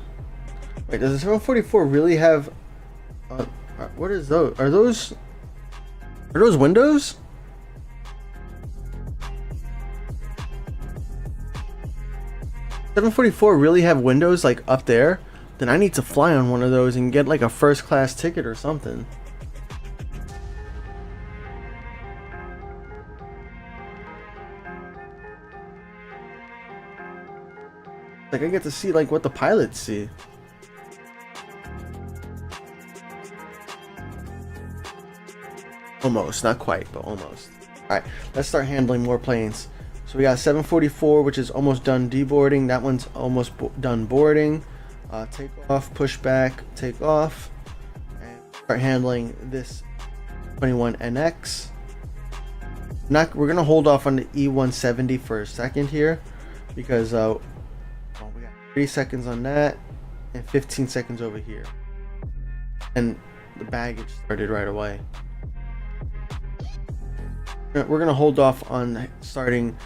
[SPEAKER 1] Wait, does the 744 really have? What is those? Are those windows? $744 really have windows like up there? Then I need to fly on one of those and get like a first class ticket or something. Like I get to see like what the pilots see. Almost, not quite, but almost. Alright, let's start handling more planes. So we got 744, which is almost done deboarding. That one's almost done boarding. Take off, push back, take off, and start handling this 21NX. We're gonna hold off on the E170 for a second here, because we got 3 seconds on that and 15 seconds over here, and the baggage started right away. We're gonna hold off on starting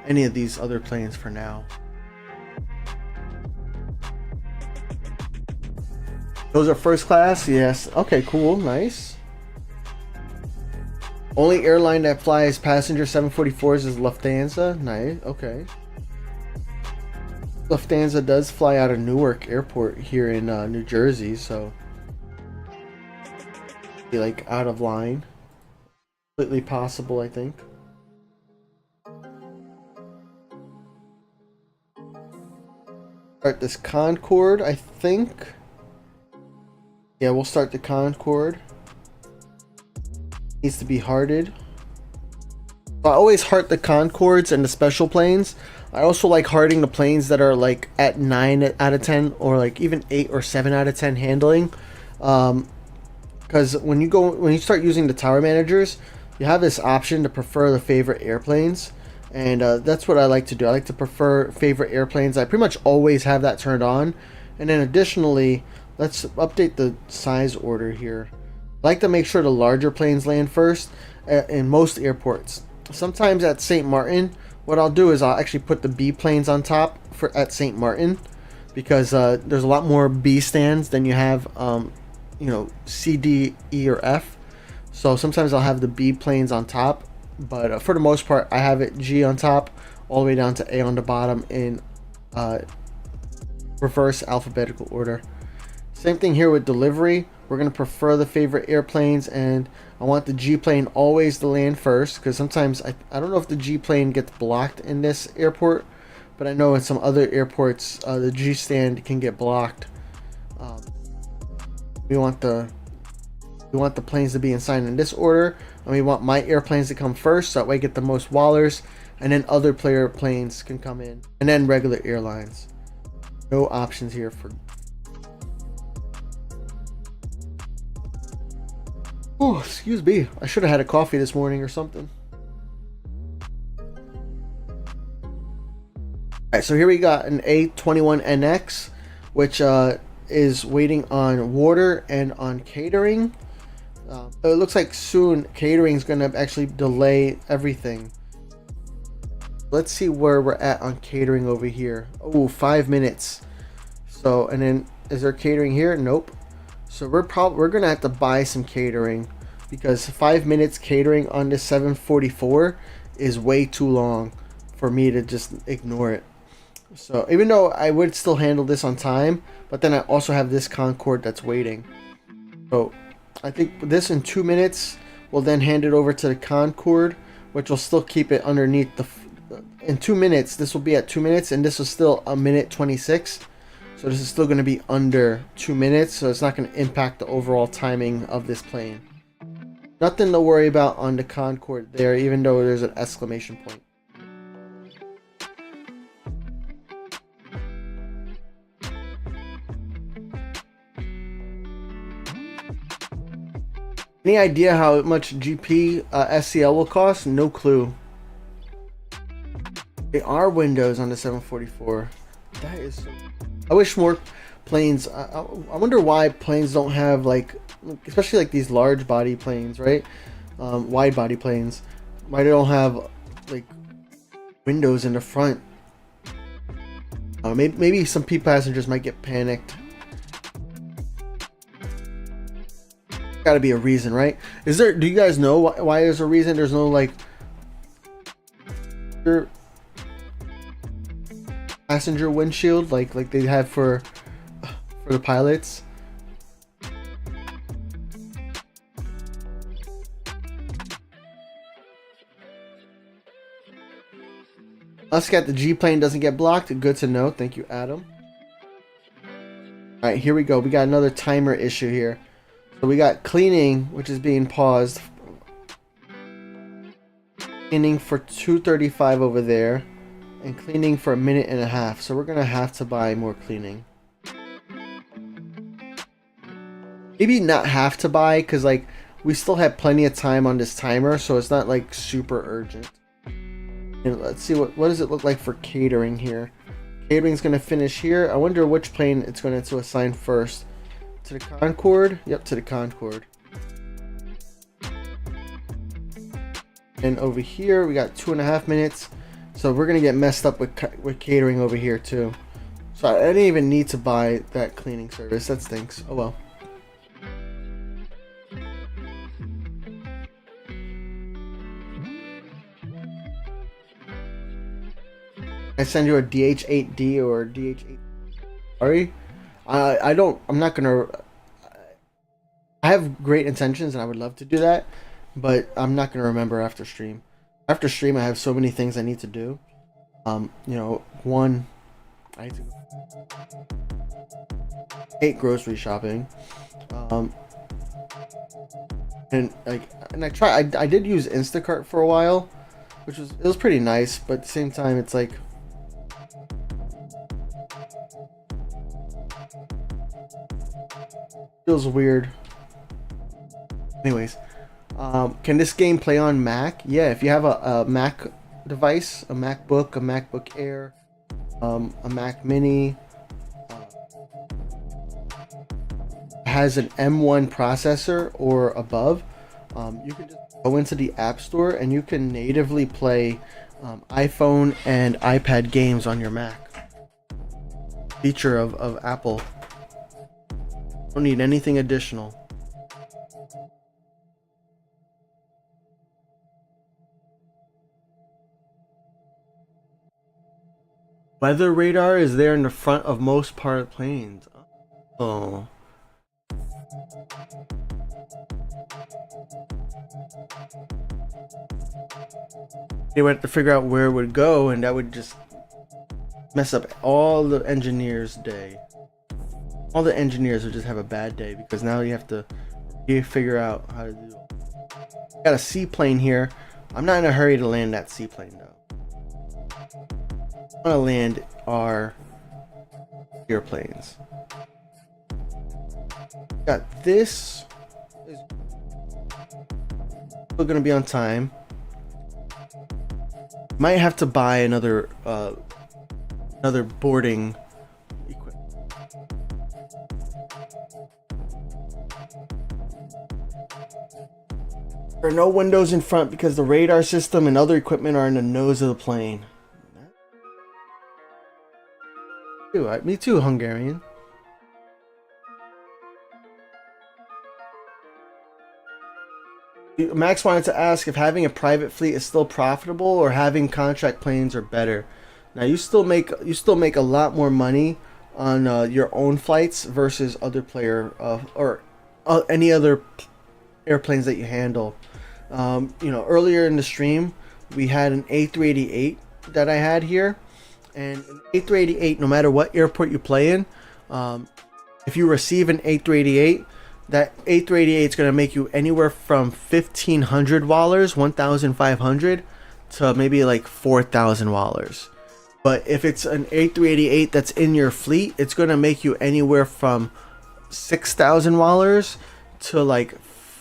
[SPEAKER 1] any of these other planes for now. Those are first class, yes. Okay, cool, nice. Only airline that flies passenger 744s is Lufthansa. Nice, okay. Lufthansa does fly out of Newark Airport here in New Jersey, so be like out of line. Completely possible, I think. Start this Concorde, I think. Yeah, we'll start the Concorde. Needs to be hearted. I always heart the Concordes and the special planes. I also like hearting the planes that are like at 9 out of 10 or like even 8 or 7 out of 10 handling. Because when you start using the tower managers, you have this option to prefer the favorite airplanes. And that's what I like to do. I like to prefer favorite airplanes. I pretty much always have that turned on. And then additionally, let's update the size order here. I like to make sure the larger planes land first in most airports. Sometimes at St. Martin, what I'll do is I'll actually put the B planes on top at St. Martin, because there's a lot more B stands than you have, C, D, E, or F. So sometimes I'll have the B planes on top. But for the most part, I have it G on top, all the way down to A on the bottom in reverse alphabetical order. Same thing here with delivery. We're going to prefer the favorite airplanes, and I want the G plane always to land first, because sometimes I don't know if the G plane gets blocked in this airport, but I know in some other airports the G stand can get blocked. We want the planes to be assigned in this order, and we want my airplanes to come first, so that way I get the most wallers, and then other player planes can come in, and then regular airlines. No options here for. Oh, excuse me. I should have had a coffee this morning or something. Alright, so here we got an A21NX, which is waiting on water and on catering. It looks like soon catering is going to actually delay everything. Let's see where we're at on catering over here. Oh, 5 minutes. So, and then is there catering here? Nope. So we're going to have to buy some catering, because 5 minutes catering on this 744 is way too long for me to just ignore it. So even though I would still handle this on time, but then I also have this Concorde that's waiting. So I think this in 2 minutes, we'll then hand it over to the Concorde, which will still keep it underneath the. In 2 minutes, this will be at 2 minutes, and this is still a minute 26. So this is still going to be under 2 minutes, so it's not going to impact the overall timing of this plane. Nothing to worry about on the Concorde there, even though there's an exclamation point. Any idea how much GP SCL will cost? No clue. They are Windows on the 744. That is so... I wish more planes... I wonder why planes don't have, like... Especially like these large body planes, right? Wide body planes. Why they don't have, like, windows in the front? Maybe some passengers might get panicked. Gotta be a reason, right? Is there... Do you guys know why there's a reason? There's no, like... passenger windshield like they have for the pilots. Muscat, the G plane doesn't get blocked. Good to know. Thank you, Adam. All right, here we go. We got another timer issue here. So we got cleaning, which is being paused. Cleaning for 2:35 over there. And cleaning for 1.5 minutes. So we're gonna have to buy more cleaning. Maybe not have to buy, because like we still have plenty of time on this timer, so it's not like super urgent. And let's see what does it look like for catering here. Catering's gonna finish here. I wonder which plane it's going to assign first. To the Concorde? Yep, to the Concorde. And over here we got 2.5 minutes. So we're gonna get messed up with catering over here too. So I didn't even need to buy that cleaning service. That stinks. Oh well. I send you a DH8D or DH8. Sorry, I'm not gonna. I have great intentions and I would love to do that, but I'm not gonna remember after stream. After stream, I have so many things I need to do. You know, one, I need to hate grocery shopping. And I did use Instacart for a while, which was pretty nice, but at the same time, it's like feels weird. Anyways. Can this game play on Mac? Yeah, if you have a Mac device, a MacBook, a MacBook Air, a Mac Mini, has an M1 processor or above, you can just go into the App Store and you can natively play iPhone and iPad games on your Mac. Feature of Apple. Don't need anything additional. Weather radar is there in the front of most part planes. Oh. They would have to figure out where it would go, and that would just mess up all the engineers' day. All the engineers would just have a bad day because now you have to figure out how to do it. Got a seaplane here. I'm not in a hurry to land that seaplane though. I want to land our airplanes. Got this. Still gonna be on time. Might have to buy another boarding equipment. There are no windows in front because the radar system and other equipment are in the nose of the plane. Me too, Hungarian. Max wanted to ask if having a private fleet is still profitable or having contract planes are better. Now you still make a lot more money on your own flights versus other player or any other airplanes that you handle. You know, earlier in the stream we had an A380 that I had here. And an A380, no matter what airport you play in, if you receive an A380, that A380 is going to make you anywhere from $1,500, $1,500 to maybe like $4,000. But if it's an A388 that's in your fleet, it's going to make you anywhere from $6,000 to like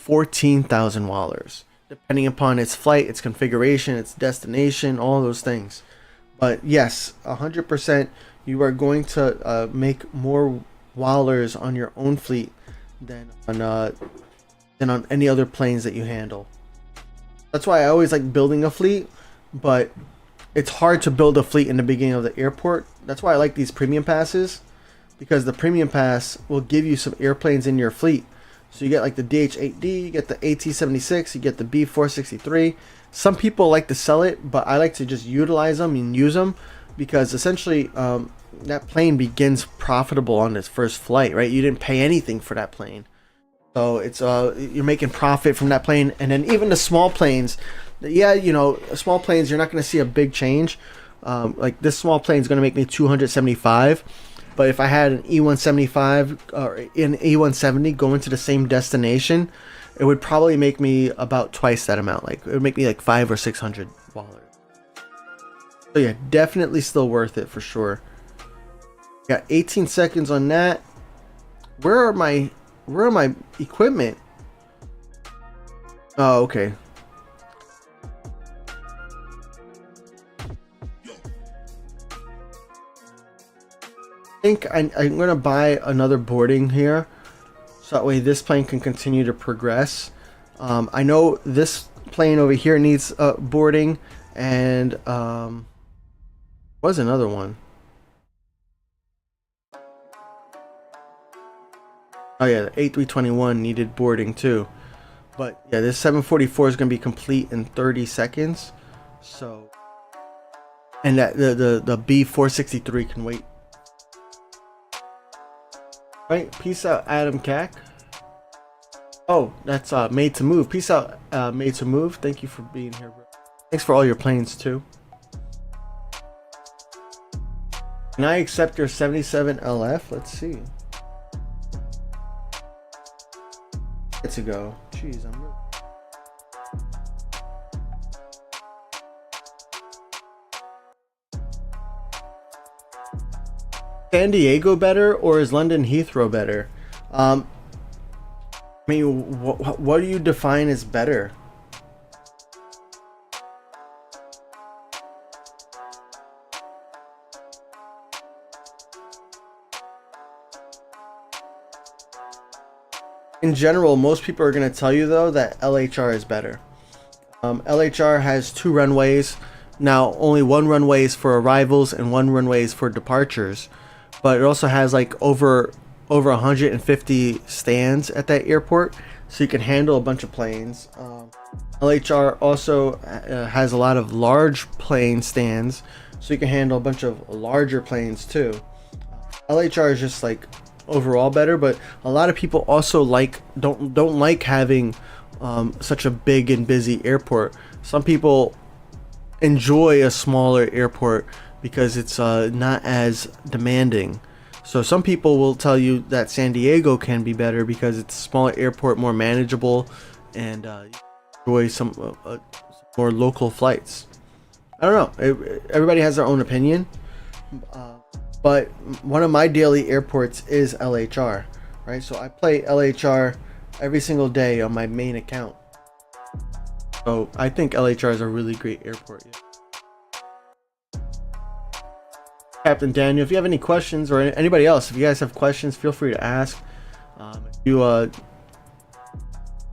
[SPEAKER 1] $14,000, depending upon its flight, its configuration, its destination, all those things. But yes, 100%, you are going to make more wallers on your own fleet than on any other planes that you handle. That's why I always like building a fleet, but it's hard to build a fleet in the beginning of the airport. That's why I like these premium passes, because the premium pass will give you some airplanes in your fleet. So you get like the DH-8D, you get the AT-76, you get the B-463. Some people like to sell it, but I like to just utilize them and use them, because essentially that plane begins profitable on its first flight, right? You didn't pay anything for that plane. So it's you're making profit from that plane. And then even the small planes, yeah, you know, small planes, you're not going to see a big change. Like this small plane is going to make me 275, but if I had an E175 or an E170 going to the same destination, it would probably make me about twice that amount. Like it would make me like 500 or 600 wallers. So yeah, definitely still worth it for sure. Got 18 seconds on that. Where are my equipment? Oh, okay. I think I'm gonna buy another boarding here, so that way this plane can continue to progress. I know this plane over here needs boarding, and was another one. Oh yeah, the A321 needed boarding too. But yeah, this 744 is gonna be complete in 30 seconds. So, and that the B463 can wait. Right, peace out, Adam Cack. Oh, that's Made to Move. Peace out, Made to Move. Thank you for being here, bro. Thanks for all your planes too. Can I accept your 77 LF? Let's see. To go. Jeez, I'm really... San Diego better, or is London Heathrow better? I mean, what do you define as better? In general, most people are going to tell you though that LHR is better. LHR has 2 runways. Now only 1 runway is for arrivals and 1 runway is for departures, but it also has like over 150 stands at that airport, so you can handle a bunch of planes. LHR also has a lot of large plane stands, so you can handle a bunch of larger planes too. LHR is just like overall better, but a lot of people also don't like having such a big and busy airport. Some people enjoy a smaller airport because it's not as demanding. So some people will tell you that San Diego can be better because it's a smaller airport, more manageable, and enjoy some more local flights. I don't know, everybody has their own opinion. But one of my daily airports is LHR, right? So I play LHR every single day on my main account. So I think LHR is a really great airport. Yeah. Captain Daniel, if you have any questions, or anybody else, if you guys have questions, feel free to ask. If you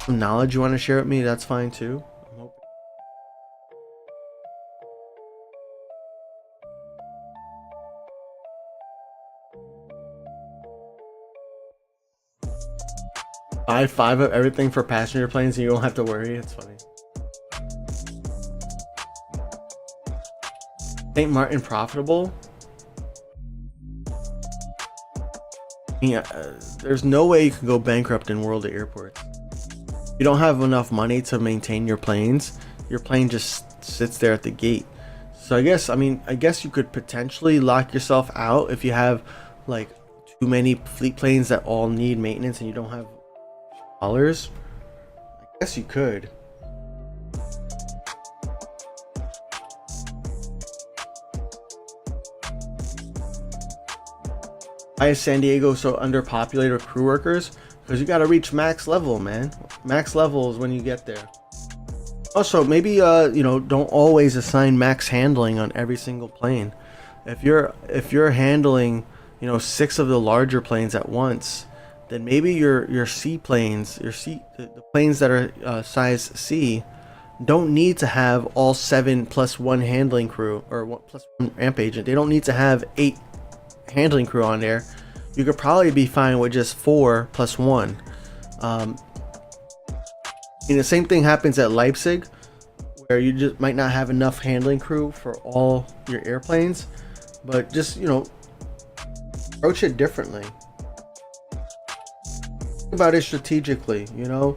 [SPEAKER 1] some knowledge you want to share with me, that's fine too. Buy 5 of everything for passenger planes and you don't have to worry. It's funny. St. Martin profitable? Yeah, there's no way you can go bankrupt in World of Airports. You don't have enough money to maintain your planes. Your plane just sits there at the gate. So I guess you could potentially lock yourself out if you have like too many fleet planes that all need maintenance and you don't have dollars. I guess you could. Why is San Diego so underpopulated with crew workers? Because you gotta reach max level, man. max levels when you get there. Also, maybe you know, don't always assign max handling on every single plane. If you're handling, you know, 6 of the larger planes at once, then maybe your C planes, the planes that are size C, don't need to have all 7 plus 1 handling crew, or 1 plus 1 ramp agent. They don't need to have 8 handling crew on there. You could probably be fine with just 4 plus 1. And the same thing happens at Leipzig, where you just might not have enough handling crew for all your airplanes, but just, you know, approach it differently. Think about it strategically, you know.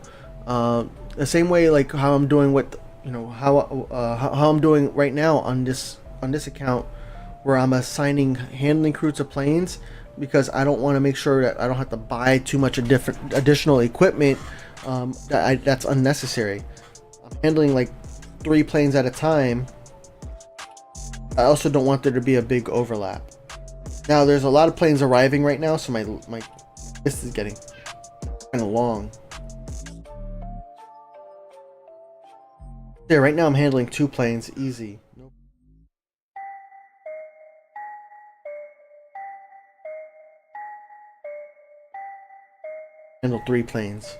[SPEAKER 1] The same way like how I'm doing with, you know, how I'm doing right now on this account, where I'm assigning handling crew to planes, because I don't want to make sure that I don't have to buy too much additional equipment that's unnecessary. I'm handling like 3 planes at a time. I also don't want there to be a big overlap. Now there's a lot of planes arriving right now, so my list is getting kind of long. Yeah, right now I'm handling 2 planes easy. Nope. Handle 3 planes.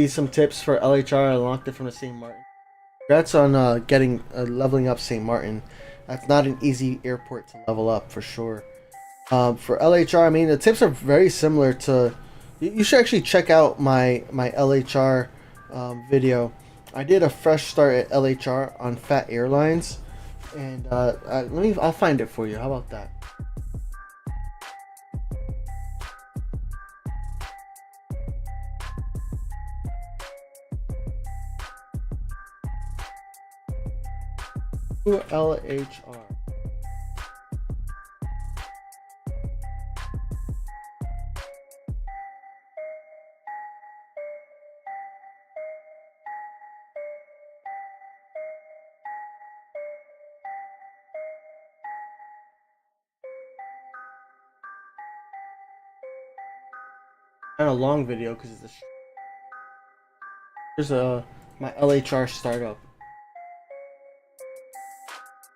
[SPEAKER 1] Some tips for LHR. I unlocked it from the St. Martin. Congrats on getting leveling up St. Martin. That's not an easy airport to level up for sure. For LHR, I mean, the tips are very similar to. You should actually check out my LHR video. I did a fresh start at LHR on Phat Airlines, and I'll find it for you. How about that? LHR. Kind of long video because it's here's my LHR startup.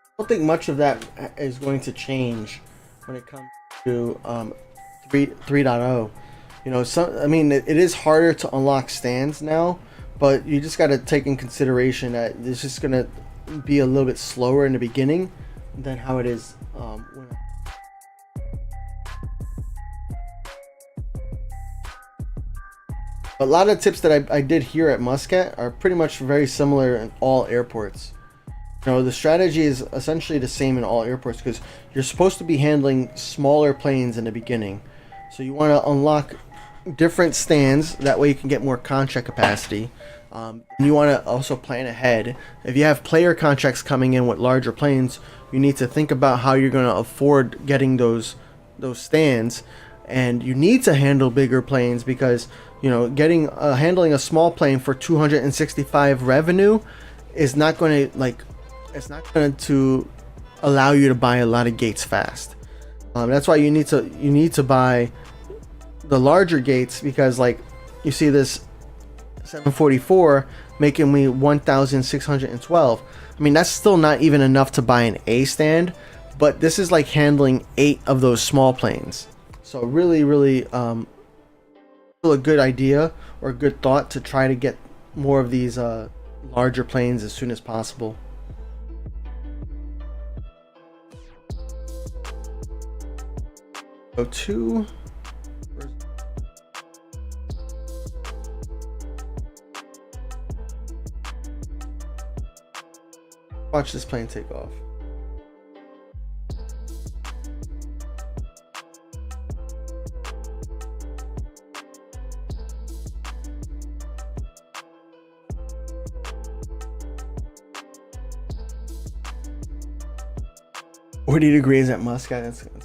[SPEAKER 1] I don't think much of that is going to change when it comes to 3.0. You know, I mean, it is harder to unlock stands now, but you just got to take in consideration that it's just going to be a little bit slower in the beginning than how it is when a lot of tips that I did here at Muscat are pretty much very similar in all airports. You know, the strategy is essentially the same in all airports, because you're supposed to be handling smaller planes in the beginning. So you want to unlock different stands, that way you can get more contract capacity. And you want to also plan ahead. If you have player contracts coming in with larger planes, you need to think about how you're going to afford getting those stands. And you need to handle bigger planes, because, you know, handling a small plane for 265 revenue is not going to to allow you to buy a lot of gates fast. That's why you need to buy the larger gates, because like you see this 744 making me 1,612. I mean, that's still not even enough to buy an A stand, but this is like handling 8 of those small planes. So really still a good idea or a good thought to try to get more of these larger planes as soon as possible. Go to watch this plane take off. Forty degrees at Muscat. That's really...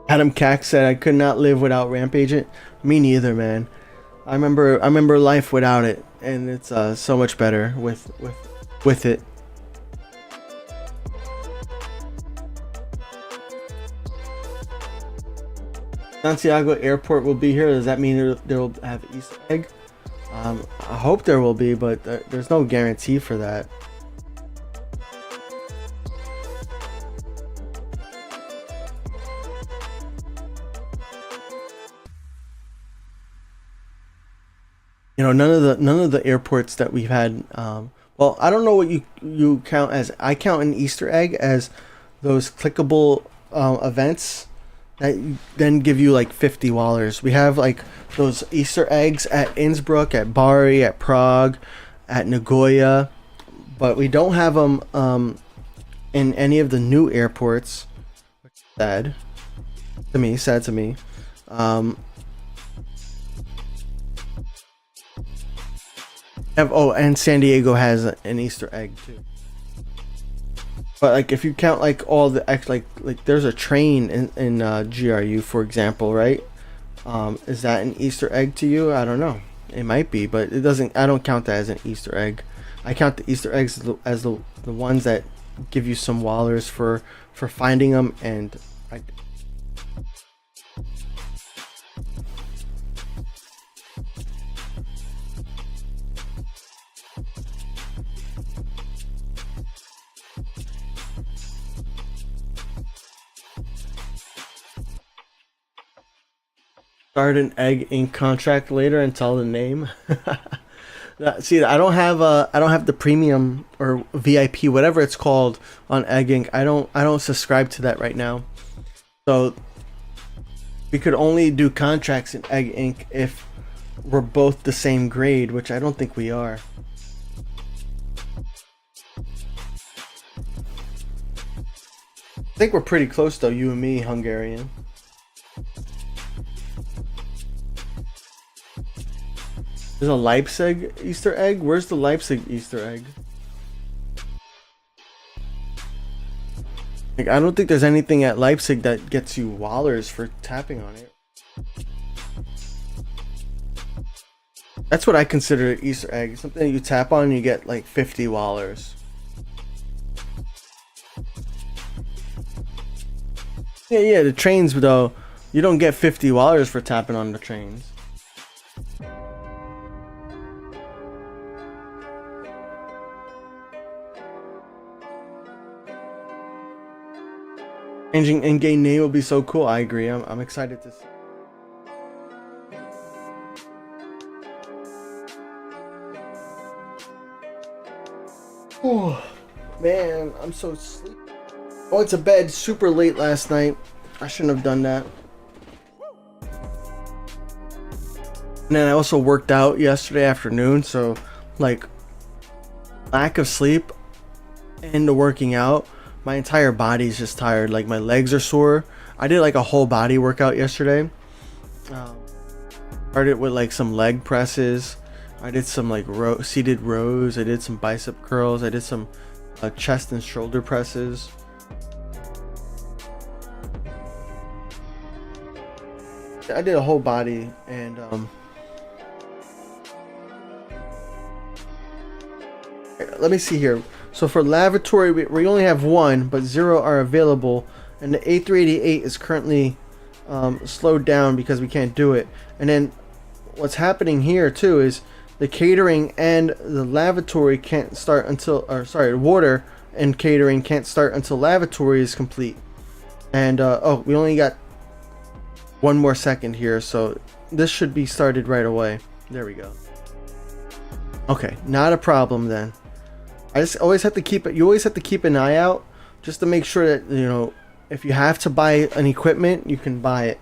[SPEAKER 1] Adam Cack said, I could not live without Ramp Agent. Me neither, man. I remember life without it, and it's so much better with it. Santiago Airport will be here. Does that mean they'll have Easter egg? I hope there will be, but there's no guarantee for that. You know, none of the airports that we've had. Well, I don't know what you count as. I count an Easter egg as those clickable events that then give you like $50. We have like those Easter eggs at Innsbruck, at Bari, at Prague, at Nagoya, but we don't have them in any of the new airports. Sad to me. And San Diego has an Easter egg too. But like if you count like all the like there's a train in GRU, for example, right? Is that an Easter egg to you? I don't know. It might be, but it doesn't. I don't count that as an Easter egg. I count the Easter eggs as the ones that give you some wallers for finding them, and start an egg ink contract later and tell the name. See, I don't have the premium or VIP, whatever it's called, on Egg Ink. I don't subscribe to that right now. So we could only do contracts in Egg Ink if we're both the same grade, which I don't think we are. I think we're pretty close though, you and me, Hungarian. There's a Leipzig Easter egg? Where's the Leipzig Easter egg? Like, I don't think there's anything at Leipzig that gets you wallers for tapping on it. That's what I consider an Easter egg. Something that you tap on and you get like 50 wallers. Yeah, the trains though, you don't get 50 wallers for tapping on the trains. Changing in-game name will be so cool. I agree. I'm excited to see. Oh man, I'm so sleepy. I went to bed super late last night. I shouldn't have done that. And then I also worked out yesterday afternoon, so like lack of sleep and the working out, my entire body's just tired. Like my legs are sore. I did like a whole body workout yesterday. Started with like some leg presses. I did some like seated rows. I did some bicep curls. I did some chest and shoulder presses. I did a whole body, and let me see here. So for lavatory, we only have one, but 0 are available, and the A388 is currently slowed down because we can't do it. And then what's happening here too is the catering and the lavatory can't start until, or sorry, water and catering can't start until lavatory is complete. And oh, we only got one more second here, so this should be started right away. There we go. Okay, not a problem then. I just always have to keep it. You always have to keep an eye out just to make sure that, you know, if you have to buy an equipment, you can buy it.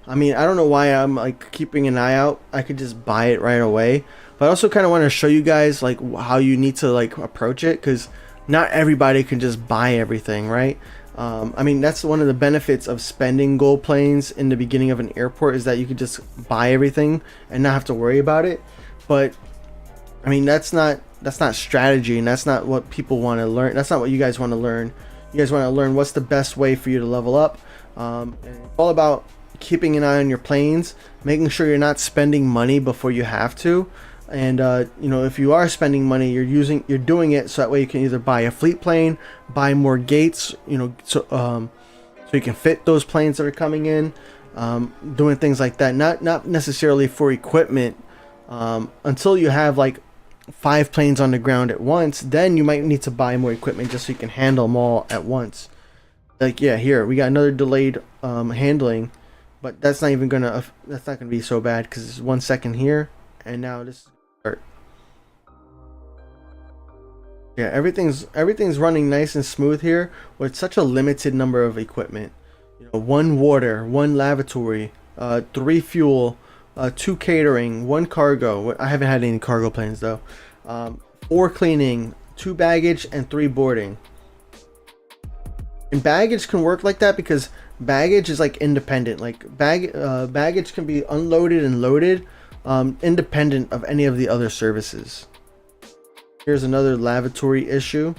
[SPEAKER 1] I mean, I don't know why I'm like keeping an eye out. I could just buy it right away. But I also kind of want to show you guys like how you need to like approach it, because not everybody can just buy everything, right? I mean, that's one of the benefits of spending gold planes in the beginning of an airport, is that you can just buy everything and not have to worry about it. But I mean, that's not strategy, and that's not what people want to learn. That's not what you guys want to learn. You guys want to learn what's the best way for you to level up. And it's all about keeping an eye on your planes, making sure you're not spending money before you have to. And you know, if you are spending money, you're doing it so that way you can either buy a fleet plane, buy more gates, you know, so you can fit those planes that are coming in, doing things like that. Not necessarily for equipment, until you have like 5 planes on the ground at once. Then you might need to buy more equipment just so you can handle them all at once. Like, yeah, here we got another delayed handling, but that's not gonna be so bad because it's 1 second here, and now this start. Yeah, everything's running nice and smooth here with such a limited number of equipment. You know, 1 water, 1 lavatory, 3 fuel, 2 catering, 1 cargo. I haven't had any cargo planes though. 4 cleaning, 2 baggage, and 3 boarding. And baggage can work like that because baggage is like independent. Like baggage can be unloaded and loaded, independent of any of the other services. Here's another lavatory issue.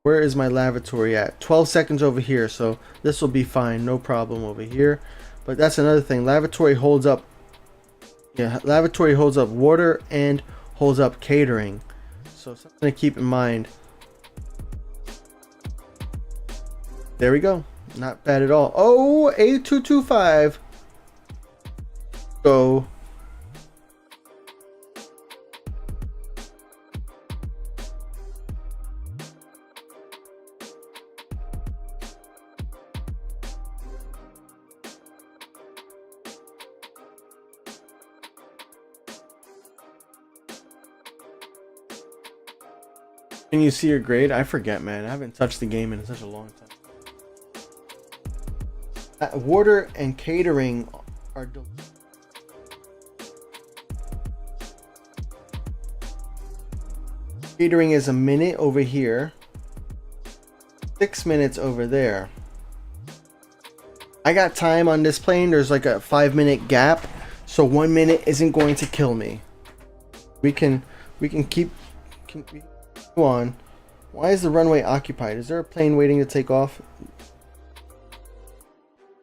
[SPEAKER 1] Where is my lavatory at? 12 seconds over here, so this will be fine, no problem over here. But that's another thing. Lavatory holds up. Yeah, lavatory holds up water and holds up catering. So something to keep in mind. There we go. Not bad at all. Oh, A225. Go. Can you see your grade? I forget, man. I haven't touched the game in such a long time. Water and catering are catering is a minute over here, 6 minutes over there. I got time on this plane. There's like a 5-minute gap, so 1 minute isn't going to kill me. We can keep on. Why is the runway occupied? Is there a plane waiting to take off?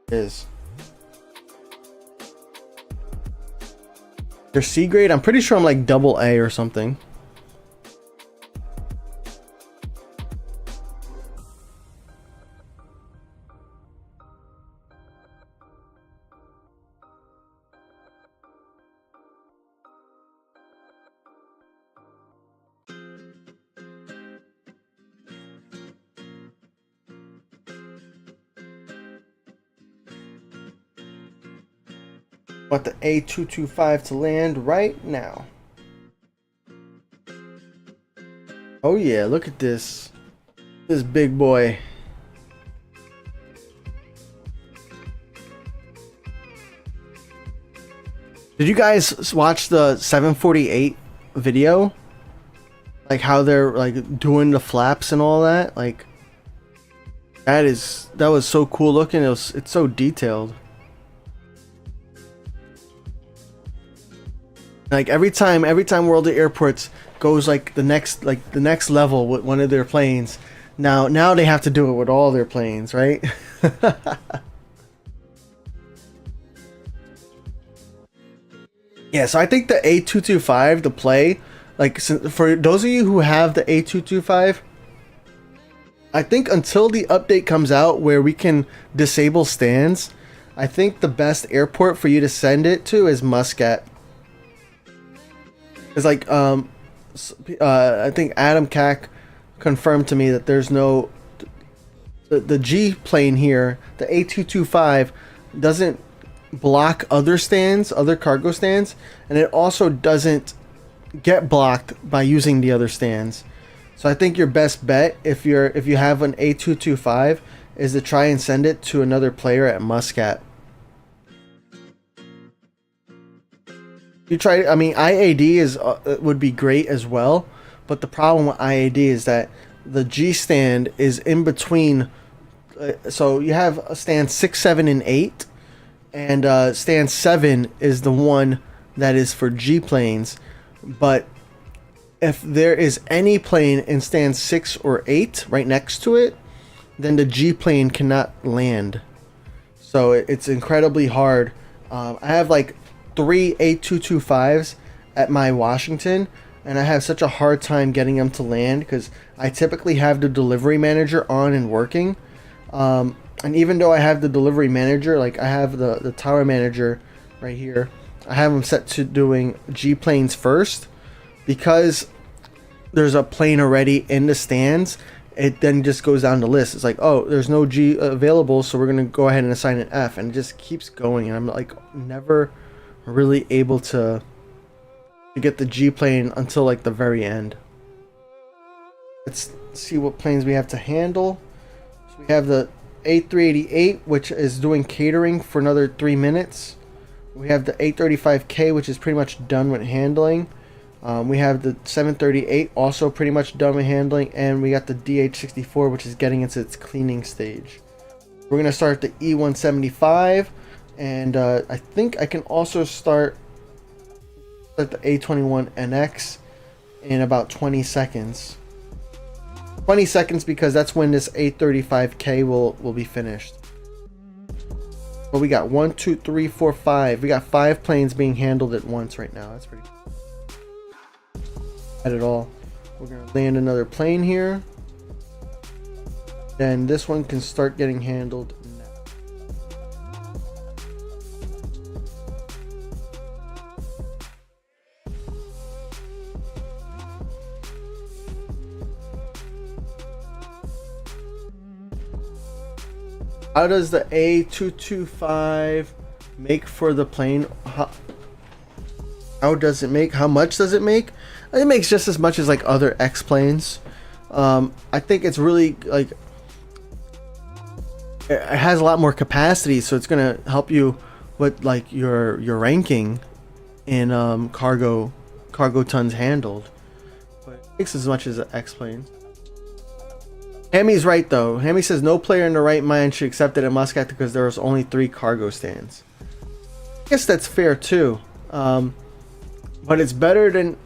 [SPEAKER 1] Is their C grade? I'm pretty sure I'm like AA or something. Want the A225 to land right now. Oh yeah, look at this big boy. Did you guys watch the 748 video? Like how they're like doing the flaps and all that? Like that was so cool looking. It's so detailed. Like every time World of Airports goes like the next level with one of their planes, now they have to do it with all their planes, right? Yeah, so I think the A225 to play, like for those of you who have the A225, I think until the update comes out where we can disable stands, I think the best airport for you to send it to is Muscat. It's like I think Adam Cack confirmed to me that there's no the G plane here, the A225 doesn't block other stands, other cargo stands, and it also doesn't get blocked by using the other stands. So I think your best bet if you have an A225 is to try and send it to another player at Muscat. You try. I mean, IAD would be great as well, but the problem with IAD is that the G stand is in between. So you have a stand 6, 7, and 8, and stand 7 is the one that is for G planes. But if there is any plane in stand 6 or 8 right next to it, then the G plane cannot land. So it's incredibly hard. I have like 3 A225s at my Washington, and I have such a hard time getting them to land because I typically have the delivery manager on and working. And even though I have the delivery manager, like I have the tower manager right here, I have them set to doing G planes first, because there's a plane already in the stands. It then just goes down the list. It's like, oh, there's no G available, so we're gonna go ahead and assign an F, and it just keeps going. And I'm like never really able to get the G plane until like the very end. Let's see what planes we have to handle. So we have the A388, which is doing catering for another 3 minutes. We have the 835K, which is pretty much done with handling. We have the 738, also pretty much done with handling, and we got the DH64, which is getting into its cleaning stage. We're gonna start the E175, and I think I can also start the A21NX in about 20 seconds. 20 seconds, because that's when this A35K will be finished. But we got 1, 2, 3, 4, 5. We got 5 planes being handled at once right now. That's pretty cool. At it all. We're gonna land another plane here. Then this one can start getting handled now. How does the A225 make for the plane? How does it make? How much does it make? It makes just as much as like other X planes. I think it's really like it has a lot more capacity, so it's gonna help you with like your ranking in cargo tons handled. But it makes as much as an X plane. Hammy's right though. Hammy says no player in their right mind should accept it at Muscat because there was only 3 cargo stands. I guess that's fair too. But it's better than,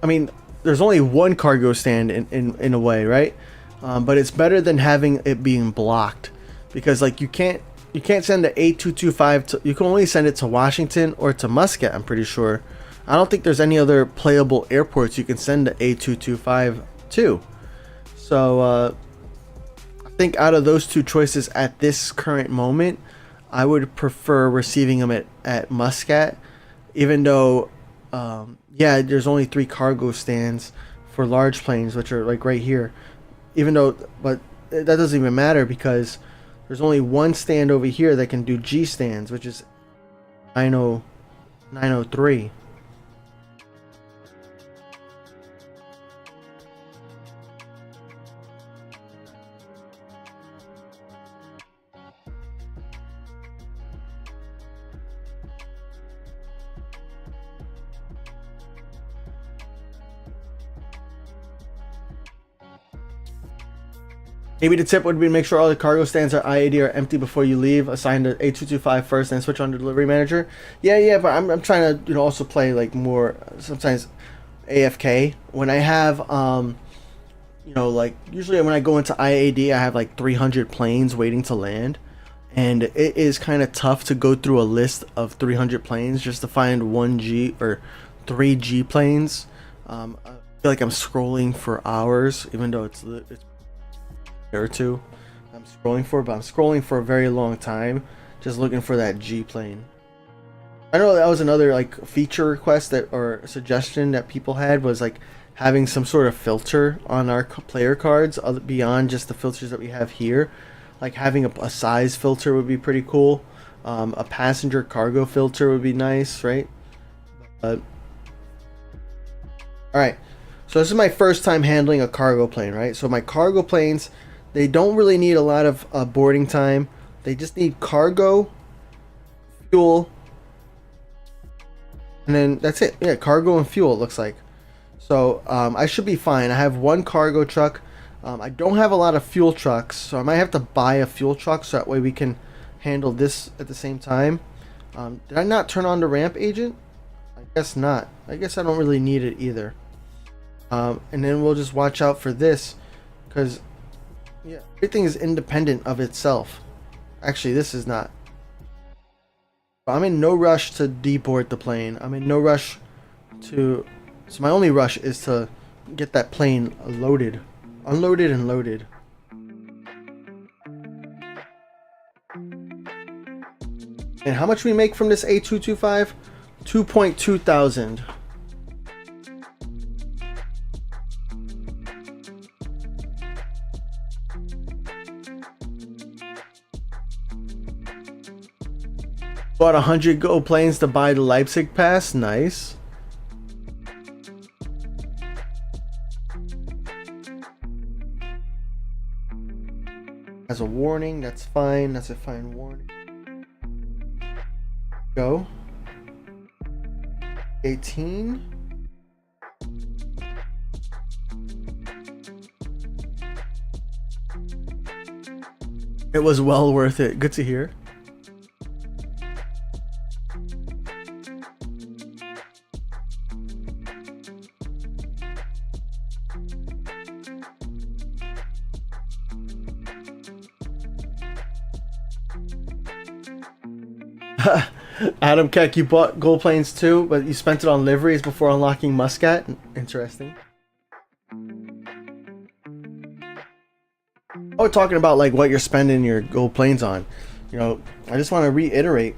[SPEAKER 1] I mean, there's only 1 cargo stand in a way, right? But it's better than having it being blocked, because like you can't send the A225 to, you can only send it to Washington or to Muscat, I'm pretty sure. I don't think there's any other playable airports you can send the A225 to. So I think out of those 2 choices at this current moment, I would prefer receiving them at Muscat, even though yeah, there's only 3 cargo stands for large planes, which are like right here. Even though, but that doesn't even matter because there's only 1 stand over here that can do G stands, which is 903. Maybe the tip would be to make sure all the cargo stands are IAD or empty before you leave. Assign the A225 first, and switch on to delivery manager. Yeah, but I'm trying to also play like more sometimes AFK when I have like usually when I go into IAD I have like 300 planes waiting to land, and it is kind of tough to go through a list of 300 planes just to find 1G or 3G planes. I feel like I'm scrolling for hours, even though it's or 2 I'm scrolling for, but I'm scrolling for a very long time just looking for that G plane. I know that was another like feature request that or suggestion that people had, was like having some sort of filter on our player cards beyond just the filters that we have here. Like having a size filter would be pretty cool. A passenger cargo filter would be nice, right? Alright, so this is my first time handling a cargo plane, right? So my cargo planes, they don't really need a lot of boarding time. They just need cargo, fuel, and then that's it. Yeah, cargo and fuel, it looks like. So I should be fine. I have 1 cargo truck. I don't have a lot of fuel trucks, so I might have to buy a fuel truck so that way we can handle this at the same time. Did I not turn on the ramp agent? I guess not. I guess I don't really need it either. And then we'll just watch out for this, because yeah, everything is independent of itself. Actually, this is not. I'm in no rush to deboard the plane. I'm in no rush to... So my only rush is to get that plane loaded. Unloaded and loaded. And how much we make from this A225? 2.2 thousand. Bought 100 Go planes to buy the Leipzig pass. Nice. As a warning, that's fine. That's a fine warning. Go. 18. It was well worth it. Good to hear. Adam Keck, you bought gold planes too, but you spent it on liveries before unlocking Muscat. Interesting. Oh, we're talking about like what you're spending your gold planes on. You know, I just want to reiterate.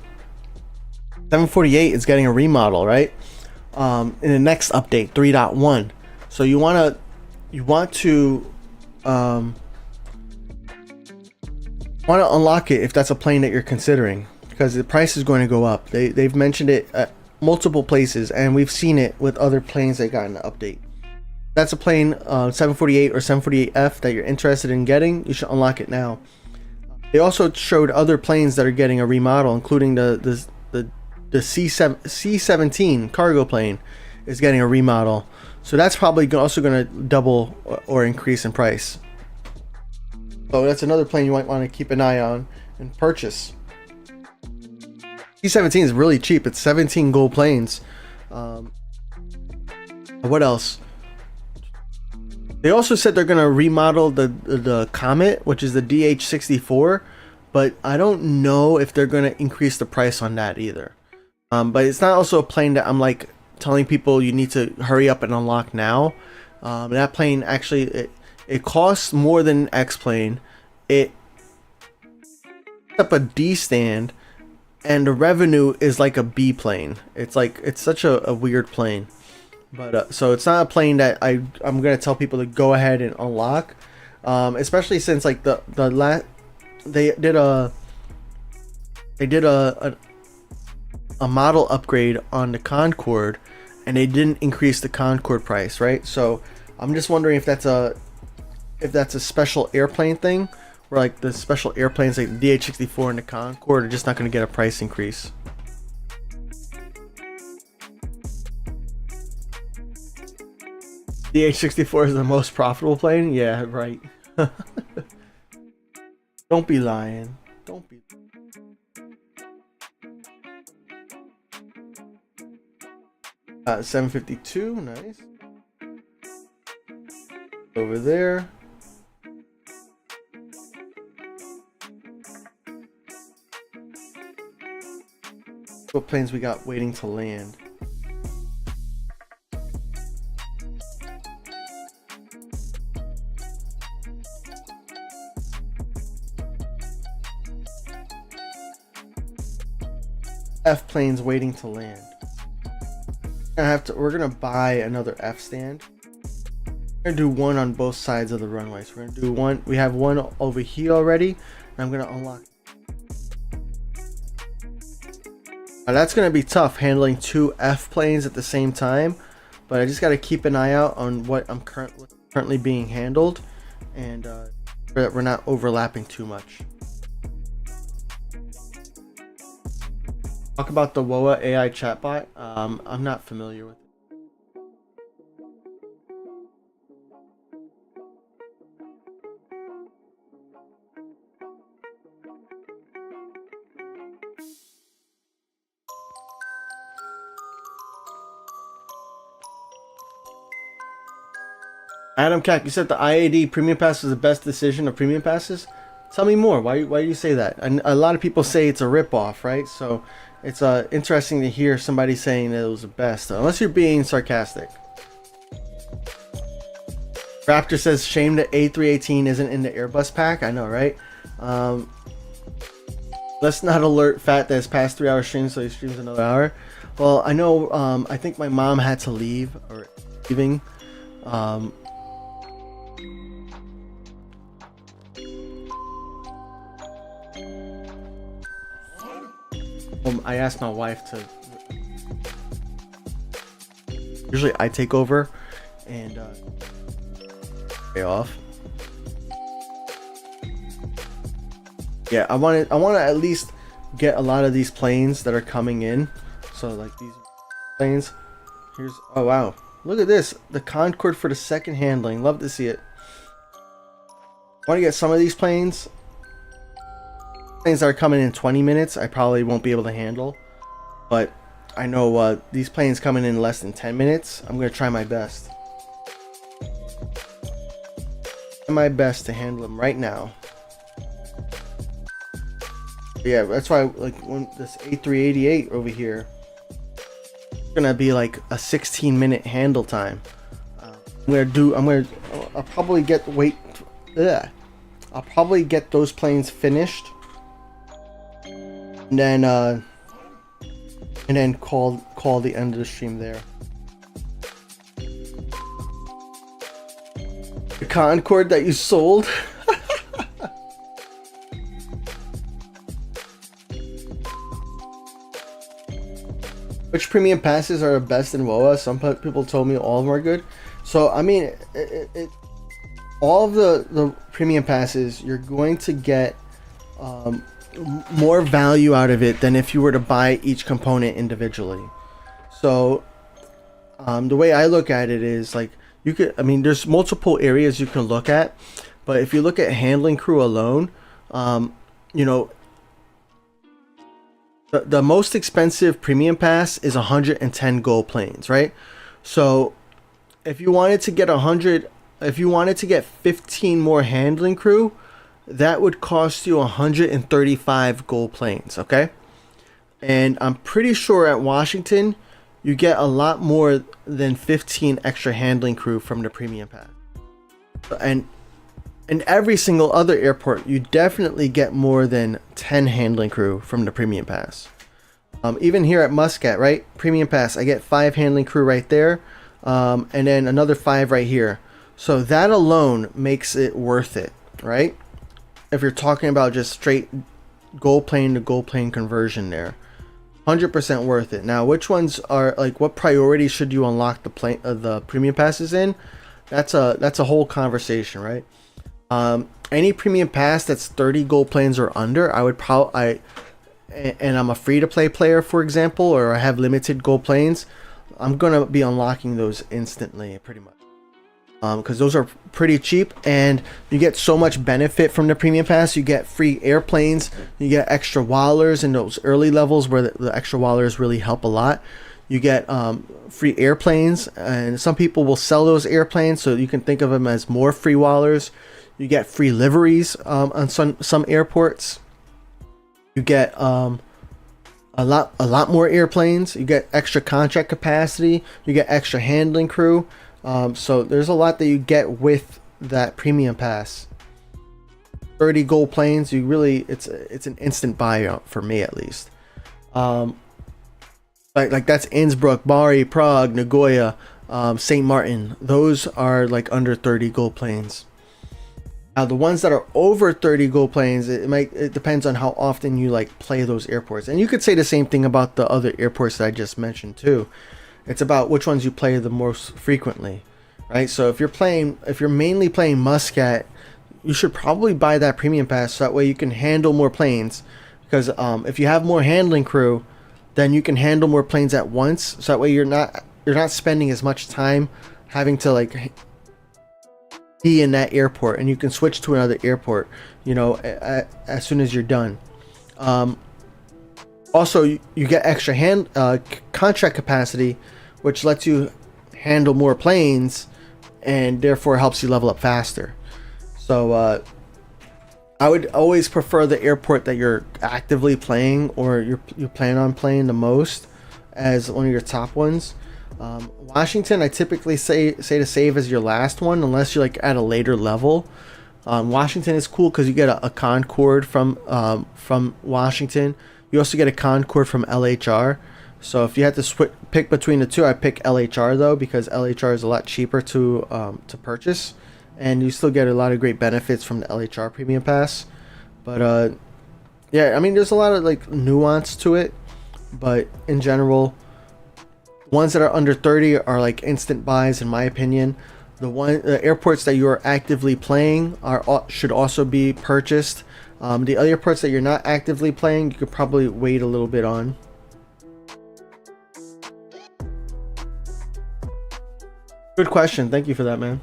[SPEAKER 1] 748 is getting a remodel, right? In the next update, 3.1. So you want to unlock it if that's a plane that you're considering, because the price is going to go up. They've mentioned it at multiple places, and we've seen it with other planes that got in the update. That's a plane, 748 or 748F, that you're interested in getting. You should unlock it now. They also showed other planes that are getting a remodel, including the C-17 cargo plane is getting a remodel. So that's probably also going to double or increase in price. So that's another plane you might want to keep an eye on and purchase. C-17 is really cheap. It's 17 gold planes. What else? They also said they're going to remodel the Comet, which is the DH-64, but I don't know if they're going to increase the price on that either. But it's not also a plane that I'm like telling people you need to hurry up and unlock now. That plane actually, it costs more than an X plane. It up a D stand, and the revenue is like a B plane. It's like, it's such a weird plane. But so it's not a plane that I'm gonna tell people to go ahead and unlock, especially since like they did a model upgrade on the Concorde, and they didn't increase the Concorde price, right? So I'm just wondering if that's a special airplane thing, where like the special airplanes like the DH-64 and the Concorde are just not going to get a price increase. DH-64 is the most profitable plane? Yeah, right. Don't be lying. Don't be. 752, nice. Over there. What planes we got waiting to land? F planes waiting to land. We're gonna buy another F stand. We're gonna do one on both sides of the runway. So we're gonna do one. We have one over here already, and I'm gonna unlock. Now that's gonna be tough handling two F planes at the same time, but I just gotta keep an eye out on what I'm currently being handled, and that we're not overlapping too much. Talk about the WoA AI chatbot. I'm not familiar with it. Adam Cack, you said the IAD premium pass was the best decision of premium passes. Tell me more. Why do you say that? And a lot of people say it's a ripoff, right? So it's interesting to hear somebody saying that it was the best, unless you're being sarcastic. Raptor says, shame that A318 isn't in the Airbus pack. I know, right? Let's not alert Phat that it's past 3 hour stream, so he streams another hour. Well, I know, I think my mom had to leave, or leaving. I asked my wife to. Usually I take over and pay off. Yeah, I want to at least get a lot of these planes that are coming in. So like these planes. Here's, oh wow, look at this, the Concorde for the second handling. Love to see it. I want to get some of these planes. Planes that are coming in 20 minutes, I probably won't be able to handle. But I know these planes coming in less than 10 minutes. I'm gonna try my best. Try my best to handle them right now. Yeah, that's why like when this A388 over here, it's gonna be like a 16-minute handle time. I'll probably get I'll probably get those planes finished, and then call the end of the stream there. The Concorde that you sold. Which premium passes are the best in WoA? Some people told me all of them are good. So I mean, all of the premium passes, you're going to get more value out of it than if you were to buy each component individually. So the way I look at it is like, you could, I mean, there's multiple areas you can look at, but if you look at handling crew alone, you know, the most expensive premium pass is 110 gold planes, right? So if you wanted to get 15 more handling crew, that would cost you 135 gold planes, okay? And I'm pretty sure at Washington, you get a lot more than 15 extra handling crew from the premium pass. And in every single other airport, you definitely get more than 10 handling crew from the premium pass. Even here at Muscat, right? Premium pass, I get 5 handling crew right there, and then another 5 right here. So that alone makes it worth it, right? If you're talking about just straight gold plane to gold plane conversion there, 100% worth it. Now, which ones are like, what priority should you unlock the premium passes in? That's a whole conversation, right? Any premium pass that's 30 gold planes or under, I would and I'm a free-to-play player, for example, or I have limited gold planes, I'm gonna be unlocking those instantly, pretty much, because those are pretty cheap, and you get so much benefit from the premium pass. You get free airplanes, you get extra wallers in those early levels where the extra wallers really help a lot. You get free airplanes, and some people will sell those airplanes, so you can think of them as more free wallers. You get free liveries on some airports. You get a lot more airplanes. You get extra contract capacity. You get extra handling crew. So there's a lot that you get with that premium pass. 30 gold planes. You really, it's an instant buyout for me, at least. Like that's Innsbruck, Bari, Prague, Nagoya, St. Martin. Those are like under 30 gold planes. Now the ones that are over 30 gold planes, it depends on how often you like play those airports. And you could say the same thing about the other airports that I just mentioned too. It's about which ones you play the most frequently, right? So if you're mainly playing Muscat, you should probably buy that premium pass, so that way you can handle more planes. Because if you have more handling crew, then you can handle more planes at once. So that way you're not spending as much time having to like be in that airport, and you can switch to another airport, you know, as soon as you're done. Also, you get extra contract capacity, which lets you handle more planes, and therefore helps you level up faster. So I would always prefer the airport that you're actively playing or you plan on playing the most as one of your top ones. Washington, I typically say to save as your last one unless you're like at a later level. Washington is cool because you get a Concorde from Washington. You also get a Concorde from LHR. So if you had to pick between the two, I pick LHR though because LHR is a lot cheaper to purchase, and you still get a lot of great benefits from the LHR Premium Pass. But yeah, I mean, there's a lot of like nuance to it, but in general, ones that are under 30 are like instant buys in my opinion. The airports that you are actively playing should also be purchased. The other airports that you're not actively playing, you could probably wait a little bit on. Good question. Thank you for that, man.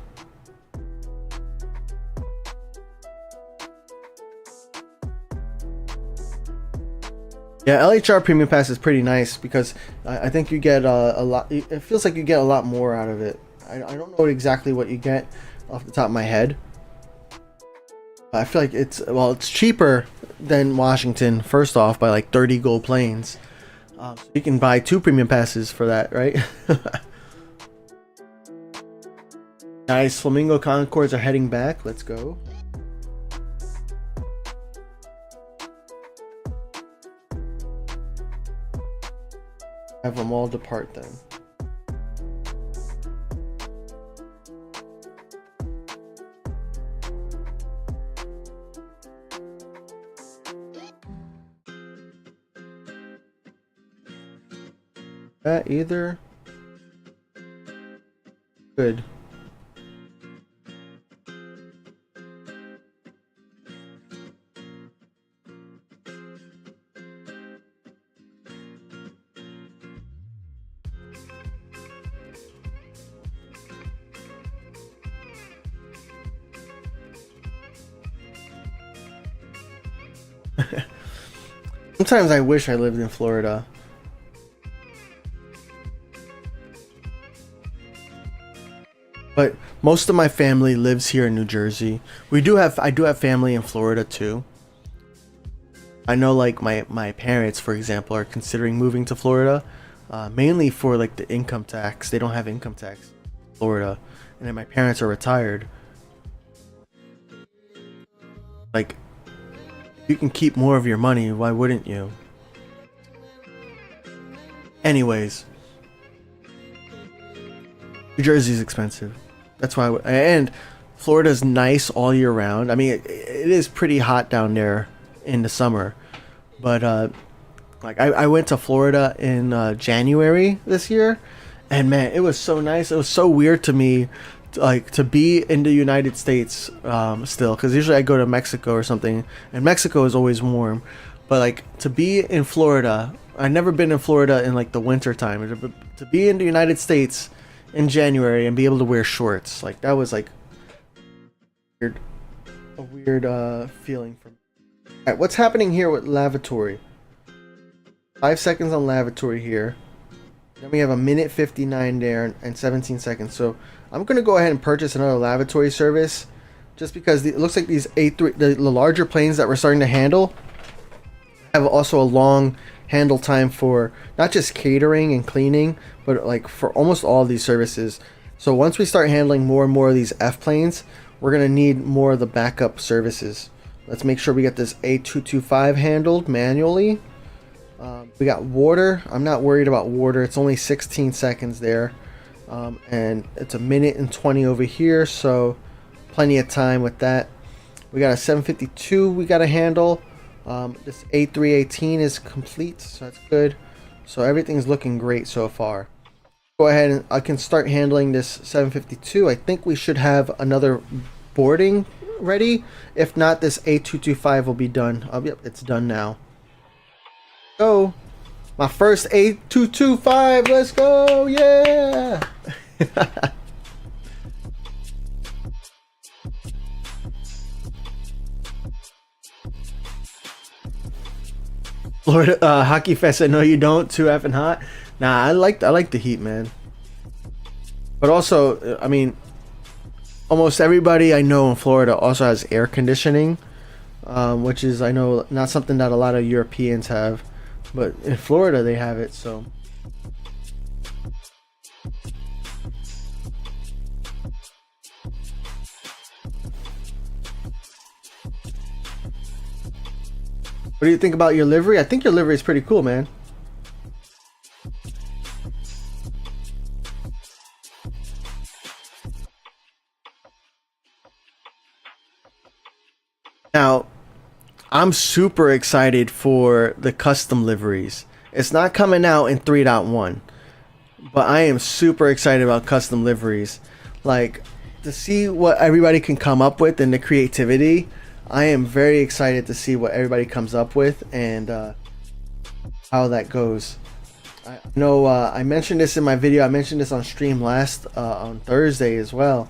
[SPEAKER 1] Yeah, LHR Premium Pass is pretty nice because I think you get a lot. It feels like you get a lot more out of it. I don't know exactly what you get off the top of my head. I feel like it's cheaper than Washington, first off, by like 30 gold planes. So you can buy 2 premium passes for that, right? Nice. Flamingo Concords are heading back. Let's go. Have them all depart then. That either. Good. Sometimes I wish I lived in Florida. But most of my family lives here in New Jersey. I do have family in Florida too. I know like my parents, for example, are considering moving to Florida, mainly for like the income tax. They don't have income tax in Florida, and then my parents are retired. Like, you can keep more of your money, why wouldn't you? Anyways, New Jersey is expensive. That's why and Florida's nice all year round. I mean, it is pretty hot down there in the summer, but like I went to Florida in January this year, and man, it was so nice. It was so weird to me like to be in the United States still, because usually I go to Mexico or something, and Mexico is always warm, but like to be in Florida, I've never been in Florida in like the winter time. To be in the United States in January and be able to wear shorts, like that was like a weird feeling for me. Alright, what's happening here with lavatory? 5 seconds on lavatory here. Then we have a minute 59 there and 17 seconds. So I'm gonna go ahead and purchase another lavatory service, just because it looks like these A3, the larger planes that we're starting to handle, have also a long handle time for not just catering and cleaning, but like for almost all of these services. So once we start handling more and more of these F planes, we're gonna need more of the backup services. Let's make sure we get this A225 handled manually. We got water. I'm not worried about water. It's only 16 seconds there. And it's a minute and 20 over here, so plenty of time with that. We got a 752 we got to handle. This A318 is complete, so that's good. So everything's looking great so far. Go ahead and I can start handling this 752. I think we should have another boarding ready. If not, this A225 will be done. Yep, it's done now. Go. My first A225. Let's go. Yeah. Florida Hockey Fest. I know you don't. Too effing hot. Nah, I like the heat, man. But also, I mean, almost everybody I know in Florida also has air conditioning. which is, I know, not something that a lot of Europeans have, but in Florida they have it. So what do you think about your livery? I think your livery is pretty cool, man. Now, I'm super excited for the custom liveries. It's not coming out in 3.1, but I am super excited about custom liveries. Like, to see what everybody can come up with and the creativity. I am very excited to see what everybody comes up with and how that goes. I know I mentioned this in my video. I mentioned this on stream last on Thursday as well.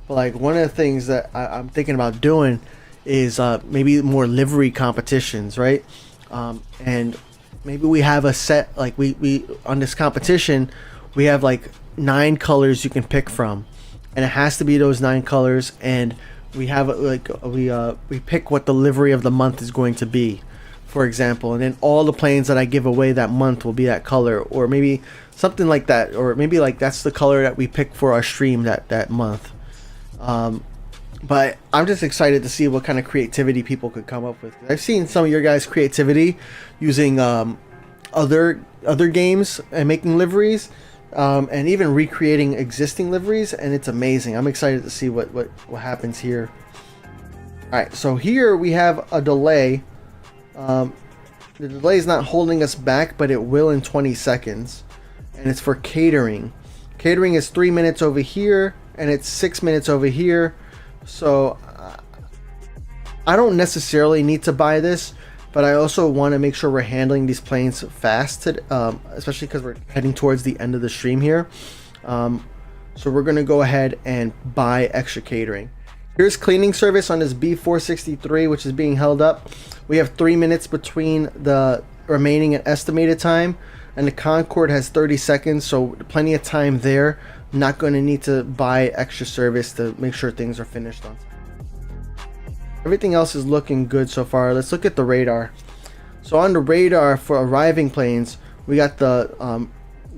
[SPEAKER 1] But like, one of the things that I'm thinking about doing is maybe more livery competitions, right? And maybe we have a set, like we on this competition we have like 9 colors you can pick from, and it has to be those 9 colors, and we have like we pick what the livery of the month is going to be, for example, and then all the planes that I give away that month will be that color, or maybe something like that, or maybe like that's the color that we pick for our stream that month. But I'm just excited to see what kind of creativity people could come up with. I've seen some of your guys' creativity using other games and making liveries, and even recreating existing liveries, and it's amazing. I'm excited to see what happens here. Alright, so here we have a delay. The delay is not holding us back, but it will in 20 seconds. And it's for catering. Catering is 3 minutes over here, and it's 6 minutes over here. So I don't necessarily need to buy this, but I also want to make sure we're handling these planes fast, especially because we're heading towards the end of the stream here. So we're going to go ahead and buy extra catering. Here's cleaning service on this B463, which is being held up. We have 3 minutes between the remaining and estimated time, and the Concorde has 30 seconds, so plenty of time there. I'm not going to need to buy extra service to make sure things are finished on time. Everything else is looking good so far. Let's look at the radar. So on the radar for arriving planes, we got the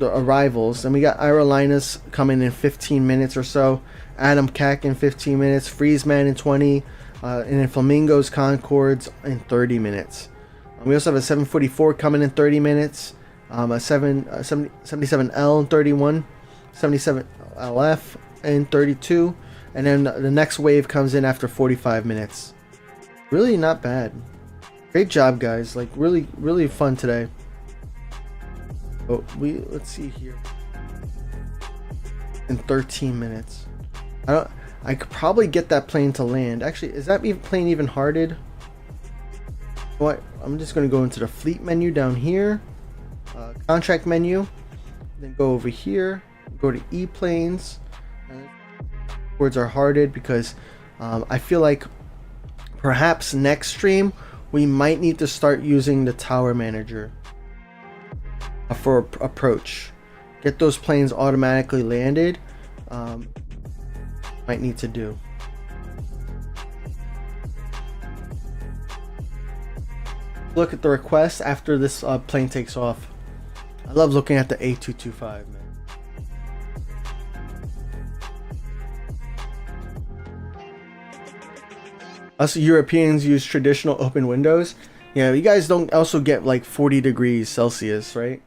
[SPEAKER 1] arrivals, and we got Airlines coming in 15 minutes or so, Adam Cac in 15 minutes, Friesman in 20, and then Flamingos, Concords in 30 minutes. We also have a 744 coming in 30 minutes, a 77L in 31, 77 LF in 32, and then the next wave comes in after 45 minutes. Really not bad. Great job, guys. Like, really fun today. Oh, let's see here. In 13 minutes. I could probably get that plane to land. Actually, is that plane even hearted? What? I'm just gonna go into the fleet menu down here, contract menu, then go over here, go to E-planes. Words are hearted because I feel like perhaps next stream we might need to start using the tower manager for approach. Get those planes automatically landed. Might need to do. Look at the request after this plane takes off. I love looking at the A225, man. Us Europeans use traditional open windows. Yeah, you guys don't also get like 40 degrees Celsius, right?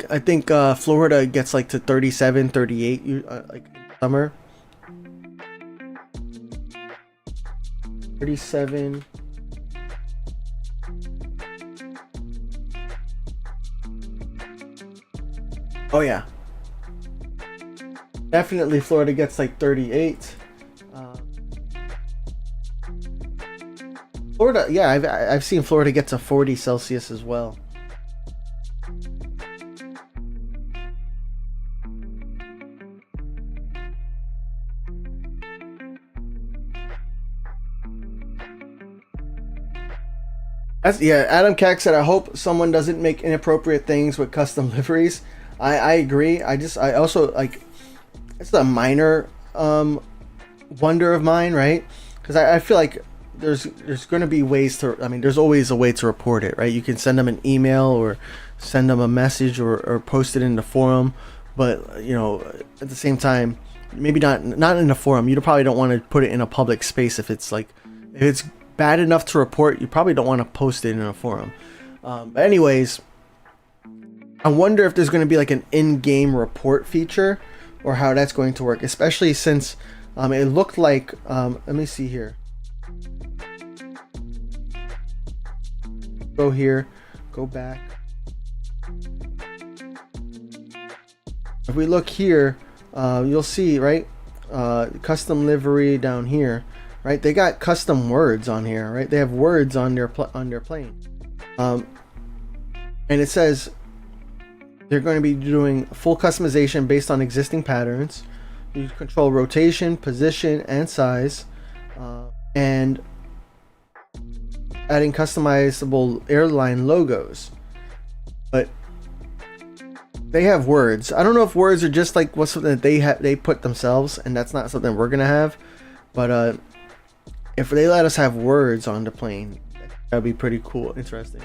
[SPEAKER 1] I think Florida gets like to 37, 38 like summer. 37. Oh yeah. Definitely Florida gets like 38. Florida, yeah, I've seen Florida get to 40 Celsius as well. Yeah, Adam Cack said, I hope someone doesn't make inappropriate things with custom liveries. I agree. I also, like, it's a minor wonder of mine, right? Because I feel like there's going to be ways to, I mean, there's always a way to report it, right? You can send them an email or send them a message or post it in the forum, but you know, at the same time, maybe not in a forum. You probably don't want to put it in a public space. If it's bad enough to report, you probably don't want to post it in a forum. But anyways, I wonder if there's going to be like an in-game report feature or how that's going to work, especially since it looked like, let me see here. Go here, go back. If we look here, you'll see, right? Custom livery down here, right? They got custom words on here, right? They have words on their plane. And it says they're going to be doing full customization based on existing patterns. You control rotation, position, and size, and adding customizable airline logos. But they have words. I don't know if words are just like what's something that they put themselves, and that's not something we're gonna have. But if they let us have words on the plane, that'd be pretty cool, interesting.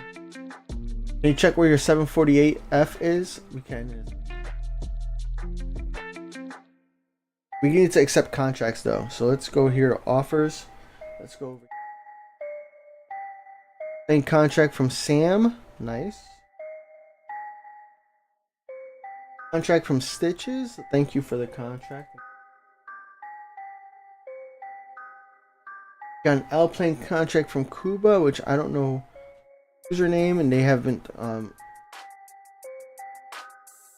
[SPEAKER 1] Can you check where your 748F is? We can. We need to accept contracts though, so let's go here to offers. Let's go over. Plane contract from Sam. Nice. Contract from Stitches. Thank you for the contract. Got an L plane contract from Cuba, which I don't know username, and they haven't.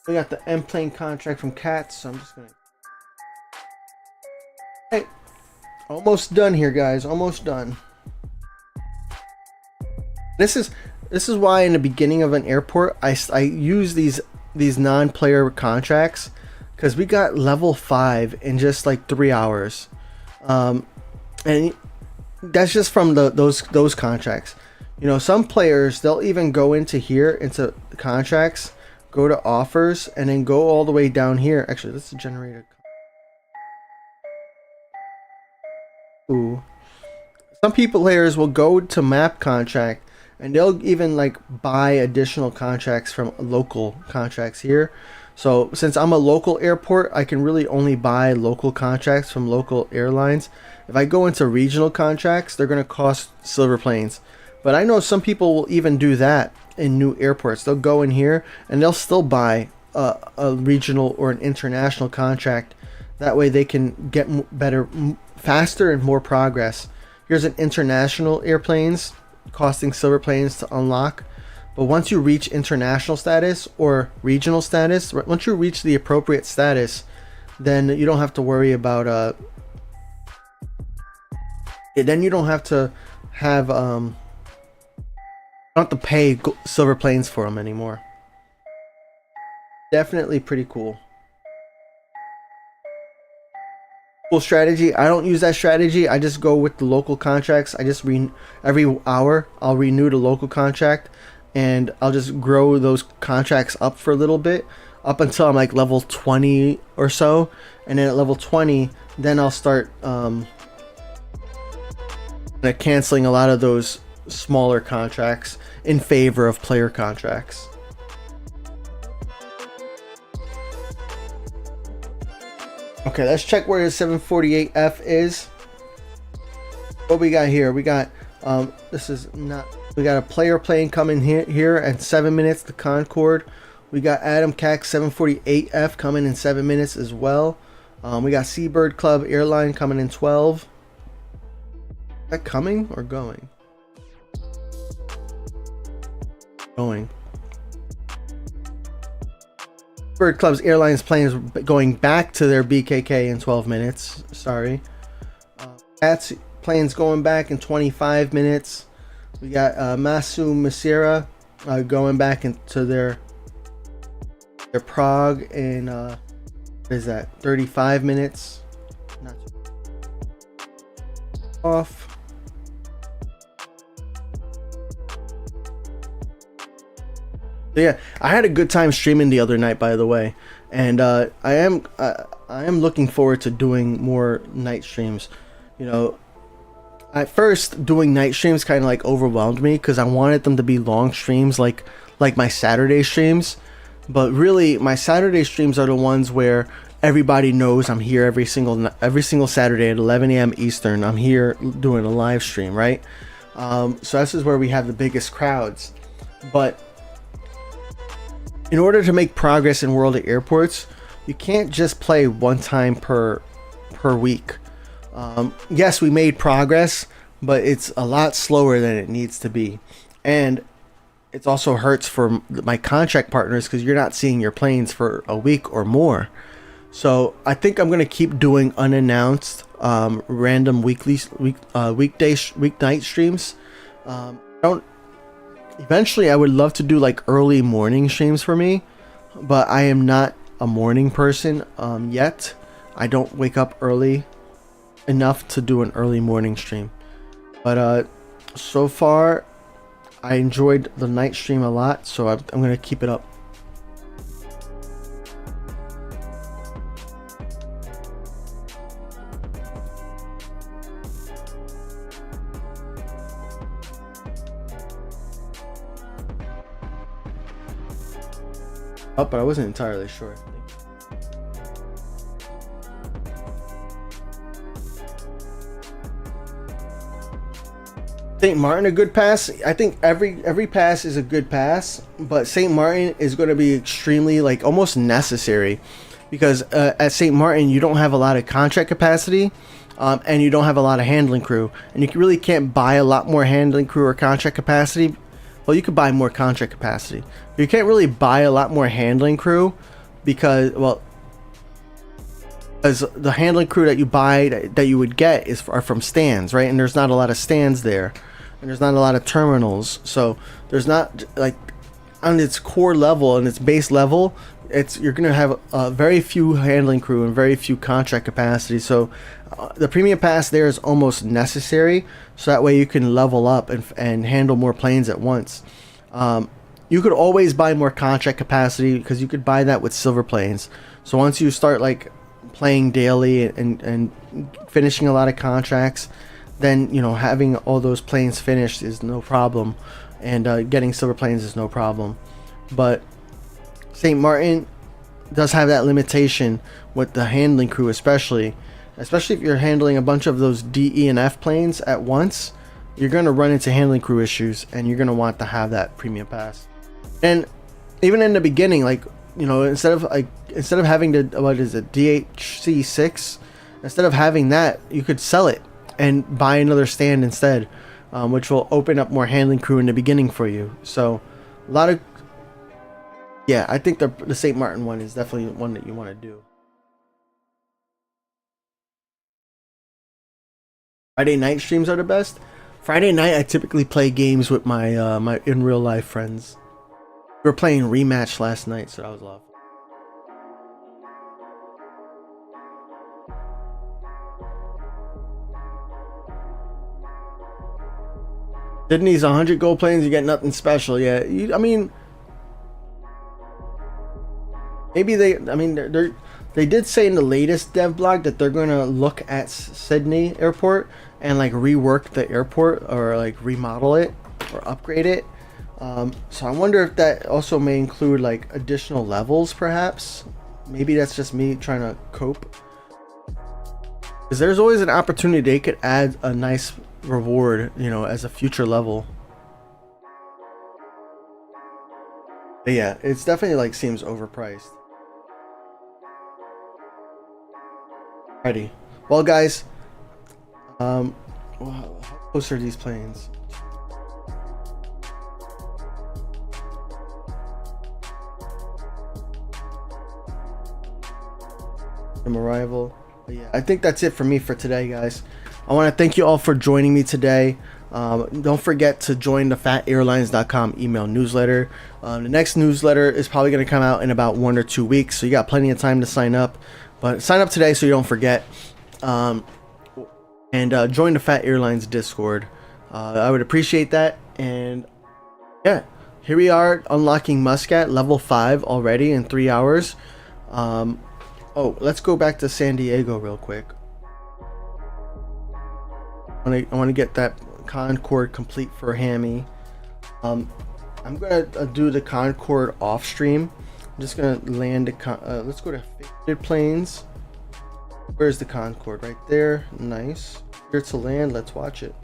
[SPEAKER 1] We got the M plane contract from Cats, so I'm just gonna. Hey, almost done here, guys. Almost done. This is why in the beginning of an airport I use these non-player contracts, because we got level 5 in just like 3 hours, and that's just from those contracts. You know, some players, they'll even go into here into contracts, go to offers, and then go all the way down here. Actually, let's generate a. Ooh. Some players will go to map contract, and they'll even like buy additional contracts from local contracts here. So since I'm a local airport, I can really only buy local contracts from local airlines. If I go into regional contracts, they're going to cost silver planes. But I know some people will even do that in new airports. They'll go in here and they'll still buy a regional or an international contract. That way they can get better, faster, and more progress. Here's an international airplanes costing silver planes to unlock. But once you reach international status or regional status, once you reach the appropriate status, then you don't have to worry about then you don't have to have don't have to pay silver planes for them anymore. Definitely pretty cool. Cool strategy. I don't use that strategy. I just go with the local contracts. I just every hour I'll renew the local contract, and I'll just grow those contracts up for a little bit, up until I'm like level 20 or so, and then at level 20, then I'll start canceling a lot of those smaller contracts in favor of player contracts. Okay, let's check where the 748F is. What we got here? We got this is not. We got a player plane coming here at 7 minutes to Concord. We got Adam Cax 748F coming in 7 minutes as well. We got Seabird Club Airline coming in 12. Is that coming or going? Going. Bird Club's Airlines planes going back to their BKK in 12 minutes. Sorry. That's planes going back in 25 minutes. We got Masu Masira going back into their Prague in what is that? 35 minutes. Not off. So yeah, I had a good time streaming the other night, by the way, and I am looking forward to doing more night streams. You know, At first, doing night streams kind of like overwhelmed me because I wanted them to be long streams like my Saturday streams. But really, my Saturday streams are the ones where everybody knows I'm here every single Saturday at 11 a.m. Eastern. I'm here doing a live stream, right? So this is where we have the biggest crowds. But in order to make progress in World of Airports, you can't just play one time per week. Yes, we made progress, but it's a lot slower than it needs to be. And it also hurts for my contract partners because you're not seeing your planes for a week or more. So I think I'm gonna keep doing unannounced random weeknight streams. Eventually I would love to do like early morning streams for me, but I am not a morning person yet. I don't wake up early enough to do an early morning stream. But so far I enjoyed the night stream a lot, so I'm gonna keep it up. Oh, but I wasn't entirely sure. St. Martin a good pass? I think every pass is a good pass, but St. Martin is going to be extremely like almost necessary because at St. Martin you don't have a lot of contract capacity and you don't have a lot of handling crew, and you really can't buy a lot more handling crew or contract capacity. Well, you could buy more contract capacity, but you can't really buy a lot more handling crew because, well, as the handling crew that you buy that you would get are from stands, right? And there's not a lot of stands there, and there's not a lot of terminals, so there's not like on its core level and its base level, you're gonna have very few handling crew and very few contract capacity. So the premium pass there is almost necessary, so that way you can level up and handle more planes at once. You could always buy more contract capacity because you could buy that with silver planes. So once you start like playing daily and finishing a lot of contracts, then you know having all those planes finished is no problem, and getting silver planes is no problem. But St. Martin does have that limitation with the handling crew, especially if you're handling a bunch of those D, E, and F planes at once. You're going to run into handling crew issues, and you're going to want to have that premium pass. And even in the beginning, like, you know, instead of having to, what is it, DHC 6, instead of having that, you could sell it and buy another stand instead, which will open up more handling crew in the beginning for you. So a lot of, yeah, I think the St. Martin one is definitely one that you want to do. Friday night streams are the best. Friday night I typically play games with my my in real life friends. We were playing Rematch last night, so that was a lot. Sydney's 100 gold planes, you get nothing special. Yeah, I mean, maybe they did say in the latest dev blog that they're gonna look at Sydney airport and like rework the airport or like remodel it or upgrade it. So I wonder if that also may include like additional levels, perhaps. Maybe that's just me trying to cope, because there's always an opportunity they could add a nice reward, you know, as a future level. But yeah, it's definitely like seems overpriced. Alrighty, well guys, how close are these planes? From arrival. But yeah, I think that's it for me for today, guys. I want to thank you all for joining me today. Don't forget to join the phatirlines.com email newsletter. The next newsletter is probably going to come out in about 1 or 2 weeks, so you got plenty of time to sign up. But sign up today so you don't forget. And join the Phat Airlines Discord. I would appreciate that. And yeah, here we are unlocking Muscat level 5 already in 3 hours. Oh, let's go back to San Diego real quick. I want to get that Concord complete for Hammy. I'm gonna do the Concord off stream. I'm just gonna land the let's go to faded planes. Where's the Concord? Right there. Nice. Here to land. Let's watch it.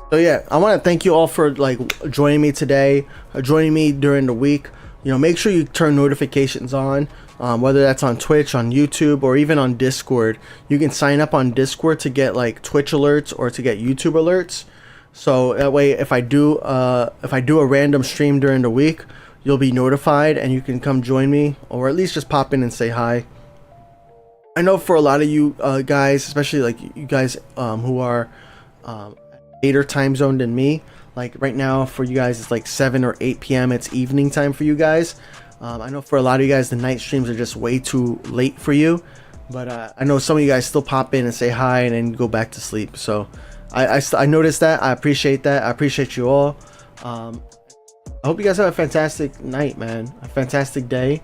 [SPEAKER 1] So yeah, I want to thank you all for like joining me today, joining me during the week. You know, make sure you turn notifications on, whether that's on Twitch, on YouTube, or even on Discord. You can sign up on Discord to get like Twitch alerts or to get YouTube alerts. So that way, if I do a random stream during the week, you'll be notified and you can come join me, or at least just pop in and say hi. I know for a lot of you guys, especially like you guys who are later time zone than me, like right now for you guys it's like 7 or 8 p.m. It's evening time for you guys. I know for a lot of you guys the night streams are just way too late for you, but I know some of you guys still pop in and say hi and then go back to sleep. So I noticed that. I appreciate that. I appreciate you all. I hope you guys have a fantastic night, man. A fantastic day.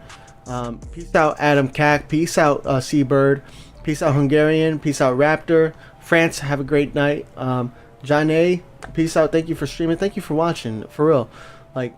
[SPEAKER 1] Peace out, Adam Cack. Peace out, Seabird. Peace out, Hungarian. Peace out, Raptor. France, have a great night. John A, peace out. Thank you for streaming. Thank you for watching. For real. Like,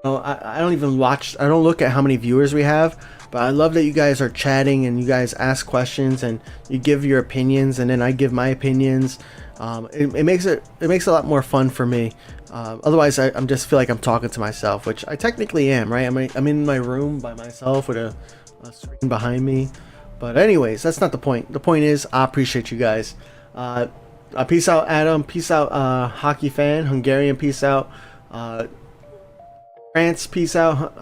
[SPEAKER 1] I don't even watch. I don't look at how many viewers we have, but I love that you guys are chatting and you guys ask questions and you give your opinions, and then I give my opinions. It makes it a lot more fun for me. Otherwise, I'm just feel like I'm talking to myself, which I technically am, right? I'm in my room by myself with a screen behind me. But anyways, that's not the point. The point is, I appreciate you guys. Peace out, Adam. Peace out, hockey fan. Hungarian, peace out. France, peace out.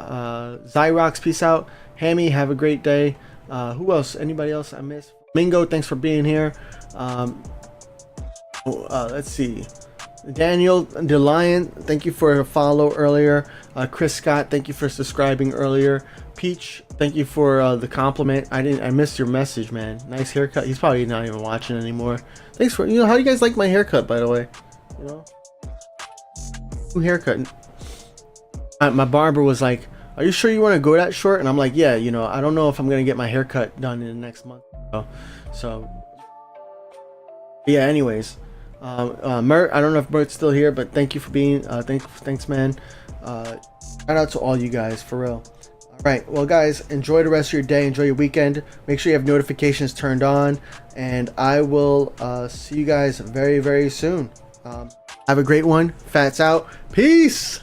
[SPEAKER 1] Zyrox, peace out. Hammy, have a great day. Who else? Anybody else I missed? Mingo, thanks for being here. Let's see. Daniel DeLion, thank you for a follow earlier. Chris Scott, thank you for subscribing earlier. Peach, thank you for the compliment. I missed your message, man. Nice haircut. He's probably not even watching anymore. Thanks for, how do you guys like my haircut, by the way? New haircut. My barber was like, are you sure you want to go that short? And I'm like, yeah, I don't know if I'm gonna get my haircut done in the next month. So yeah, anyways. Mert, I don't know if Mert's still here, but thank you for being thanks man. Shout out to all you guys, for real. All right, well guys, enjoy the rest of your day, enjoy your weekend. Make sure you have notifications turned on, and I will see you guys very, very soon. Have a great one. Fat's out. Peace.